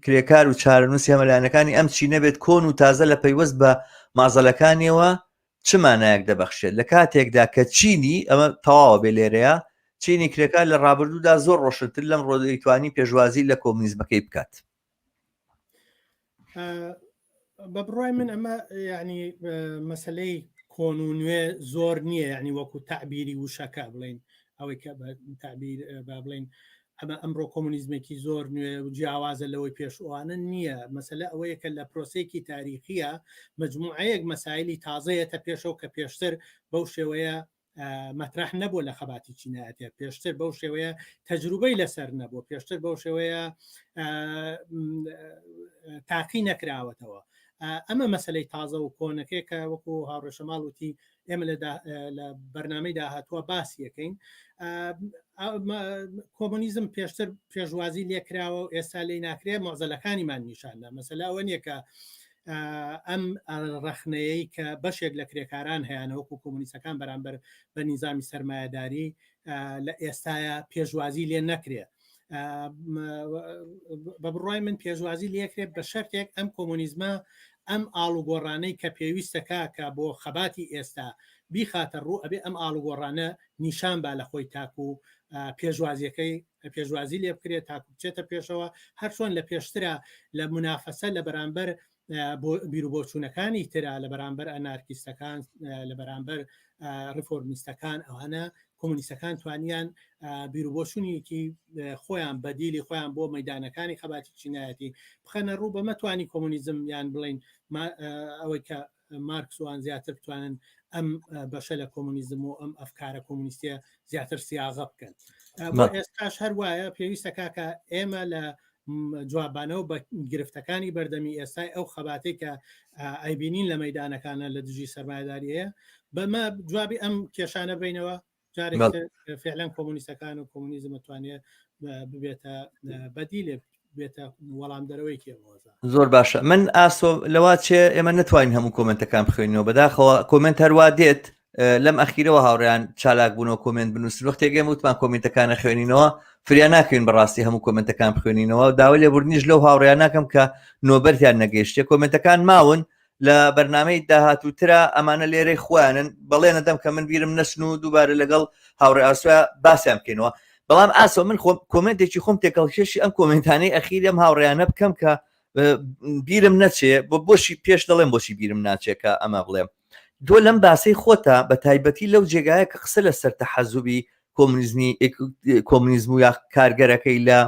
کرێکار و چارەنووسی هەمەلایەنەکانی ئەم چینە بێت کۆن و تازە لە پەیوەست بە مازەلەکانیەوە چمانایەک دەبەخشێت لە کاتێکدا کە چینی ئەمە تەواوە بێ لێرەیە چینی کرێکار لە ڕابردوودا زۆر ڕۆشنتر لەم ڕۆدەیتوانی پێشوازی لە کۆمونیزمەکەی بکات بە بڕای من ئەمە یعنی مەسلەی کۆن و نوێ زۆر نییە یعنی وەکو تعبیری وشەکە بڵین ئەوەی کە تعبیر با بڵین ئەمە ئەمڕۆ کۆمونیزمێکی زۆر نوێ و جیاوازە لەوەی پێشوانە نییە مەسلە ئەوەیە کە لە پرۆسێکی تاریخیە مجموعەیەک مەسایلی تازەیەتە پێشەوە کە پێشتر بەو شێوەیە مەترح نەبووە لە خەباتی چینایەتە پێشتر بەو شێوەیە تەجروبەی لەسەر نەبووە پێشتر بەو شێوەیە تاقی نەکراوەتەوە ئەمە مەسلەی تازە و کۆنەکەی کە وەکو هاوڕێشەماڵ وتی ئێمە لە بەرنامەی داهاتووە باسیەکەین کۆمونیزم پێشتر پێشوازی لێکراوە و ئێستا لێ ناکرێت مۆزەلەکانیمان نیشاندا مەسەلا ئەوە نییە کە ئەم ڕەخنەیەی کە بەشێک لە کرێکاران هەیەەوەکو کۆمونیستەکان بەرامبەر بە نیزامی سەرمایهداری لە ئێستاە پێشوازی لێ نەکرێت بە بڕای من پێشوازی لەکرێت بە شەرتێک ئەم کۆمونیزمە ئەم ئاڵوگۆڕانەی کە پێویستەکە کە بۆ خەباتی ئێستا بیخاتە ڕوو ئەبێ ئەم ئاڵوگۆڕانە نیشان با لە خۆی تاکو و پێشوازیەکەی پێشوازی لێ بکرێت تاکو بچێتە پێشەوە هەر چۆن لە پێشترە لە منافەسە لە بەرامبەر بیرروبۆچوونەکانی ترا لە بەرامبەر ئەنارکیستەکان لە بەرامبەر ڕفۆرمیستەکان ئەوانە کۆمونیستەکان توانیان بیرروبۆچوونیکی خۆیان بەدیلی خۆیان بۆ مەدانەکانی خەباتی چینایەتی بخەنە ڕوو بە مەتوانی کۆمونیزم یان بڵین ئەوەی کە مارکسوان زیاتر بتوانن ئەم بەشە لە کۆمونیزم و ئەم ئەفکارە کۆمونیستیە زیاتر سیاغە بکەن بۆ ئێستاش هەر وایە پێویستەکە کە ئێمە لە جوابانەوە بە گرفتەکانی بەردەمی ئێستای ئەو خەباتەی کە ئایبینین لە مەدانەکانە لە دژی سەرمایهداریەیە بەمە جوابی ئەم کێشانە بینەوە جارێک فعلەن کۆمونیستەکان و کۆمونیزم توانێت ببێتە بەدیلێ بێتە وەڵام دەرەوەی کێوەزە زۆر باشە من ئاسۆ لەوات چێ ئێمە نتوانین هەموو کۆمنتەکان بخوێنەوە بەداخەوە کۆمنت هەروە دێت لەم ئەخیرەوە هاوڕیان چالاک بوونەوە کۆمنت بنووسن وەختێگەم وتمان کۆمنتەکانە خوێنینەوە فریان ناکەین بەڕاستی هەموو کۆمنتەکان بخوێنینەوە داوای لێبوردنیش لەو هاوڕیان ناکەم کە نۆبەرتیان نەگەیشتێ کۆمنتەکان ماون لە بەرنامەی داهاتووترە ئەمانە لێرەی خوانن بەڵێنە دەم کە من بیرم نەچن و دووبارە لەگەڵ هاوڕێ ئاسوە باسییان بکەینەوە بەڵام ئاسۆ من کۆمنتێکی خۆم تێکەڵکێشی ئەم کۆمنتانەی ئەخیرم هاوڕێیانە بکەم کە بیرم نەچێ بۆ بۆشی پێش دەڵێم بۆشی بیرم ناچێکە ئەمە بڵێم دۆ لەم باسی خۆتە بە تایبەتی لەو جێگایە کە قسە لەسەر تەحەزوبی کۆمونیزم و یا کارگەرەکەی لە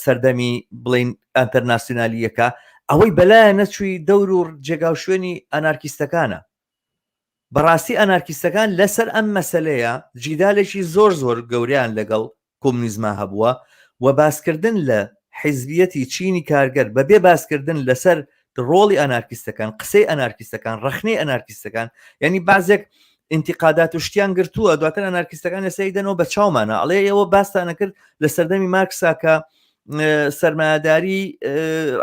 سەردەمی بڵین ئەنتەرناسیۆنالیەکە ئەوەی بەلایە نەچووی دەور و جێگا و شوێنی ئەنارکیستەکانە بەڕاستی ئەنارکیستەکان لەسەر ئەم مەسەلەیە جیدالێکی زۆر گەوریان لەگەڵ کۆمونیزما هەبووە و باسکردن لە حیزبیەتی چینی کارگەر بەبێ باسکردن لەسەر ڕۆڵی ئەنارکیستەکان قسەی ئەنارکیستەکان ڕەخنەی ئەنارکیستەکان یعنی بازێک ئینتیقادات و شتیان گرتووە دواتر ئەنارکیستەکان لەسەری دەنەوە بە چاومانە ئەڵێ ئێوە باستانە کرد لە سەردەمی مارکسا کە سەرمایه‌داری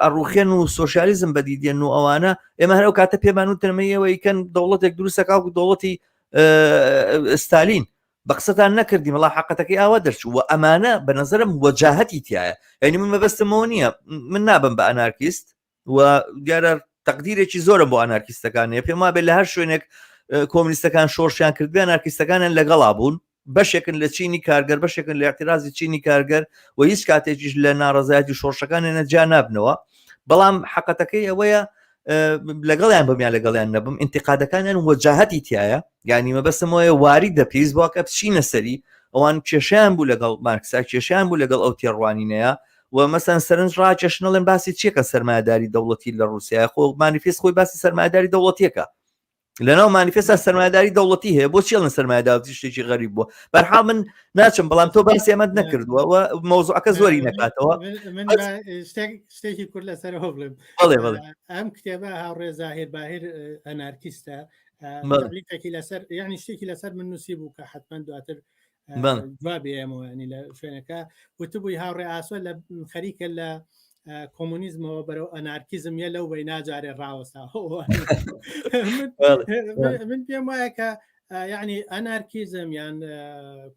ئەڕوخێن و سۆشیالیزم بەدیدێن و ئەوانە ئێمە هەرو کاتە پێمان و تەرمەیەوە ئیکەن دەوڵەتێک دروستەکە و دەوڵەتی ستالین بە قسەتان نەکردی مەڵا حقەتەکەی ئاوا دەرچوو و ئەمانە بە نەزەرم وەجاهەتی تایە یعنی من مەبەستمەوە نییە من نابم بە ئەنارکیست و دیارە تەقدیرێکی زۆرم بۆ ئەنارکیستەکانەیە پێم وابێت لە هەر شوێنێک کۆمونیستەکان شۆڕشیان کردوێ ئەنارکیستەکانیان لەگەڵا بوون بەشێکن لە چینی کارگەر بەشێکن لە اعتیرازی چینی کارگەر و هیچ کاتێکیش لە ناڕەزایەتی شۆڕشەکانیانە جا نابنەوە بەڵام حقەتەکەی ئەوەیە لەگەڵیان بمیان لەگەڵیان نەبم ئینتیقادەکانیان وەجاهەتی تایە یعنی مەبەستمەوەیە واری دەپیست بۆکە بچینە سەری ئەوان کێشیان بوو لەگەڵ مارکسا کێشیان بوو لەگەڵ ئەو تێڕوانینەیە و مەسەن سەرنج ڕاکێشنەڵێن باسی چیەکە سەرمایه‌داری دەوڵەتی لە رووسیا خۆ مانیفێست خۆی باسی سەرمایه‌داری دەوڵەتیەکە لەناو مانیفێستا سەرمایه‌داری دەوڵەتی هەیە بۆ چێڵن سەرمایه‌داری شتێکی غەریب بووە بەرحاڵ من ناچم بەڵام تۆ باسی ئەمەد نەکردووە و مۆزوعەکە زۆری نەکاتەوە شتێکی کورد لەسەرەوە بڵێم ئەم کتێبە هاوڕێ زاهیر باهیر ئەنارکیستە تەبلیغێکی لەسەر یعنی شتێکی لەسەر من نووسی بوو کە حتمما دواتر جوابی ئێمەوەنی لە شوێنەکە وتبووی هاوڕێ ئاسۆ لە خەریکە لە کۆمونیزمەوە بەرەو ئەنارکیزم یە لەو بەی ناجارێ ڕاوەستا من پێم وایە کە یعنی ئەنارکیزم یان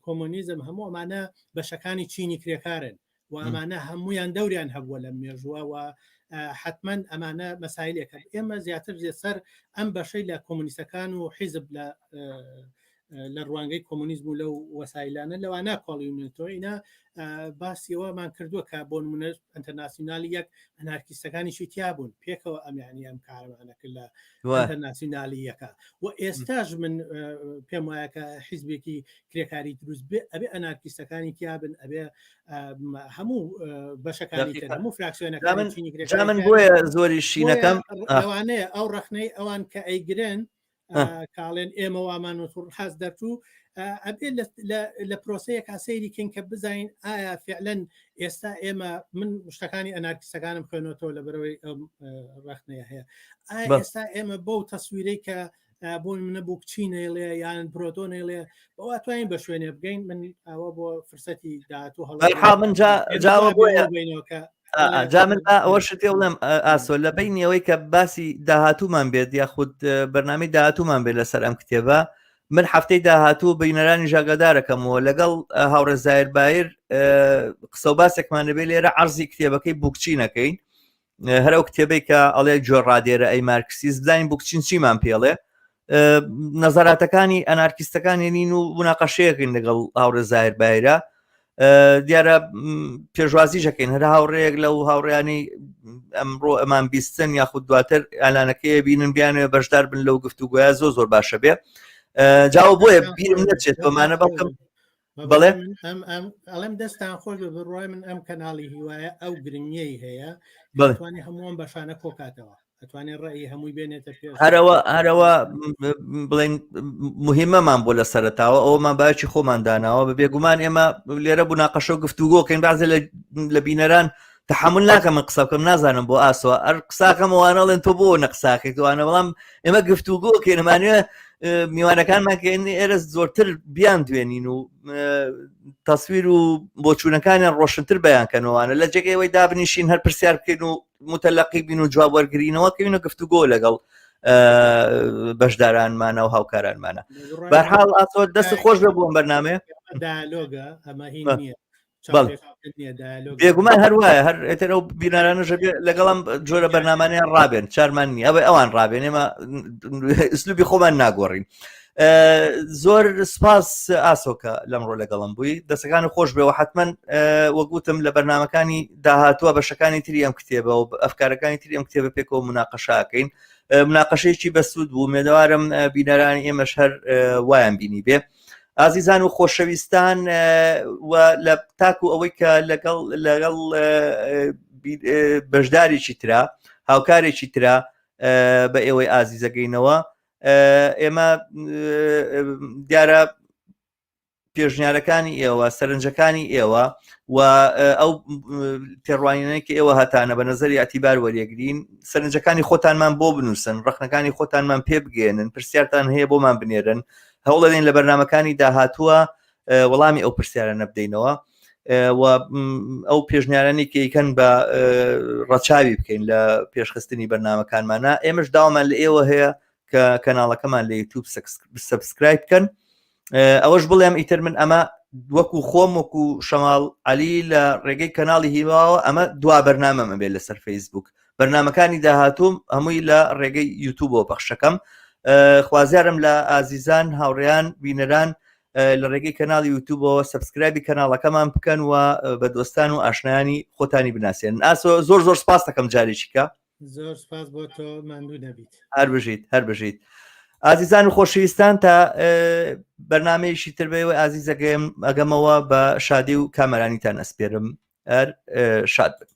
کۆمونیزم هەموو ئەمانە بەشەکانی چینی کرێکارن و ئەمانە هەمویان دەوریان هەبووە لە مێژووە و حتمما ئەمانە مەسایلێکە ئێمە زیاتر سەر ئەم بەشەی لە کۆمونیستەکان و حیزب لە ڕوانگەی کۆمونیزم و لەو وەسایلانە لەوانە کۆڵیونێتۆینا باسیەوەمان کردووە کە بۆ نمونە ئەنتەرناسیۆنالی یەک ئەنارکیستەکانی شیتیا بوون پێکەوە ئەمیانی ئەم کارمانە کرد لە ئەنتەرناسیۆنالیەکە و ئێستاش من پێم وایە کە حیزبێکی کرێکاری دروست بێ ئەبێ ئەنارکیستەکانی تیابن ئەبێ هەموو بەشەکانی هەموو فراکسیۆنەکانی چینی کرێکار من بۆیە زۆری شینەکەم لەوانەیە ئەو ڕەخنەی ئەوان کە ئەیگرن کاڵێن ئێمە وامان حەز دەرچوو ئەبێ لە پرۆسەیەکا سەیری کەین کە بزانین ئایا فعلەن ئێستا ئێمە من شتەکانی ئەنارکیستەکانم خوێنەوەتەوە لە بەرەوەی ڕەخنەیە هەیە ئایا ئێستا ئێمە بەو تەسویرەی کە بۆ منە بوو کچینێڵێ یان پرۆتۆنێڵێ بەوا توانین بە شوێنێ بگەین من ئەوە بۆ فرسەتی داهاتوو هەڵ من جاوە بۆیە جا من ئەوە شتێ بڵێم ئاسۆ لە بینیەوەی کە باسی داهاتوومان بێت یاخود بەرنامەی داهاتوومان بێت لەسەر ئەم کتێبە من هەفتەی داهاتوو بینەرانی ژاگەدارەکەمەوە لەگەڵ هاوڕێ زاهیر باهیر قسە و باسێکمان دەبێت لێرە عەرزی کتێبەکەی بووکچینەکەین هەر ئەو کتێبەی کە ئەڵێ جۆڕادێرە ئەی مارکسیست بزانین بووکچین چیمان پێڵێ نەزاراتەکانی ئەنارکیستەکانی نین و مناقەشەیەکین لەگەڵ هاوڕێ زاهیر باهیرە دیارە پێشوازی ژەکەین هەر هاوڕێیەک لەو هاوڕێیانی ئەمڕۆ ئەمان بیستن یاخود دواتر ئالانەکەی بینن بیانوێ بەشدار بن لەو گفتوگویە زۆر باشە بێ جاوە بۆیە بیرم نەچێت بەمانە بەڵکەم بەڵێ ئەڵێم دەستان خۆش بە بڕای من ئەم کەناڵی هیوایە ئەو گرنگیەی هەیە بەڵێ هەمووان بەشانە کۆکاتەوە ئەتوانێت ڕێی هەمووی بێنێتە پێ هەرەوە بڵێن مهمەمان بۆ لە سەرتاوە ئەومان باەکی خۆمان داناوە بە بێگومان ئێمە لێرە بوو ناقەشە و گفتوگۆکەین بازێ لە بینەران تحمل ناکەم من قسە بکەم نازانم بۆ ئاسوە ئەر قساکەمەوانەڵێن تۆ بۆ نەقساکەی توانە بەڵام ئێمە گفتوگۆکەین ئەمانوێ میوانەکانمان کەێنی ئێرە زۆرتر بیان دوێنین و تەسویر و بۆچوونەکانیان ڕۆشنتر بەیانکەنەوەوانە لە جێگەیەوەی دابنیشین هەر پرسیار بکەین و متەلەقی بین و جواب وەرگرینەوە کەوینە گفتوگۆ لەگەڵ بەشدارانمانە و هاوکارانمانە بەرحاڵ ئاسۆ دەست خۆش بە بووم بەرنامێ دالۆگە ئەمە هین نییە بێگومان هەروایە هەر ئێتر ئەو بینەرانەژە لەگەڵم جۆرە بەرنامانیان ڕابێن چارمان نیە ئەوەی ئەوان ڕابێن ئێمە ئسلوبی خۆمان ناگۆڕین. زۆر سپاس ئاسۆکە لەمڕۆ لەگەڵم بووی دەستەکان خۆش بێەوە حتمما وەگوتم لە بەرنمەکانی داهاتووە بەشەکانی تری ئەم کتێبە و ئەفکارەکانی تری ئەم کتێبە پێکەوە مناقەشاکەین مناقەشەیەکی بەسوود بوو مێدەوارم بینەرانی ئێمەش هەر وایان بینی بێ ئازیزان و خۆشەویستان و لە تاکو ئەوەی کە لەگەڵ بەشدارێکی ترا هاوکارێکی ترا بە ئێوەی ئازیزەکەینەوە ئێمە دیارە پێشنیارەکانی ئێوە سەرنجەکانی ئێوە و ئەو تێڕوانینەیەکی ئێوە هەتانە بە نەزەری ئەتیبار وەریەگرین سەرنجەکانی خۆتانمان بۆ بنووسن ڕخنەکانی خۆتانمان پێ بگێنن پرسیارتان هەیە بۆمان بنێرن هەوڵ دەدەین لە بەرنمەکانی داهاتووە وەڵامی ئەو پرسیارە نەبدەینەوە و ئەو پێشنیارانی کەیکەن بە ڕەچاوی بکەین لە پێشخستنی بەرنمەکانمانە ئێمەش داوامان لە ئێوە هەیە کە کەناڵەکەمان لە یوتیوب سبسکرایب بکەن ئەوەش بڵێم ئیتر من ئەمە وەکو خۆم وەکو شەماڵ عەلی لە ڕێگەی کەناڵی هیواوە ئەمە دوا بەرنامەمە بێت لەسەر فەیسبوک بەرنمەکانی داهاتووم هەمووی لە ڕێگەی یوتیوبەوە پەخشەکەم خوازیارم لە ئازیزان هاوڕێیان بینەران لە ڕێگەی کەناڵی یوتیوبەوە سبسکرایبی کەناڵەکەمان بکەن و بە دۆستان و ئاشنایانی خۆتانی بناسیێنن ئاسۆ زۆر زۆر سپاس دەکەم جارێکیکە زۆر سپاس بۆ تۆ ماندوو نەبیت هەر بژیت ئازیزان و خۆشەویستان تا بەرنامەیەشی تر بێەوە ئازیزەکەم ئەگەمەوە بە شادی و کامەرانیتان ئەسپێرم شاد بن